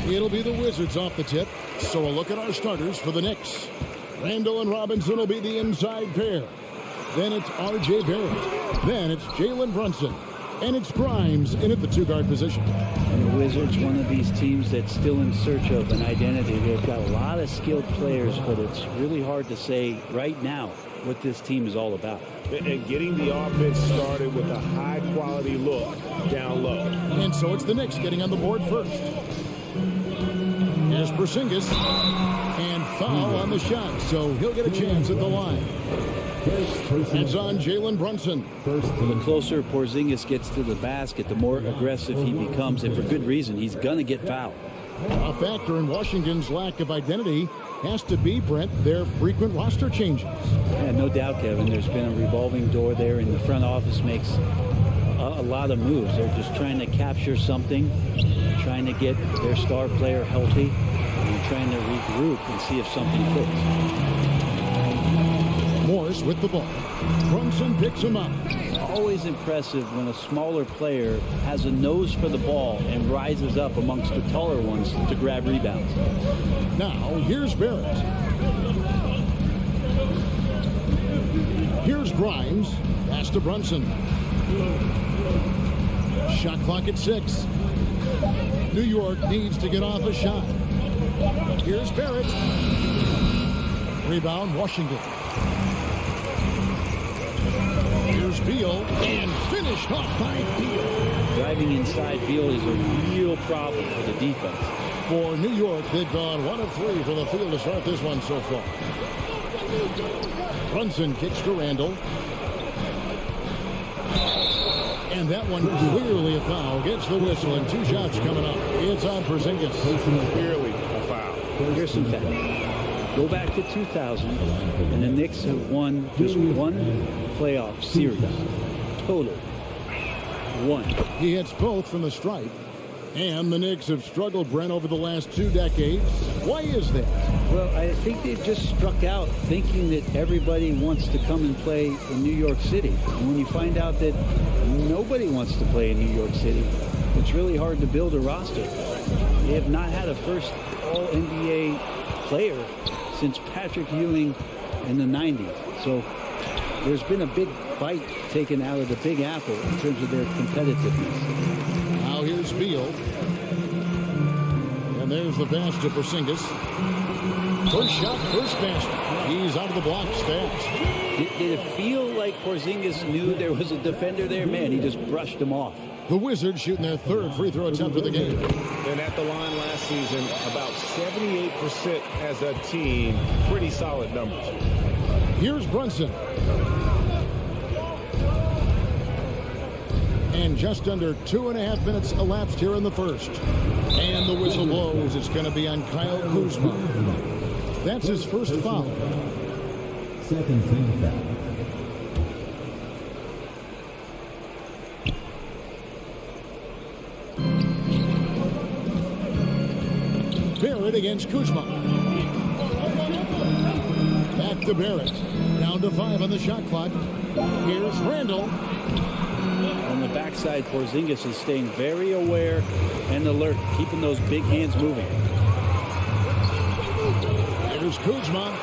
It'll be the Wizards off the tip. So a look at our starters for the Knicks. Randall and Robinson will be the inside pair. Then it's R.J. Barrett. Then it's Jalen Brunson. And it's Grimes in at the two-guard position.
And the Wizards, one of these teams that's still in search of an identity. They've got a lot of skilled players, but it's really hard to say right now what this team is all about.
And getting the offense started with a high-quality look down low.
And so it's the Knicks getting on the board first. Here's Porzingis. And foul on the shot, so he'll get a chance at the line. It's on Jalen Brunson.
The closer Porzingis gets to the basket, the more aggressive he becomes, and for good reason. He's going to get fouled.
A factor in Washington's lack of identity has to be, Brent, their frequent roster changes.
Yeah, no doubt, Kevin. There's been a revolving door there, and the front office makes a lot of moves. They're just trying to capture something, trying to get their star player healthy, and trying to regroup and see if something clicks.
Morris with the ball. Brunson picks him up.
Always impressive when a smaller player has a nose for the ball and rises up amongst the taller ones to grab rebounds.
Now, here's Barrett. Here's Grimes. Pass to Brunson. Shot clock at 6. New York needs to get off a shot. Here's Barrett. Rebound, Washington. Here's Beal, and finished off by Beal.
Driving inside Beal is a real problem for the defense.
For New York, they've gone 1 of 3 from the field to start this one so far. Brunson kicks to Randall. And that one clearly a foul. Gets the whistle, and 2 shots coming up. It's on Porzingis.
Clearly a foul.
Here's some facts. Go back to 2000, and the Knicks have won just one playoff series. Total. 1.
He hits both from the stripe. And the Knicks have struggled, Brent, over the last 2 decades. Why is that?
Well, I think they've just struck out thinking that everybody wants to come and play in New York City. And when you find out that nobody wants to play in New York City, it's really hard to build a roster. They have not had a first All-NBA player since Patrick Ewing in the 90s. So there's been a big bite taken out of the Big Apple in terms of their competitiveness.
Now here's Beal. And there's the pass to Porzingis. First shot, first basket. He's out of the blocks fast.
Did it feel like Porzingis knew there was a defender there? Man, he just brushed him off.
The Wizards shooting their 3rd free throw attempt of the game.
And at the line last season, about 78% as a team. Pretty solid numbers.
Here's Brunson. And just under 2.5 minutes elapsed here in the first. And the whistle blows. It's going to be on Kyle Kuzma. That's his first foul.
Second team foul.
Barrett against Kuzma. Back to Barrett. Down to 5 on the shot clock. Here's Randall.
On the backside, Porzingis is staying very aware and alert, keeping those big hands moving.
Here's Kuzma.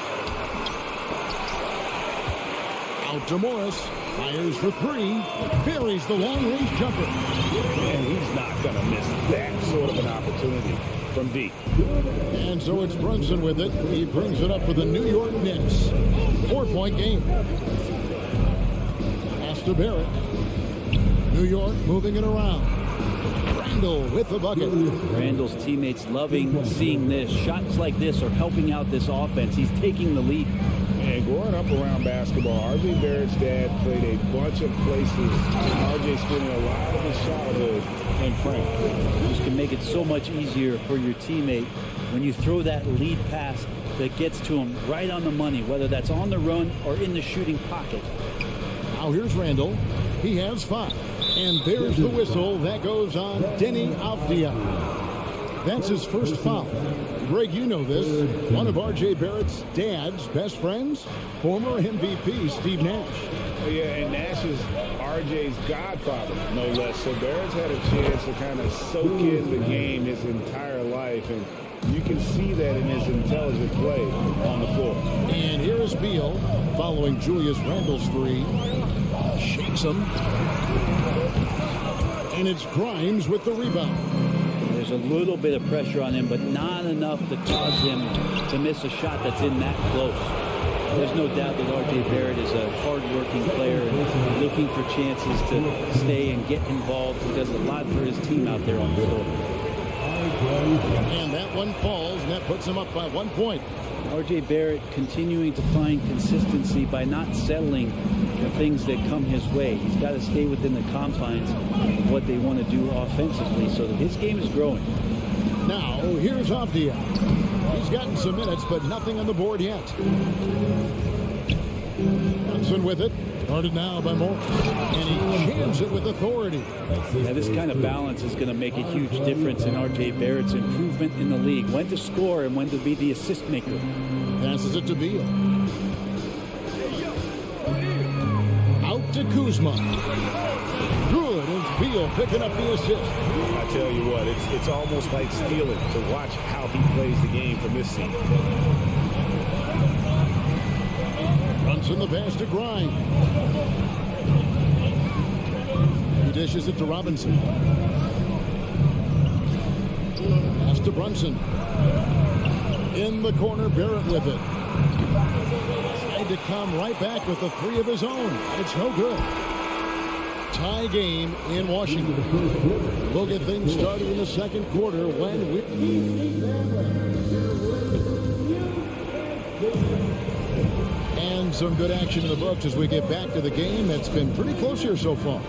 Out to Morris. Fires for 3. Buries the long-range jumper.
And he's not going to miss that sort of an opportunity from deep.
And so it's Brunson with it. He brings it up for the New York Knicks. 4-point game. to Barrett. New York moving it around. Randall with the bucket.
Randall's teammates loving seeing this. Shots like this are helping out this offense. He's taking the lead.
And growing up around basketball, R.J. Barrett's dad played a bunch of places. R.J. spending a lot of his childhood in France.
This can make it so much easier for your teammate when you throw that lead pass that gets to him right on the money, whether that's on the run or in the shooting pocket.
Now here's Randall. He has 5. And there's the whistle. That goes on Denny Avdia. That's his first foul. Greg, you know this. One of R.J. Barrett's dad's best friends, former MVP Steve Nash.
Oh, yeah, and Nash is R.J.'s godfather, no less. So Barrett's had a chance to kind of soak in the game his entire life, and you can see that in his intelligent play on the floor.
And here is Beal following Julius Randle's 3. Shakes him. And it's Grimes with the rebound.
There's a little bit of pressure on him, but not enough to cause him to miss a shot that's in that close. There's no doubt that R.J. Barrett is a hard-working player and looking for chances to stay and get involved. He does a lot for his team out there on the floor.
And that one falls, and that puts him up by 1 point.
R.J. Barrett continuing to find consistency by not settling for things that come his way. He's got to stay within the confines of what they want to do offensively so that his game is growing.
Now, here's Avdia. He's gotten some minutes, but nothing on the board yet. Johnson with it. Guarded now by Moore. And he jams it with authority.
Yeah, this kind of balance is going to make a huge difference in R.J. Barrett's improvement in the league. When to score and when to be the assist maker.
Passes it to Beal. Out to Kuzma. Good as Beal picking up the assist.
I tell you what, it's almost like stealing to watch how he plays the game from this seat.
Brunson the pass to Grimes. He dishes it to Robinson. Pass to Brunson. In the corner, Barrett with it. Tried to come right back with the 3 of his own. It's no good. Tie game in Washington. We'll get things started in the second quarter when we... And some good action in the books as we get back to the game. It's been pretty close here so far.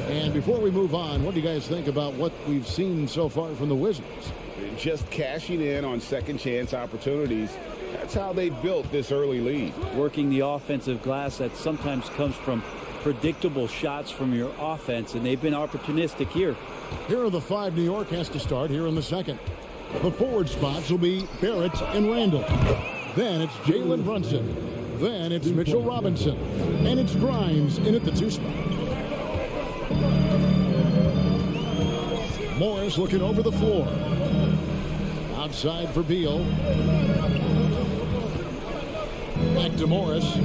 And before we move on, what do you guys think about what we've seen so far from the Wizards?
Just cashing in on second chance opportunities. That's how they built this early lead.
Working the offensive glass that sometimes comes from predictable shots from your offense, and they've been opportunistic here.
Here are the 5 New York has to start here in the second. The forward spots will be Barrett and Randall. Then it's Jalen Brunson. Then it's Mitchell Robinson. And it's Grimes in at the 2 spot. Morris looking over the floor. Outside for Beal. Back to Morris.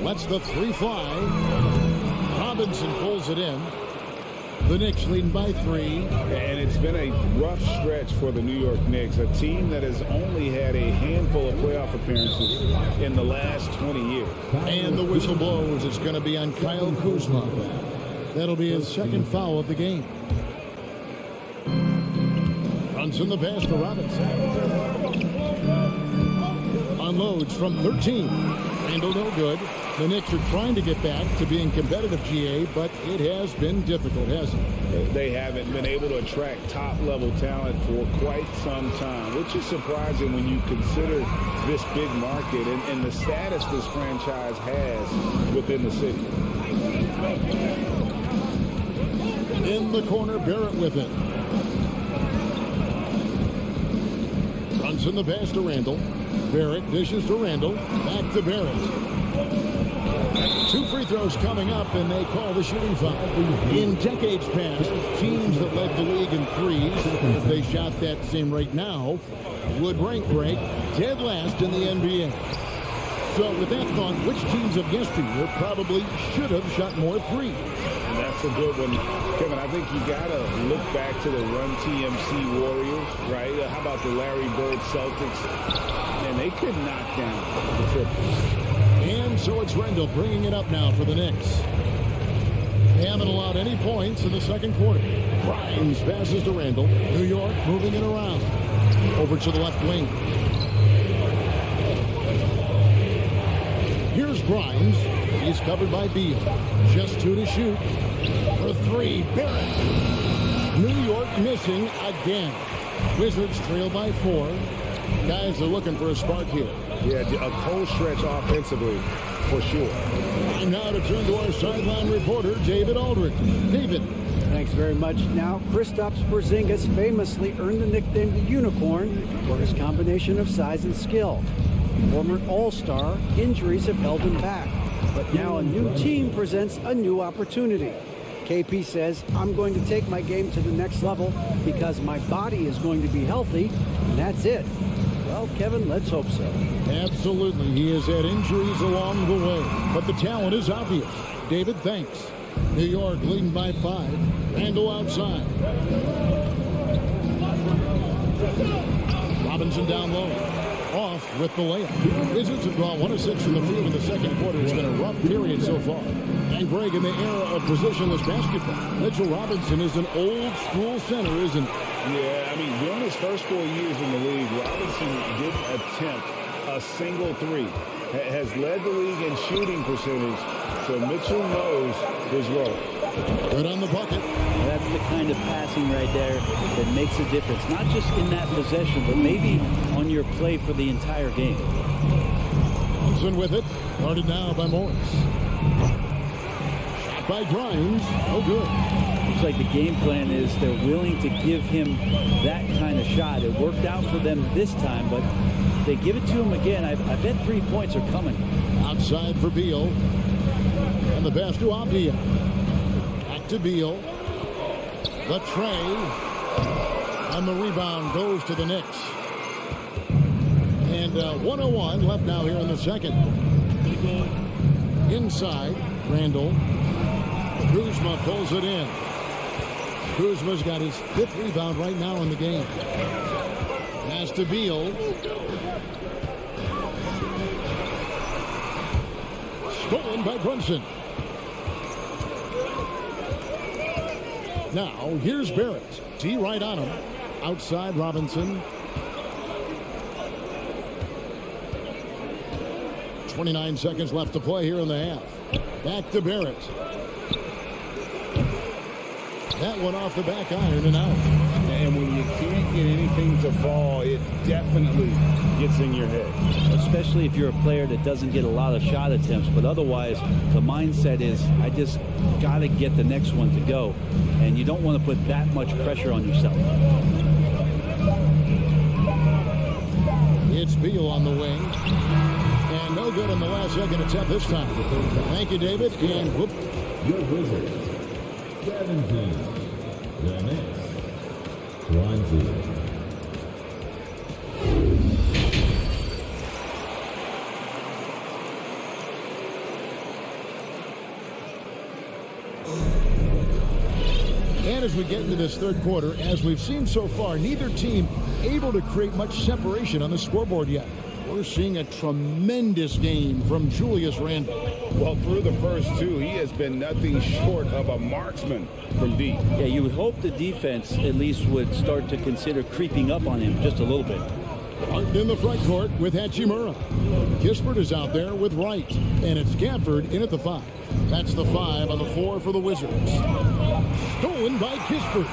Lets the 3 fly. Robinson pulls it in. The Knicks leading by 3.
And it's been a rough stretch for the New York Knicks, a team that has only had a handful of playoff appearances in the last 20 years.
And the whistle blows. It's going to be on Kyle Kuzma. That'll be his second foul of the game. Runs in the pass to Robinson. Unloads from 13. Randall no good. The Knicks are trying to get back to being competitive, GA, but it has been difficult, hasn't it?
They haven't been able to attract top-level talent for quite some time, which is surprising when you consider this big market and the status this franchise has within the city.
In the corner, Barrett with it. Runs in the pass to Randall. Barrett dishes to Randall. Back to Barrett. 2 free throws coming up, and they call the shooting foul. In decades past, teams that led the league in threes, if they shot that same rate now, would rank break dead last in the NBA. So with that thought, which teams of yesteryear probably should have shot more threes?
And that's a good one. Kevin, I think you got to look back to the Run TMC Warriors, right? How about the Larry Bird Celtics? And they could knock down the triples.
And so it's Randall bringing it up now for the Knicks. They haven't allowed any points in the second quarter. Grimes passes to Randall. New York moving it around. Over to the left wing. Here's Grimes. He's covered by Beal. Just 2 to shoot. For 3, Barrett. New York missing again. Wizards trail by 4. Guys are looking for a spark here.
Yeah, a cold stretch offensively, for sure.
And now to turn to our sideline reporter, David Aldridge. David.
Thanks very much. Now, Kristaps Porzingis famously earned the nickname the Unicorn for his combination of size and skill. Former All-Star, injuries have held him back. But now a new team presents a new opportunity. KP says, I'm going to take my game to the next level because my body is going to be healthy, and that's it. Well, Kevin, let's hope so.
Absolutely. He has had injuries along the way, but the talent is obvious. David, thanks. New York leading by 5. Randall outside. Robinson down low. Off with the layup. Wizards have gone 1 of 6 in the field in the second quarter. It's been a rough period so far. And Greg, in the era of positionless basketball, Mitchell Robinson is an old-school center, isn't he?
Yeah, I mean, during his first 4 years in the league, Robinson didn't attempt a single 3. Has led the league in shooting percentage, so Mitchell knows his role.
Good on the bucket.
That's the kind of passing right there that makes a difference. Not just in that possession, but maybe on your play for the entire game.
Johnson with it. Guarded now by Morris. Shot by Grimes. Oh, good.
Looks like the game plan is they're willing to give him that kind of shot. It worked out for them this time, but if they give it to him again, I bet 3 points are coming.
Outside for Beal. And the pass to Abdia. Back to Beal. The tray. And the rebound goes to the Knicks. And 1:01 left now here in the second. Inside, Randall. Kuzma pulls it in. Kuzma's got his 5th rebound right now in the game. Pass to Beal. Stolen by Brunson. Now, here's Barrett. T right on him. Outside Robinson. 29 seconds left to play here in the half. Back to Barrett. That one off the back iron and out.
And when you can't get anything to fall, it definitely gets in your head.
Especially if you're a player that doesn't get a lot of shot attempts. But otherwise, the mindset is, I just got to get the next one to go. And you don't want to put that much pressure on yourself.
It's Beal on the wing. And no good on the last second attempt this time. Thank you, David. And whoop.
Your Wizards, 17. The Knicks, 20.
And as we get into this third quarter, as we've seen so far, neither team able to create much separation on the scoreboard yet. We're seeing a tremendous game from Julius Randle.
Well, through the first 2, he has been nothing short of a marksman from deep.
Yeah, you would hope the defense at least would start to consider creeping up on him just a little bit.
Martin in the front court with Hachimura. Kispert is out there with Wright. And it's Gafford in at the 5. That's the 5 on the 4 for the Wizards. Stolen by Kispert.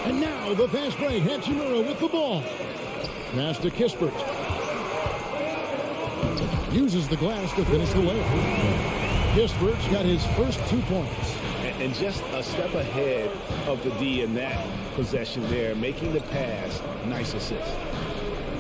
And now the fast break. Hachimura with the ball. Pass to Kispert. Uses the glass to finish the layup. Kispert's got his first 2 points.
And just a step ahead of the D in that possession there, making the pass. Nice assist.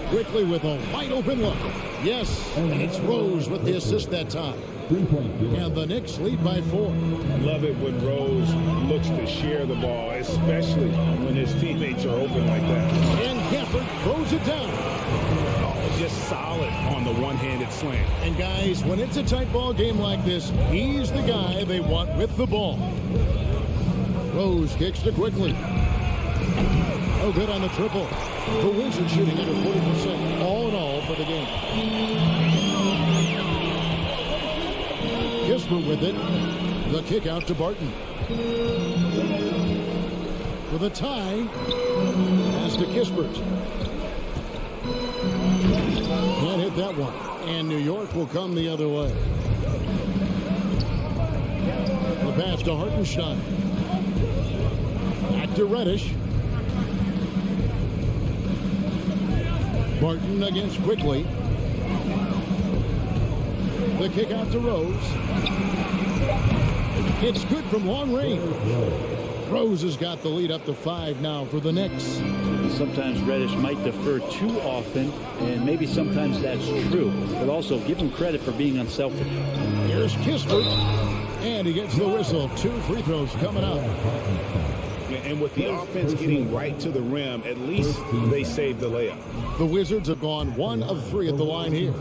Quickly with a wide open look. Yes, and it's Rose with the assist that time. And the Knicks lead by 4.
I love it when Rose looks to share the ball, especially when his teammates are open like that.
And Gafford throws it down.
Oh, just solid on the one-handed slam.
And guys, when it's a tight ball game like this, he's the guy they want with the ball. Rose kicks to quickly. Oh, good on the triple. The Wizards shooting under 40%. All in all for the game. Kispert with it. The kick out to Barton. For the tie. Pass to Kispert. Can't hit that one. And New York will come the other way. The pass to Hartenstein. Back to Reddish. Barton against Quickly. The kick out to Rose. It's good from long range. Rose has got the lead up to 5 now for the Knicks.
Sometimes Reddish might defer too often, and maybe sometimes that's true. But also give him credit for being unselfish.
Here's Kispert. And he gets the whistle. 2 free throws coming up.
And with the offense getting right to the rim, at least they saved the layup.
The Wizards have gone 1 of 3 at the line here.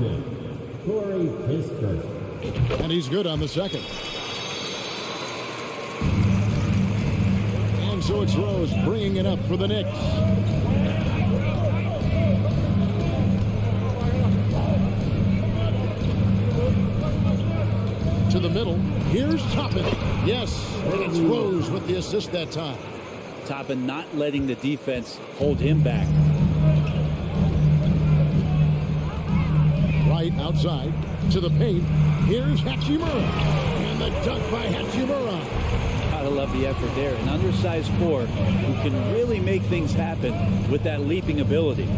And he's good on the second. And so it's Rose bringing it up for the Knicks. To the middle. Here's Toppin. Yes, and it's Rose with the assist that time.
Toppin not letting the defense hold him back.
Right outside to the paint. Here's Hachimura. And the dunk by Hachimura.
Gotta love the effort there. An undersized forward who can really make things happen with that leaping ability.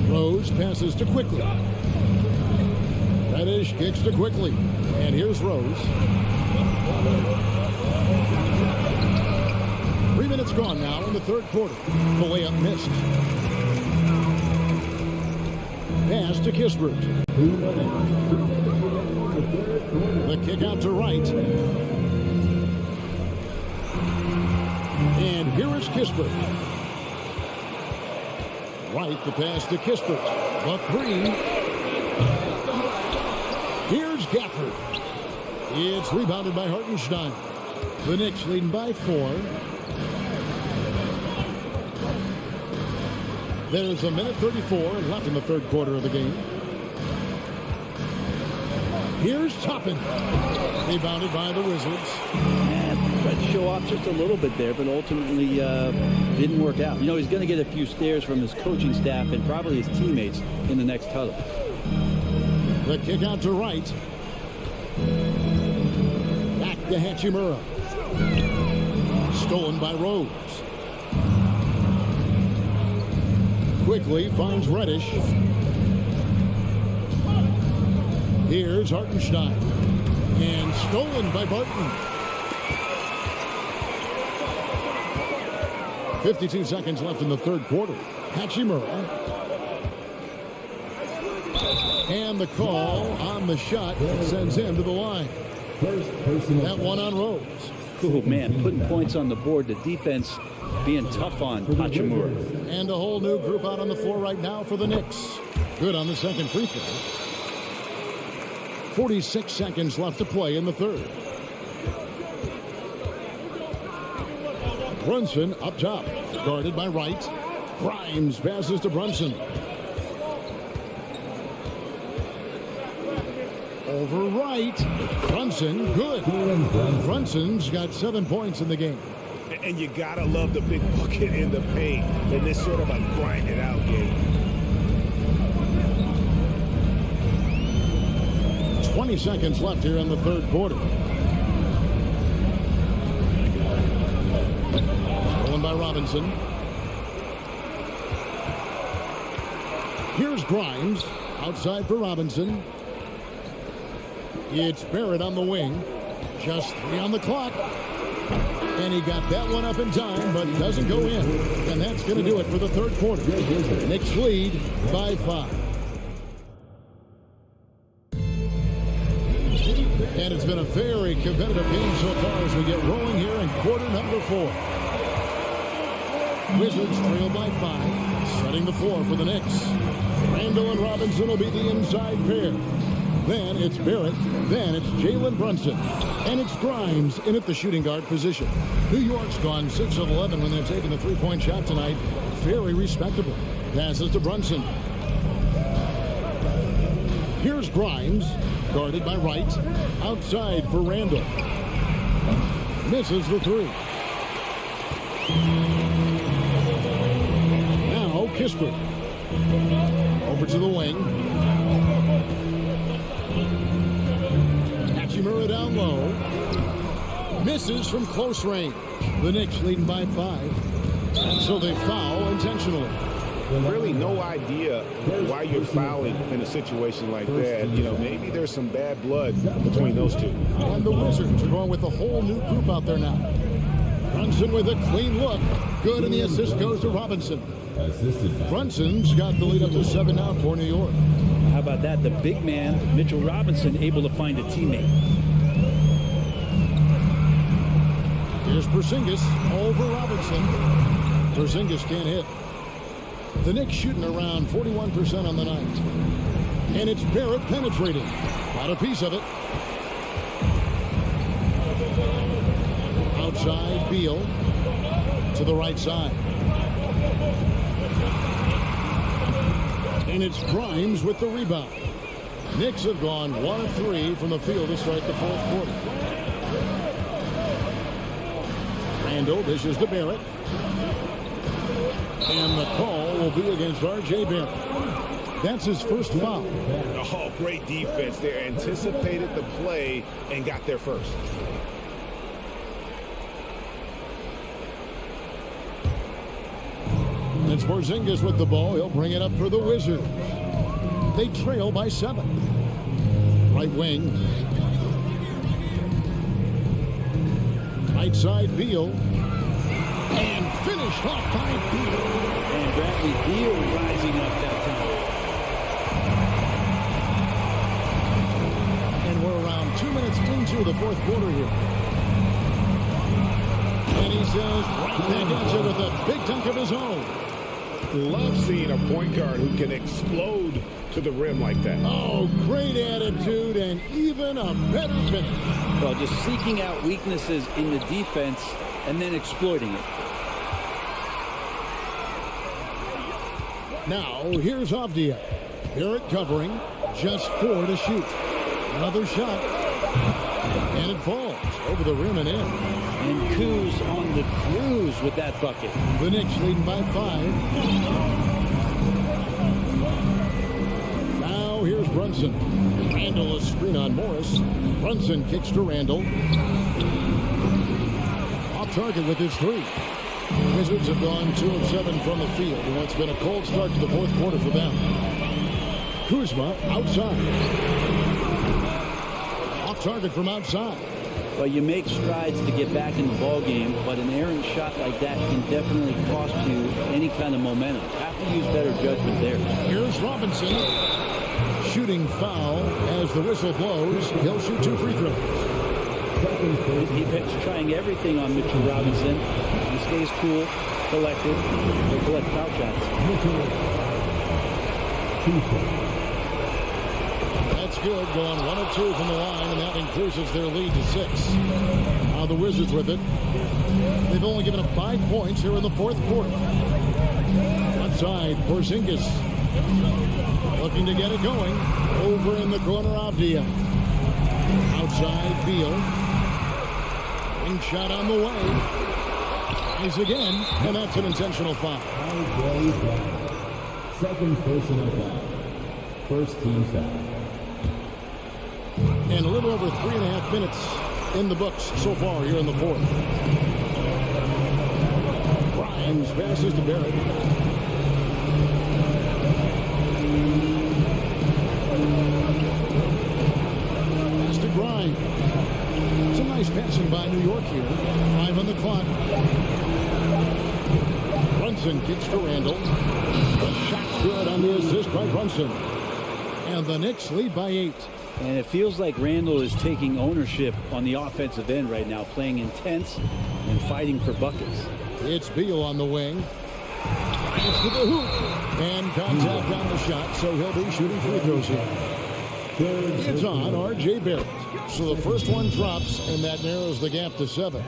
Rose passes to Quickly. Reddish kicks to Quickly. And here's Rose. 3 minutes gone now in the third quarter. The layup missed. Pass to Kispert. The kick out to Wright. And here is Kispert. Wright, the pass to Kispert. The 3. Here's Gafford. It's rebounded by Hartenstein. The Knicks leading by 4. There's a minute 34 left in the third quarter of the game. Here's Toppin. Rebounded by the Wizards.
Tried to show off just a little bit there, but ultimately didn't work out. You know, he's going to get a few stares from his coaching staff and probably his teammates in the next huddle.
The kick out to Wright. Back to Hachimura. Stolen by Rose. Quickly finds Reddish. Here's Hartenstein. And stolen by Barton. 52 seconds left in the third quarter. Hachimura. And the call on the shot that sends him to the line. That one on Rose.
Oh, man, putting points on the board. The defense being tough on Hachimura.
And a whole new group out on the floor right now for the Knicks. Good on the second free throw. 46 seconds left to play in the third. Brunson up top. Guarded by Wright. Grimes passes to Brunson. Over Wright. Brunson, good. Brunson's got 7 points in the game.
And you gotta love the big bucket in the paint in this sort of a grind it out game.
20 seconds left here in the third quarter. Stolen by Robinson. Here's Grimes. Outside for Robinson. It's Barrett on the wing. Just 3 on the clock. And he got that one up in time, but doesn't go in. And that's going to do it for the third quarter. Knicks lead by 5. And it's been a very competitive game so far as we get rolling here in quarter number 4. Wizards trail by 5, setting the floor for the Knicks. Randall and Robinson will be the inside pair. Then it's Barrett. Then it's Jalen Brunson. And it's Grimes in at the shooting guard position. New York's gone 6 of 11 when they're taking the three-point shot tonight. Very respectable. Passes to Brunson. Here's Grimes, guarded by Wright. Outside for Randall. Misses the three. Now Kispert. Over to the wing. Hachimura down low. Misses from close range. The Knicks leading by 5. And so they foul intentionally.
Really no idea why you're fouling in a situation like that. You know, maybe there's some bad blood between those two.
And the Wizards are going with a whole new group out there now. Brunson with a clean look. Good, and the assist goes to Robinson. Brunson's got the lead up to 7 now for New York.
How about that? The big man, Mitchell Robinson, able to find a teammate.
Here's Porzingis over Robinson. Porzingis can't hit. The Knicks shooting around 41% on the night. And it's Barrett penetrating. Got a piece of it. Outside, Beal. To the right side. And it's Grimes with the rebound. Knicks have gone 1 of 3 from the field to start the fourth quarter. Randall dishes to Barrett. And the call will be against R.J. Barrett. That's his first foul.
Oh, great defense there. Anticipated the play and got there first.
It's Porzingis with the ball. He'll bring it up for the Wizards. They trail by 7. Right wing. Right side, Beal. And finished off by Beal.
And Bradley Beal rising up that time.
And we're around 2 minutes into the fourth quarter here. And he says, right back at you with a big dunk of his own.
Love seeing a point guard who can explode to the rim like that.
Oh, great attitude and even a better finish.
Well, just seeking out weaknesses in the defense and then exploiting it.
Now, here's Avdia. Barrett covering. Just 4 to shoot. Another shot. And it falls over the rim and in.
And Kuz on the cruise with that bucket.
The Knicks leading by 5. Now here's Brunson. Randall a screen on Morris. Brunson kicks to Randall. Off target with his 3. Wizards have gone 2 of 7 from the field, and it's been a cold start to the fourth quarter for them. Kuzma outside. Off target from outside.
Well, you make strides to get back in the ball game, but an errant shot like that can definitely cost you any kind of momentum. Have to use better judgment there.
Here's Robinson. Shooting foul as the whistle blows. He'll shoot 2 free throws.
He's trying everything on Mitchell Robinson. He stays cool, collected. They collect foul shots.
That's good. Going 1 of 2 from the line, and that increases their lead to 6. Now the Wizards with it. They've only given up 5 points here in the fourth quarter. Outside, Porzingis. Looking to get it going. Over in the corner, Avdia. Outside, Beal. Wing shot on the way. Tries again, and that's an intentional foul.
Second personal foul. First team foul.
And a little over 3.5 minutes in the books so far here in the fourth. Grimes passes to Barrett. Pass to Grimes. Some nice passing by New York here. 5 on the clock. Brunson kicks to Randall. The shot good on the assist by Brunson. And the Knicks lead by 8.
And it feels like Randall is taking ownership on the offensive end right now, playing intense and fighting for buckets.
It's Beal on the wing. It's to the hoop. And contact on the shot, so he'll be shooting free throws here. It's on R.J. Barrett. So the first one drops, and that narrows the gap to 7.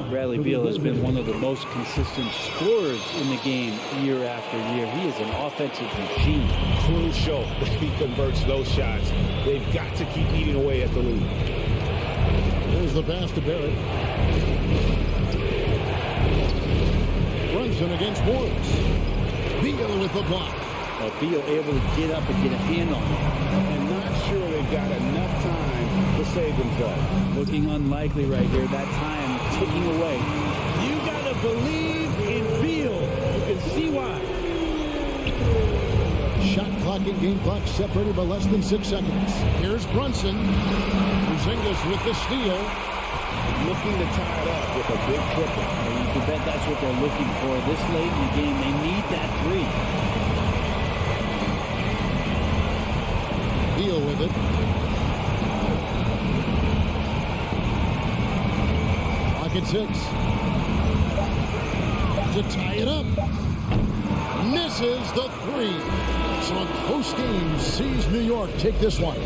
Bradley Beal has been one of the most consistent scorers in the game year after year. He is an offensive machine.
Crucial if he converts those shots. They've got to keep eating away at the lead.
There's the pass to Barrett. Brunson against Morris. Beal with the block.
Beal able to get up and get a hand on it.
And not sure they've got enough time to save themselves.
Looking unlikely right here. That time ticking away.
You got to believe in Beal. You can see why.
Shot clock and game clock separated by less than 6 seconds. Here's Brunson. Skijesss with the steal.
Looking to tie it up with a big triple.
And you can bet that's what they're looking for. This late in the game, they need that 3.
Beal with it. Clock at 6. To tie it up. Misses the 3. So a close game sees New York take this one.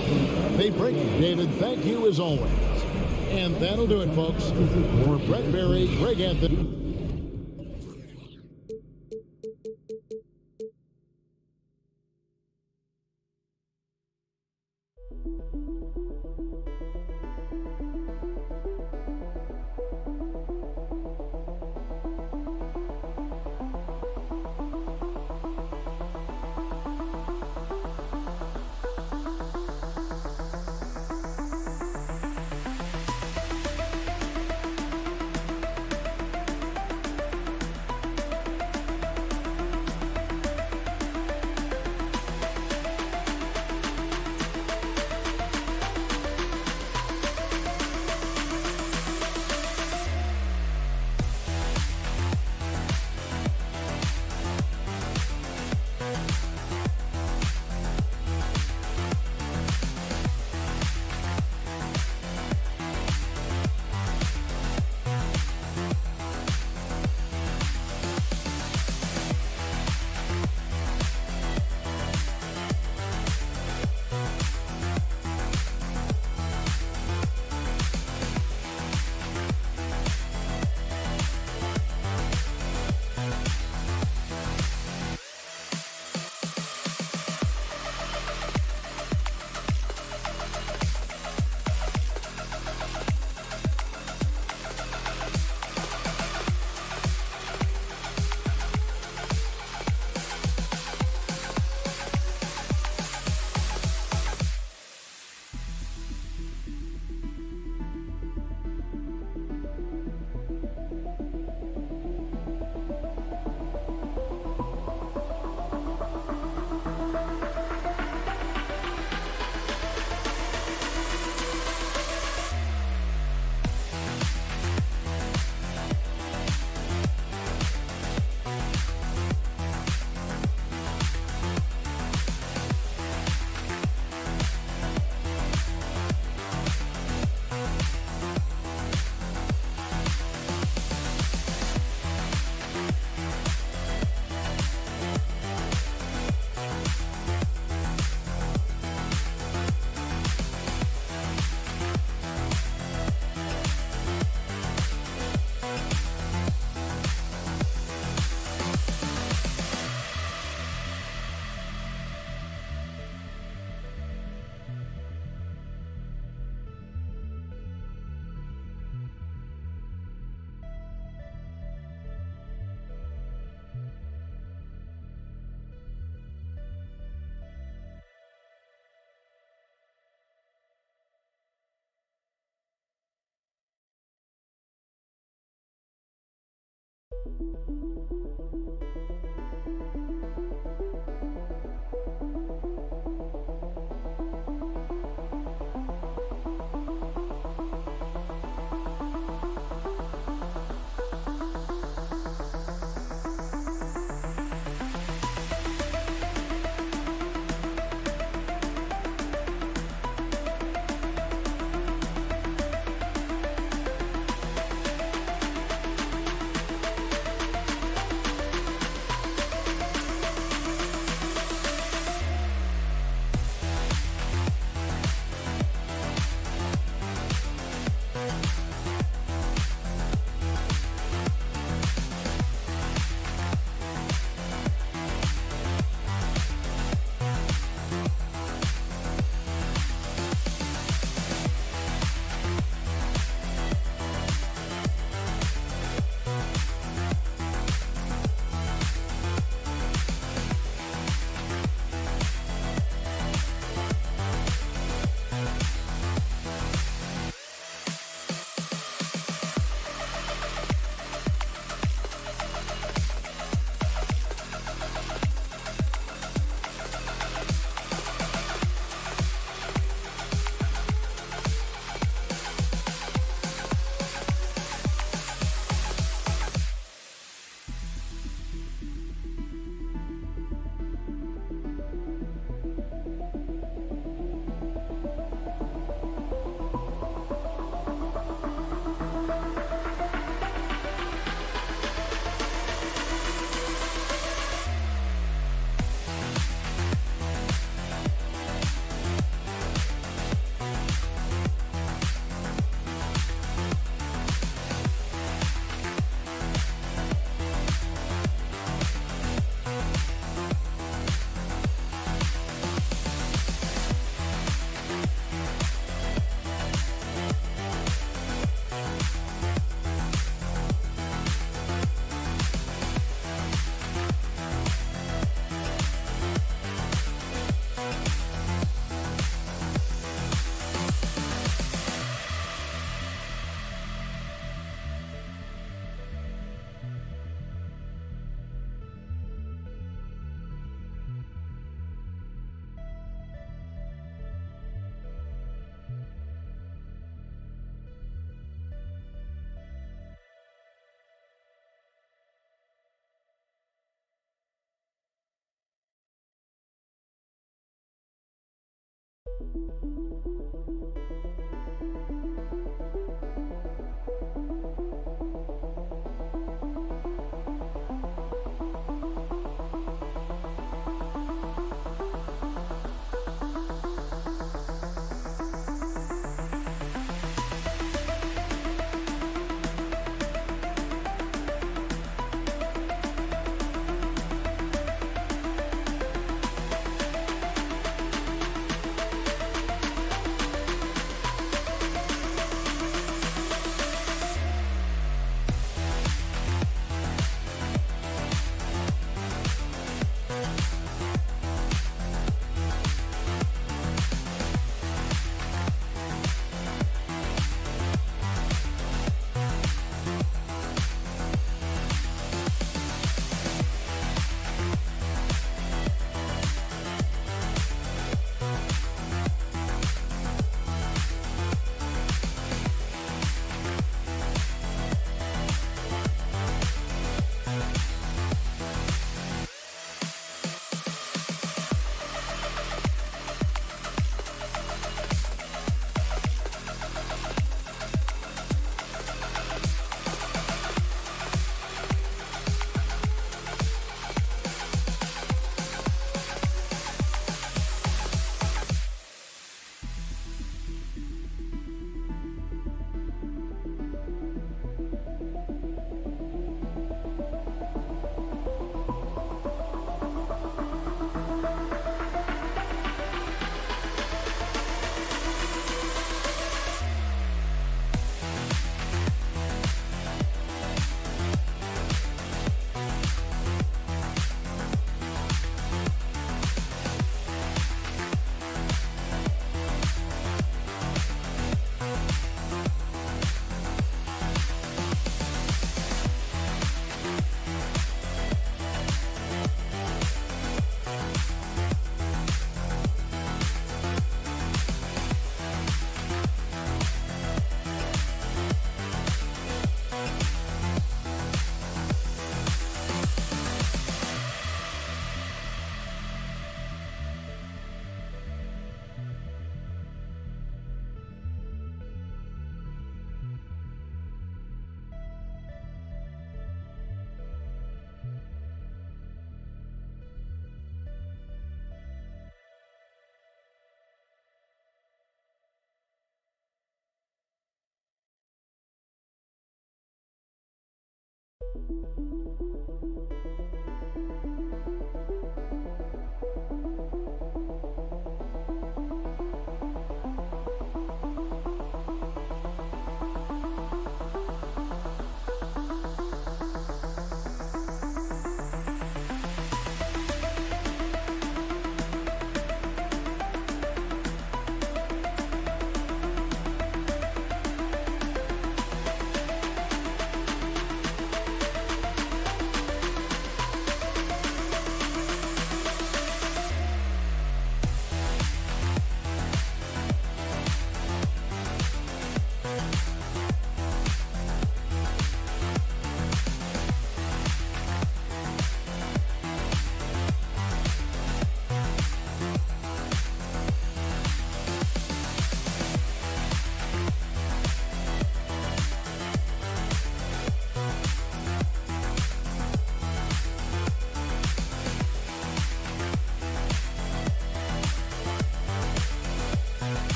They break it. David, thank you as always. And that'll do it, folks. For Brett Berry, Greg Anthony.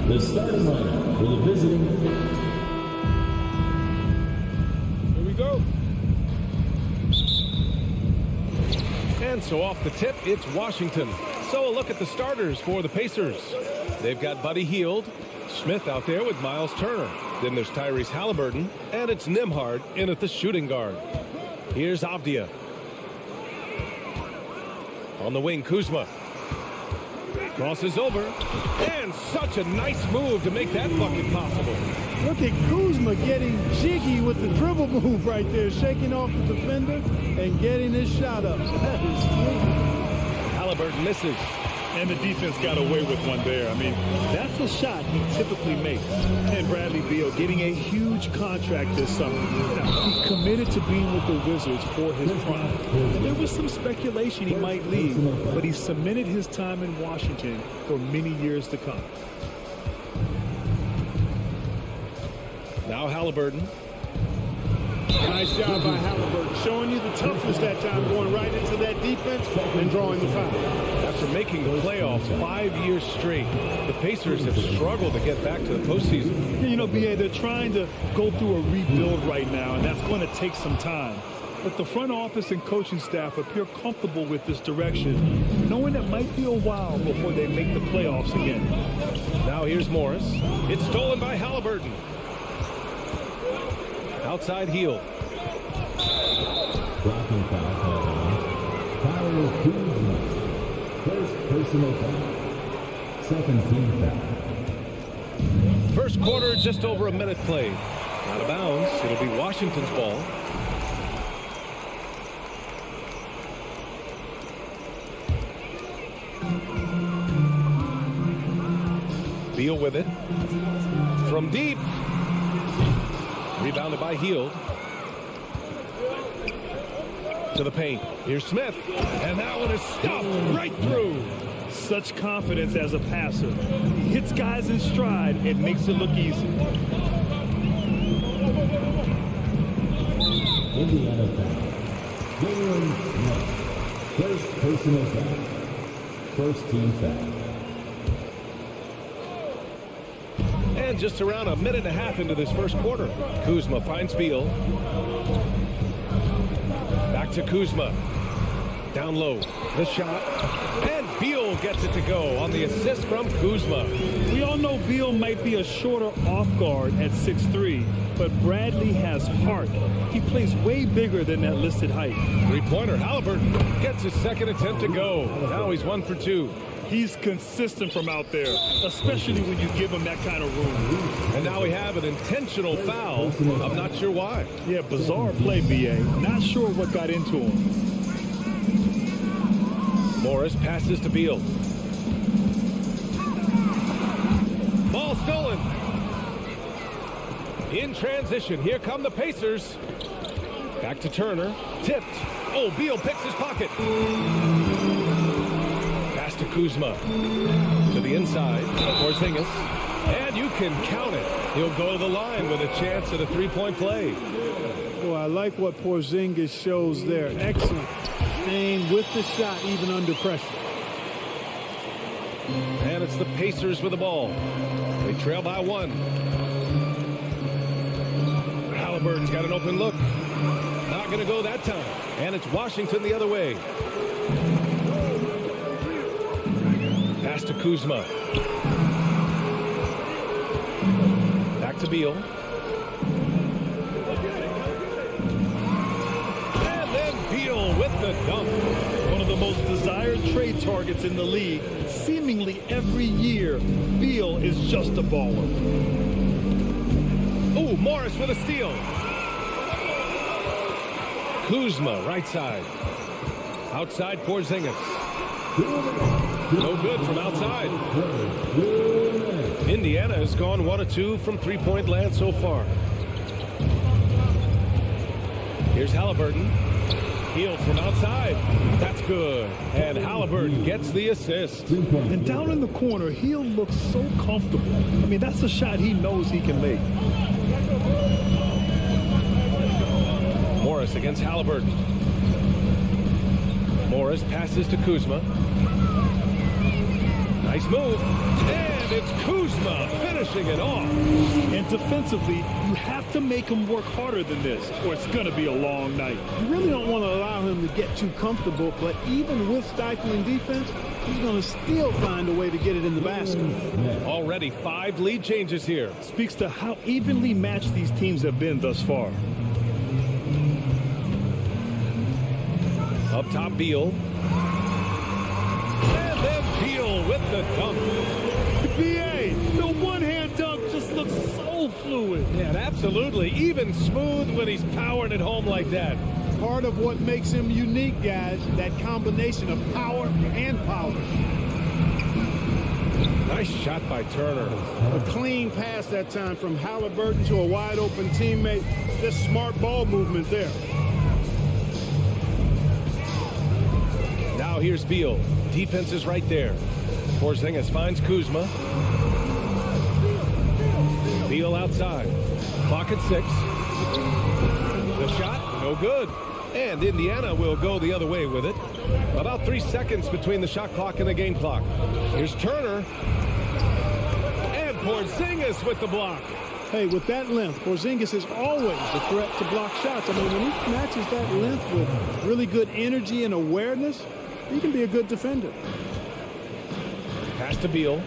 The starting lineup for the visiting.
Here we go. And so off the tip, it's Washington. So a look at the starters for the Pacers. They've got Buddy Hield, Smith out there with Miles Turner. Then there's Tyrese Halliburton, and it's Nembhard in at the shooting guard. Here's Avdia. On the wing, Kuzma. Crosses over, and such a nice move to make that bucket possible.
Look at Kuzma getting jiggy with the dribble move right there, shaking off the defender and getting his shot up. That is great.
Halliburton misses.
And the defense got away with one there. I mean, that's a shot he typically makes. And Bradley Beal getting a huge contract this summer. Now, he's committed to being with the Wizards for his prime. And there was some speculation he might leave, but he cemented his time in Washington for many years to come.
Now Halliburton.
Nice job by Halliburton, showing you the toughness that time, going right into that defense and drawing the foul.
After making the playoffs 5 years straight, the Pacers have struggled to get back to the postseason.
You know, B.A., they're trying to go through a rebuild right now, and that's going to take some time. But the front office and coaching staff appear comfortable with this direction, knowing it might be a while before they make the playoffs again.
Now here's Morris. It's stolen by Halliburton. Outside Hield.
Blocking foul called on Kyle Kuzma. First personal foul. Second team foul.
First quarter, just over a minute played. Out of bounds. It'll be Washington's ball. Beal with it. From deep. Rebounded by Hield. To the paint. Here's Smith. And that one is stuffed right through.
Such confidence as a passer. He hits guys in stride and makes it look easy.
Indiana foul. Jalen Smith. First personal foul. First team foul.
And just around a minute and a half into this first quarter. Kuzma finds Beal. Back to Kuzma. Down low. The shot. And Beal gets it to go on the assist from Kuzma.
We all know Beal might be a shorter off guard at 6'3", but Bradley has heart. He plays way bigger than that listed height.
Three-pointer. Halliburton gets his second attempt to go. Now he's 1 for 2.
He's consistent from out there, especially when you give him that kind of room.
And now we have an intentional foul. I'm not sure why.
Yeah, bizarre play, B.A. Not sure what got into him.
Morris passes to Beal. Ball stolen. In transition, here come the Pacers. Back to Turner. Tipped. Oh, Beal picks his pocket. Pass to Kuzma. To the inside. Porzingis. And you can count it. He'll go to the line with a chance at a three-point play.
Boy, I like what Porzingis shows there. Excellent. Staying with the shot even under pressure.
And it's the Pacers with the ball. They trail by 1. Halliburton's got an open look. Not going to go that time. And it's Washington the other way. Pass to Kuzma. Back to Beal. And then Beal with the dunk.
One of the most desired trade targets in the league. Seemingly every year, Beal is just a baller.
Ooh, Morris with a steal. Kuzma, right side. Outside Porzingis. No good from outside. Indiana has gone 1 of 2 from three-point land so far. Here's Halliburton. Hield from outside. That's good. And Halliburton gets the assist.
And down in the corner, Hield looks so comfortable. I mean, that's a shot he knows he can make.
Morris against Halliburton. Morris passes to Kuzma. Nice move. And it's Kuzma finishing it off.
And defensively, you have to make him work harder than this, or it's going to be a long night.
You really don't want to allow him to get too comfortable, but even with stifling defense, he's going to still find a way to get it in the basket.
Already 5 lead changes here.
Speaks to how evenly matched these teams have been thus far.
Up top, Beal. And then Beal with the dunk.
BA, the one-hand dunk just looks so fluid.
Yeah, absolutely. Even smooth when he's powering it home like that.
Part of what makes him unique, guys, that combination of power and power.
Nice shot by Turner.
A clean pass that time from Halliburton to a wide-open teammate. Just smart ball movement there.
Now here's Beal. Defense is right there. Porzingis finds Kuzma. Beal outside. Clock at 6. The shot, no good. And Indiana will go the other way with it. About 3 seconds between the shot clock and the game clock. Here's Turner. And Porzingis with the block.
Hey, with that length, Porzingis is always a threat to block shots. I mean, when he matches that length with really good energy and awareness, he can be a good defender.
Pass to Beal.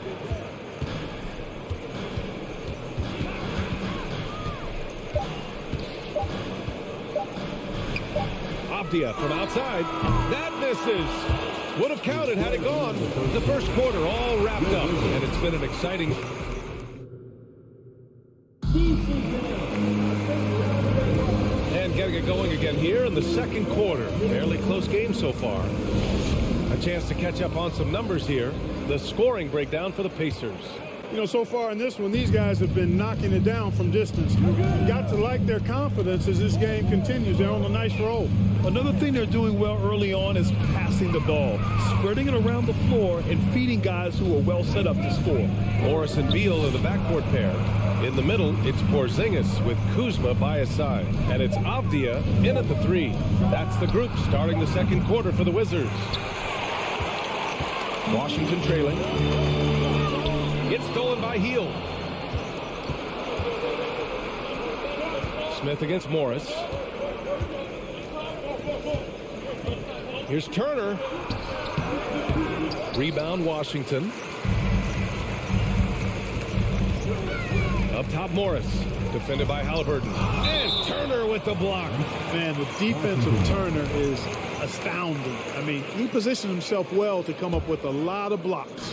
Avdia from outside. That misses. Would have counted had it gone. The first quarter all wrapped up, and it's been an exciting... And getting it going again here in the second quarter. Fairly close game so far. A chance to catch up on some numbers here. The scoring breakdown for the Pacers.
You know, so far in this one, these guys have been knocking it down from distance. You've got to like their confidence as this game continues. They're on a nice roll.
Another thing they're doing well early on is passing the ball, spreading it around the floor and feeding guys who are well set up to score.
Morris and Beal are the backcourt pair. In the middle, it's Porzingis with Kuzma by his side. And it's Avdia in at the 3. That's the group starting the second quarter for the Wizards. Washington trailing. It's stolen by Hield. Smith against Morris. Here's Turner. Rebound Washington. Up top Morris. Defended by Halliburton. And Turner with the block.
Man, the defense of Turner is astounding. I mean, he positioned himself well to come up with a lot of blocks.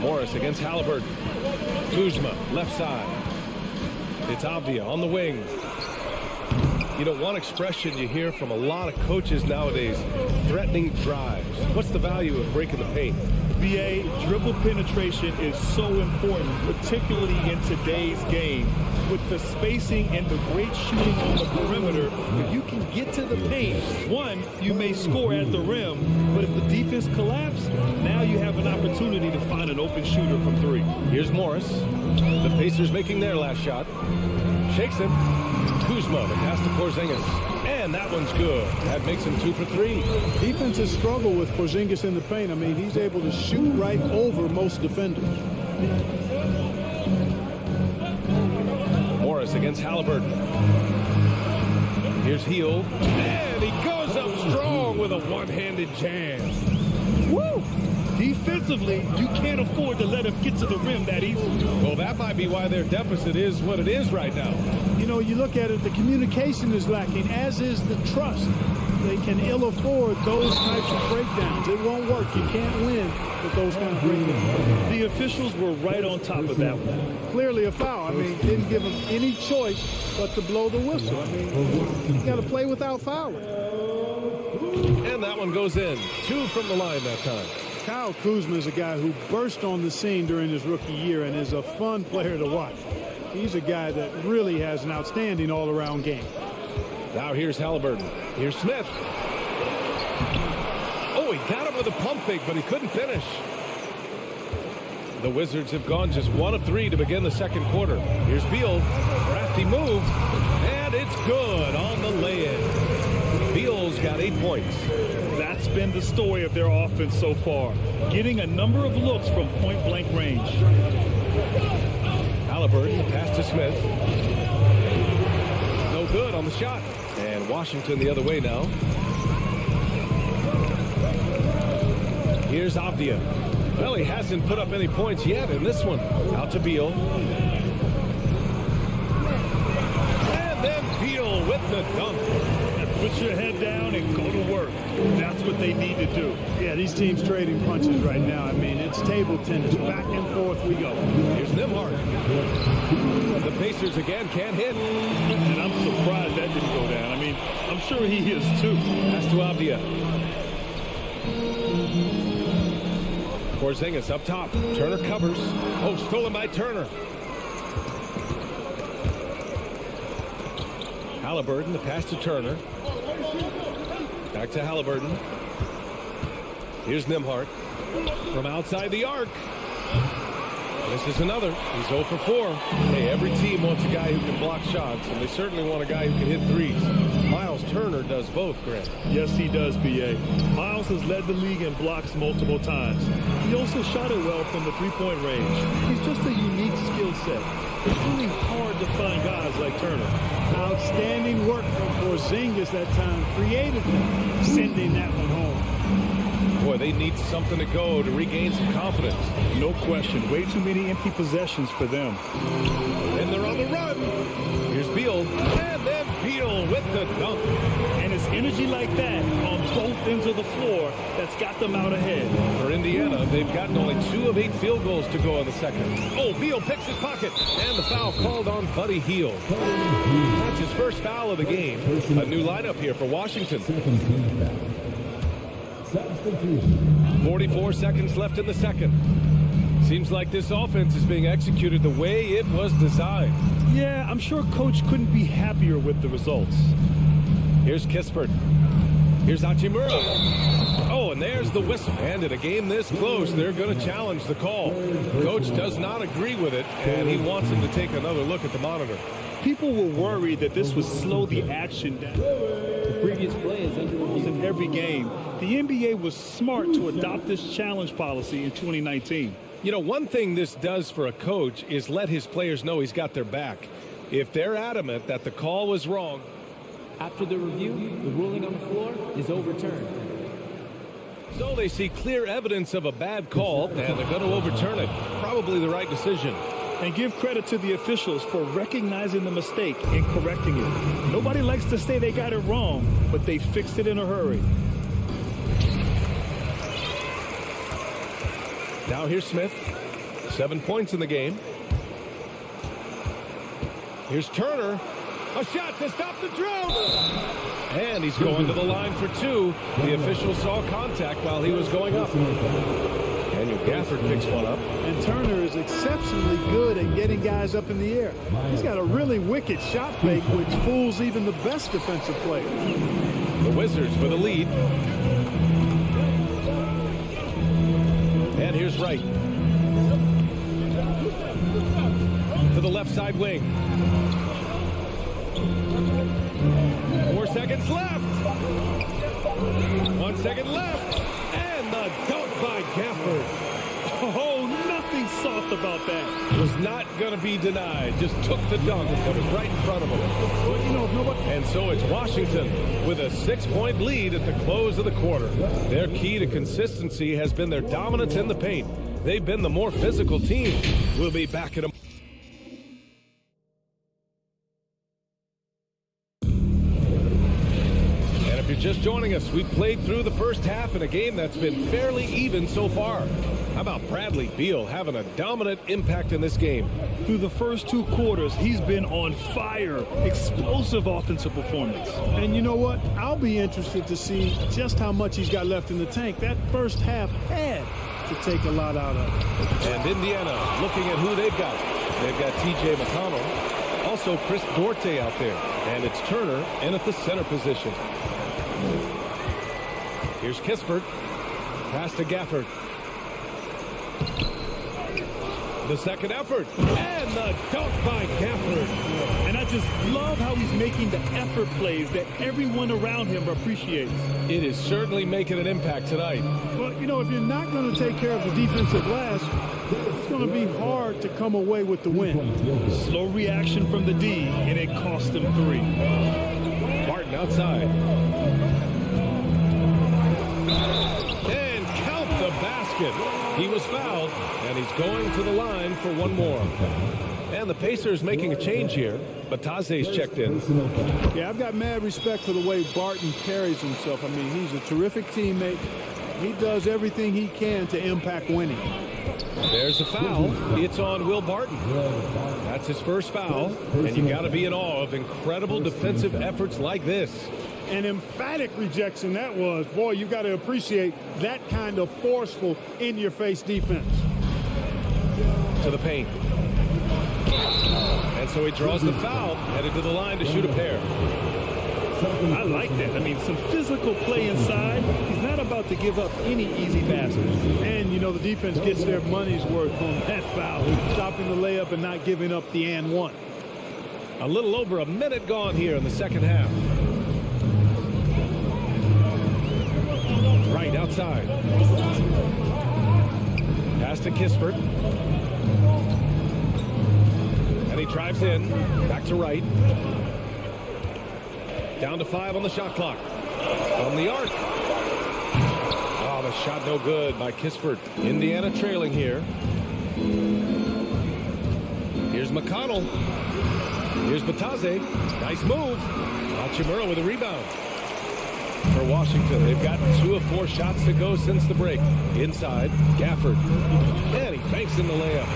Morris against Halliburton. Kuzma, left side. It's Avdia on the wing. You know, one expression you hear from a lot of coaches nowadays, threatening drives. What's the value of breaking the paint?
BA, dribble penetration is so important, particularly in today's game. With the spacing and the great shooting on the perimeter, if you can get to the paint, one, you may score at the rim, but if the defense collapses, now you have an opportunity to find an open shooter from three.
Here's Morris. The Pacers making their last shot. Shakes him. Kuzma, the pass to Porzingis. And that one's good. That makes him 2 for 3.
Defenses struggle with Porzingis in the paint. I mean, he's able to shoot right over most defenders.
Morris against Halliburton. Here's Heel. And he goes up strong with a one-handed jam.
Woo! Defensively, you can't afford to let him get to the rim that easily.
Well, that might be why their deficit is what it is right now.
You know, you look at it, the communication is lacking, as is the trust. They can ill afford those types of breakdowns. It won't work. You can't win with those kind of breakdowns.
The officials were right on top of that one.
Clearly a foul. I mean, didn't give them any choice but to blow the whistle. I mean, you got to play without fouling.
And that one goes in. 2 from the line that time.
Kyle Kuzma is a guy who burst on the scene during his rookie year and is a fun player to watch. He's a guy that really has an outstanding all-around game.
Now here's Halliburton. Here's Smith. Oh, he got him with a pump fake, but he couldn't finish. The Wizards have gone just 1 of 3 to begin the second quarter. Here's Beal. Crafty move. And it's good on the lay-in. Beal's got 8 points.
That's been the story of their offense so far. Getting a number of looks from point-blank range.
Halliburton, pass to Smith. No good on the shot. And Washington the other way now. Here's Avdia. Well, he hasn't put up any points yet in this one. Out to Beal. And then Beal with the dunk.
Put your head down and go to work. That's what they need to do.
Yeah, these teams trading punches right now. I mean, it's table tennis. Back and forth we go.
Here's Nembhard. The Pacers again can't hit.
And I'm surprised that didn't go down. I mean, I'm sure he is too.
Pass to Avdia. Porzingis up top. Turner covers. Oh, stolen by Turner. Halliburton, the pass to Turner. Back to Halliburton. Here's Nembhard from outside the arc. This is another. He's 0 for 4. Hey, every team wants a guy who can block shots, and they certainly want a guy who can hit threes. Miles Turner does both, Grant.
Yes, he does, B.A. Miles has led the league in blocks multiple times. He also shot it well from the three-point range. He's just a unique skill set. It's really hard to find guys like Turner.
Outstanding work from Porzingis that time, creatively sending that one home.
Boy, they need something to go to regain some confidence.
No question. Way too many empty possessions for them.
And they're on the run. Here's Beal. And then Beal with the dunk.
And it's energy like that on both ends of the floor that's got them out ahead.
For Indiana, they've gotten only 2 of 8 field goals to go in the second. Oh, Beal picks his pocket. And the foul called on Buddy Hield. That's his first foul of the game. A new lineup here for Washington. 44 seconds left in the second. Seems like this offense is being executed the way it was designed.
Yeah, I'm sure Coach couldn't be happier with the results.
Here's Kispert. Here's Hachimura. Oh, and there's the whistle. And in a game this close, they're going to challenge the call. Coach does not agree with it, and he wants him to take another look at the monitor.
People were worried that this would slow the action down.
The previous play is under review.
In every game, the NBA was smart to adopt this challenge policy in 2019.
You know, one thing this does for a coach is let his players know he's got their back. If they're adamant that the call was wrong.
After the review, the ruling on the floor is overturned.
So they see clear evidence of a bad call, and they're going to overturn it. Probably the right decision.
And give credit to the officials for recognizing the mistake and correcting it. Nobody likes to say they got it wrong, but they fixed it in a hurry.
Now here's Smith. 7 points in the game. Here's Turner. A shot to stop the drought. And he's going to the line for 2. The official saw contact while he was going up. Daniel Gafford picks one up.
And Turner is exceptionally good at getting guys up in the air. He's got a really wicked shot fake, which fools even the best defensive player.
The Wizards with a lead. And here's Wright. To the left side wing. 4 seconds left. 1 second left. And the dunk by Gafford.
Oh, nothing soft about that.
Was not going to be denied. Just took the dunk that was right in front of him.
Well, you know, if nobody...
And so it's Washington with a 6-point lead at the close of the quarter. Their key to consistency has been their dominance in the paint. They've been the more physical team. We'll be back in a... And if you're just joining us, we've played through the first half in a game that's been fairly even so far. How about Bradley Beal having a dominant impact in this game?
Through the first 2 quarters, he's been on fire. Explosive offensive performance.
And you know what? I'll be interested to see just how much he's got left in the tank. That first half had to take a lot out of it.
And Indiana looking at who they've got. They've got T.J. McConnell. Also Chris Duarte out there. And it's Turner in at the center position. Here's Kispert. Pass to Gafford. The second effort. And the dunk by Gafford.
And I just love how he's making the effort plays that everyone around him appreciates.
It is certainly making an impact tonight.
Well, you know, if you're not going to take care of the defensive glass, it's going to be hard to come away with the win.
Slow reaction from the D, and it cost them 3.
Barton outside. And count the basket. He was fouled, and he's going to the line for one more. And the Pacers making a change here. Batase's checked in.
Yeah, I've got mad respect for the way Barton carries himself. I mean, he's a terrific teammate. He does everything he can to impact winning.
There's a foul. It's on Will Barton. That's his first foul, and you got to be in awe of incredible defensive efforts like this.
An emphatic rejection that was. Boy, you got to appreciate that kind of forceful, in-your-face defense.
To the paint. And so he draws the foul, headed to the line to shoot a pair.
I like that. I mean, some physical play inside. He's not about to give up any easy baskets.
And, you know, the defense gets their money's worth on that foul. Stopping the layup and not giving up the and one.
A little over a minute gone here in the second half. Right outside. Pass to Kispert. And he drives in. Back to Wright. Down to 5 on the shot clock. From the arc. Oh, the shot no good by Kispert. Indiana trailing here. Here's McConnell. Here's Batase. Nice move. Hachimura with a rebound. For Washington, they've gotten 2 of 4 shots to go since the break. Inside, Gafford. And he banks in the layup.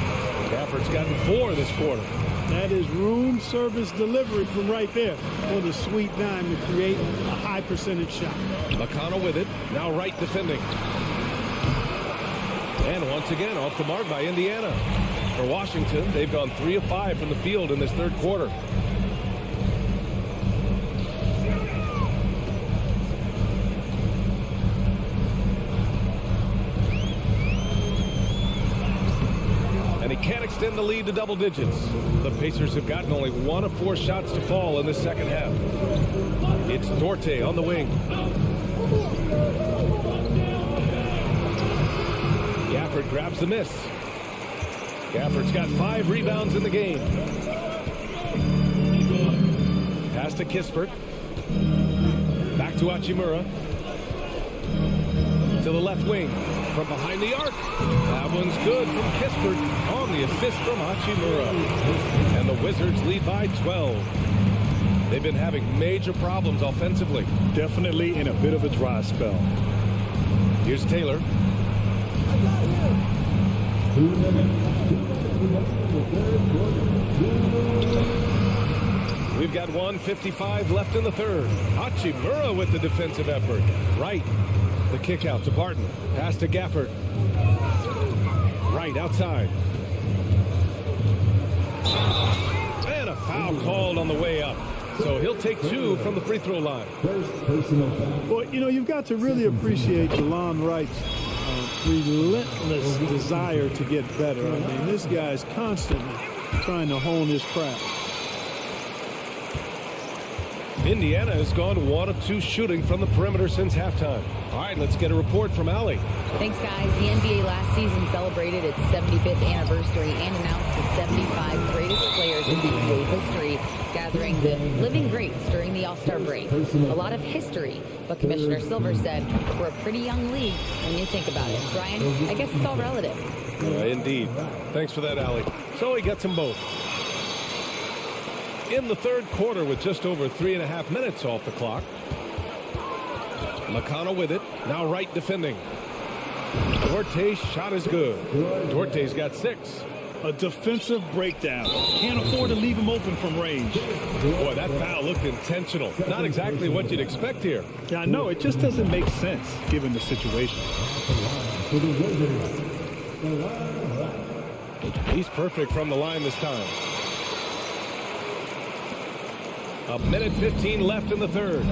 Gafford's gotten 4 this quarter.
That is room service delivery from right there. What a sweet dime to create a high percentage shot.
McConnell with it. Now Wright defending. And once again, off the mark by Indiana. For Washington, they've gone 3 of 5 from the field in this third quarter. Can't extend the lead to double digits. The Pacers have gotten only 1 of 4 shots to fall in the second half. It's Duarte on the wing. Gafford grabs the miss. Gafford's got 5 rebounds in the game. Pass to Kispert. Back to Hachimura. To the left wing. From behind the arc. That one's good from Kispert on the assist from Hachimura. And the Wizards lead by 12. They've been having major problems offensively.
Definitely in a bit of a dry spell.
Here's Taylor. We've got 1:55 left in the third. Hachimura with the defensive effort. Right. The kick out to Barton. Pass to Gafford. Right outside. And a foul called on the way up. So he'll take 2 from the free throw line.
Well, you know, you've got to really appreciate DeLon Wright's relentless desire to get better. I mean, this guy's constantly trying to hone his craft.
Indiana has gone 1 of 2 shooting from the perimeter since halftime. All right, let's get a report from Allie.
Thanks, guys. The NBA last season celebrated its 75th anniversary and announced the 75 greatest players in NBA history, gathering the living greats during the All-Star break. A lot of history, but Commissioner Silver said we're a pretty young league when you think about it. Brian, I guess it's all relative.
Indeed. Thanks for that, Allie. So he gets them both. In the third quarter with just over 3.5 minutes off the clock. McConnell with it. Now Wright defending. Duarte's shot is good. Duarte's got 6.
A defensive breakdown. Can't afford to leave him open from range.
Boy, that foul looked intentional. Not exactly what you'd expect here.
Yeah, I know. It just doesn't make sense given the situation.
He's perfect from the line this time. 1:15 left in the third.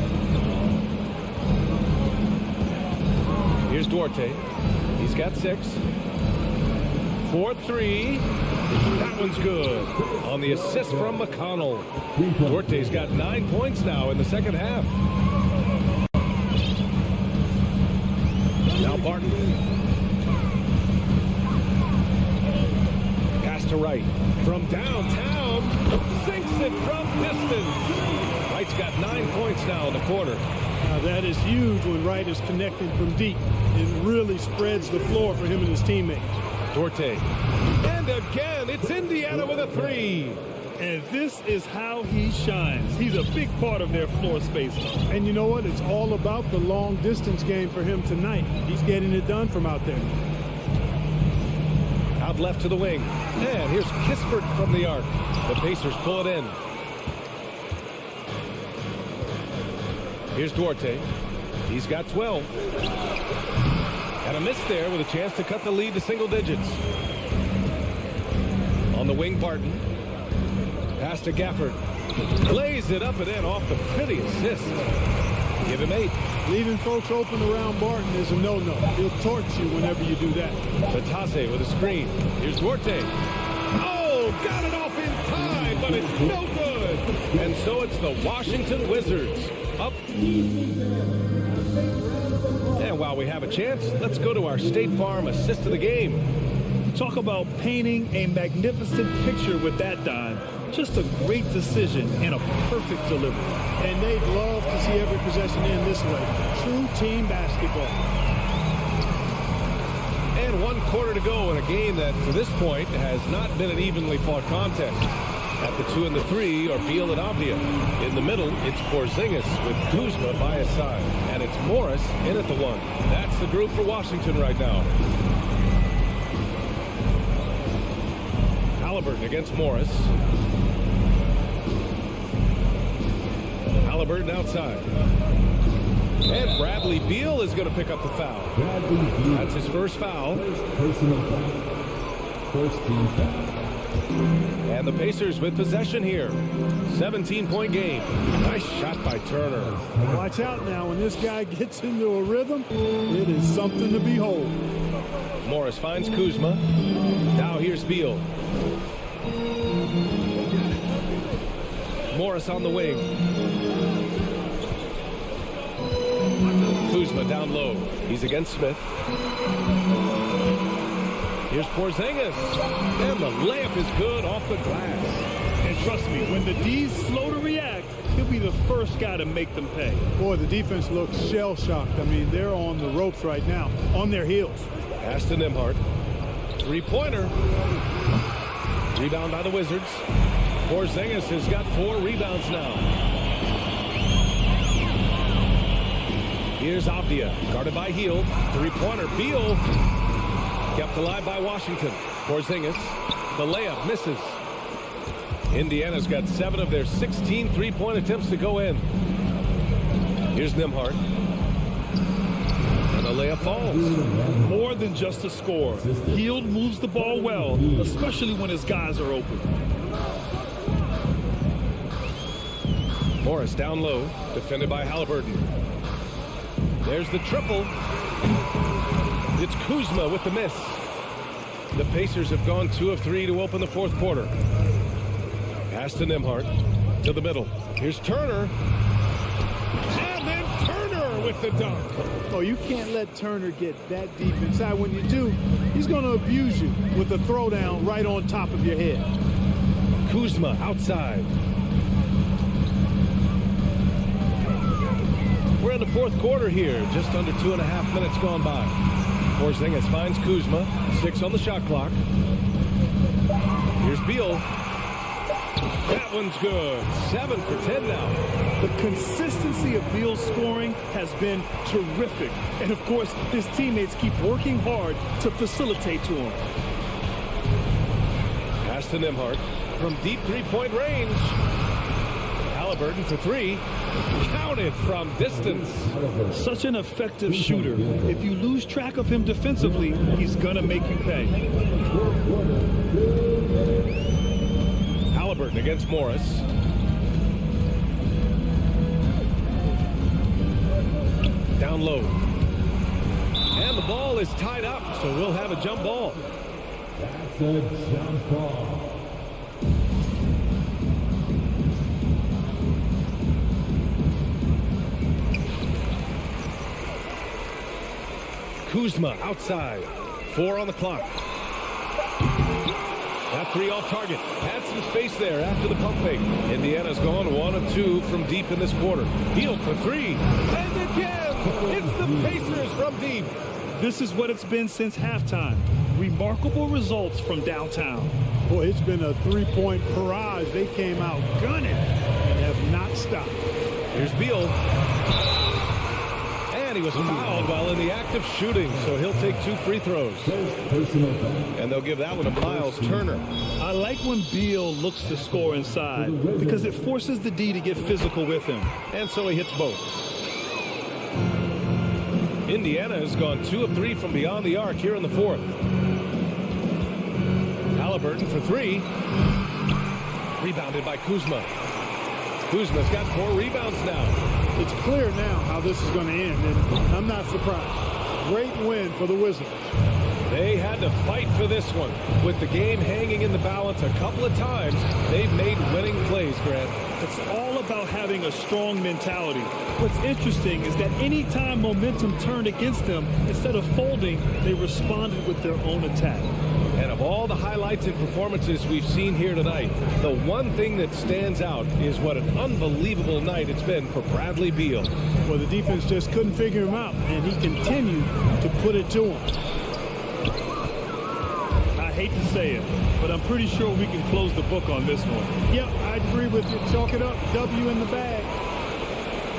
Here's Duarte. He's got 6. 4-3. That one's good. On the assist from McConnell. Duarte's got 9 points now in the second half. Now Barton. Pass to Wright. From downtown. Sinks it from distance. Wright's got 9 points now in the quarter.
Now that is huge when Wright is connecting from deep. It really spreads the floor for him and his teammates.
Duarte. And again, it's Indiana with a 3.
And this is how he shines. He's a big part of their floor space.
And you know what? It's all about the long distance game for him tonight. He's getting it done from out there.
Out left to the wing. And here's Kispert from the arc. The Pacers pull it in. Here's Duarte. He's got 12. And a miss there with a chance to cut the lead to single digits. On the wing, Barton. Pass to Gafford. Lays it up and in off the pretty assist. Give him 8.
Leaving folks open around Barton is a no-no. He'll torch you whenever you do that.
Batase with a screen. Here's Duarte. Oh, got it off in time, but it's no good. And so it's the Washington Wizards up. And while we have a chance, let's go to our State Farm assist of the game.
Talk about painting a magnificent picture with that dime. Just a great decision and a perfect delivery.
And they'd love to see every possession end this way. True team basketball.
And 1 quarter to go in a game that, to this point, has not been an evenly fought contest. At the 2 and the 3 are Beal and Avdia. In the middle, it's Porzingis with Kuzma by his side. And it's Morris in at the 1. That's the group for Washington right now. Halliburton against Morris. Halliburton outside. And Bradley Beal is going to pick up the foul. That's his first foul.
First team foul.
And the Pacers with possession here. 17-point game. Nice shot by Turner.
Watch out now. When this guy gets into a rhythm, it is something to behold.
Morris finds Kuzma. Now here's Beal. Morris on the wing. Kuzma down low. He's against Smith. Here's Porzingis. And the layup is good off the glass.
And trust me, when the D's slow to react, he'll be the first guy to make them pay.
Boy, the defense looks shell-shocked. I mean, they're on the ropes right now, on their heels.
Pass to Nembhard. 3-pointer. Rebound by the Wizards. Porzingis has got 4 rebounds now. Here's Avdia, guarded by Hield. 3-pointer. Beal kept alive by Washington. Porzingis, the layup misses. Indiana's got 7 of their 16 3-point attempts to go in. Here's Nembhard. And a layup falls.
More than just a score. Hield moves the ball well, especially when his guys are open.
Morris down low, defended by Halliburton. There's the triple. It's Kuzma with the miss. The Pacers have gone 2 of 3 to open the fourth quarter. Pass to Nembhard, to the middle. Here's Turner. And then Turner with the dunk.
Oh, you can't let Turner get that deep inside. When you do, he's going to abuse you with a throwdown right on top of your head.
Kuzma outside. We're in the fourth quarter here, just under 2.5 minutes gone by. Porzingis finds Kuzma, 6 on the shot clock. Here's Beal. That one's good. 7 for 10 now.
The consistency of Beal's scoring has been terrific. And, of course, his teammates keep working hard to facilitate to him.
Pass to Nembhard from deep three-point range. Halliburton for 3. Counted from distance.
Such an effective shooter. If you lose track of him defensively, he's going to make you pay.
Halliburton against Morris. Down low. And the ball is tied up, so we'll have a jump ball.
That's a jump ball.
Kuzma outside. 4 on the clock. That 3 off target. Had some space there after the pump fake. Indiana's gone 1 of 2 from deep in this quarter. Hield for 3. And again, it's the Pacers from deep.
This is what it's been since halftime. Remarkable results from downtown.
Boy, it's been a three-point barrage. They came out gunning and have not stopped.
Here's Beal. And he was fouled while in the act of shooting, so he'll take 2 free throws. And they'll give that one to Miles Turner.
I like when Beal looks to score inside because it forces the D to get physical with him.
And so he hits both. Indiana has gone 2 of 3 from beyond the arc here in the fourth. Halliburton for 3. Rebounded by Kuzma. Kuzma's got 4 rebounds now.
It's clear now how this is going to end, and I'm not surprised. Great win for the Wizards.
They had to fight for this one. With the game hanging in the balance a couple of times, they've made winning plays, Grant.
It's all about having a strong mentality. What's interesting is that any time momentum turned against them, instead of folding, they responded with their own attack.
And of all the highlights and performances we've seen here tonight, the one thing that stands out is what an unbelievable night it's been for Bradley Beal.
Well, the defense just couldn't figure him out, and he continued to put it to him.
I hate to say it, but I'm pretty sure we can close the book on this one.
Yep, I agree with you. Chalk it up. W in the bag.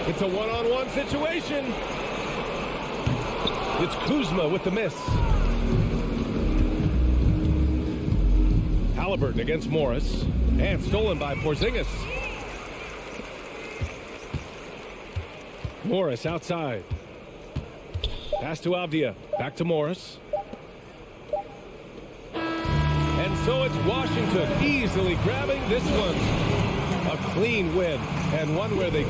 It's a one-on-one situation. It's Kuzma with the miss. Halliburton against Morris. And stolen by Porzingis. Morris outside. Pass to Avdia. Back to Morris. And so it's Washington easily grabbing this one. A clean win, and one where they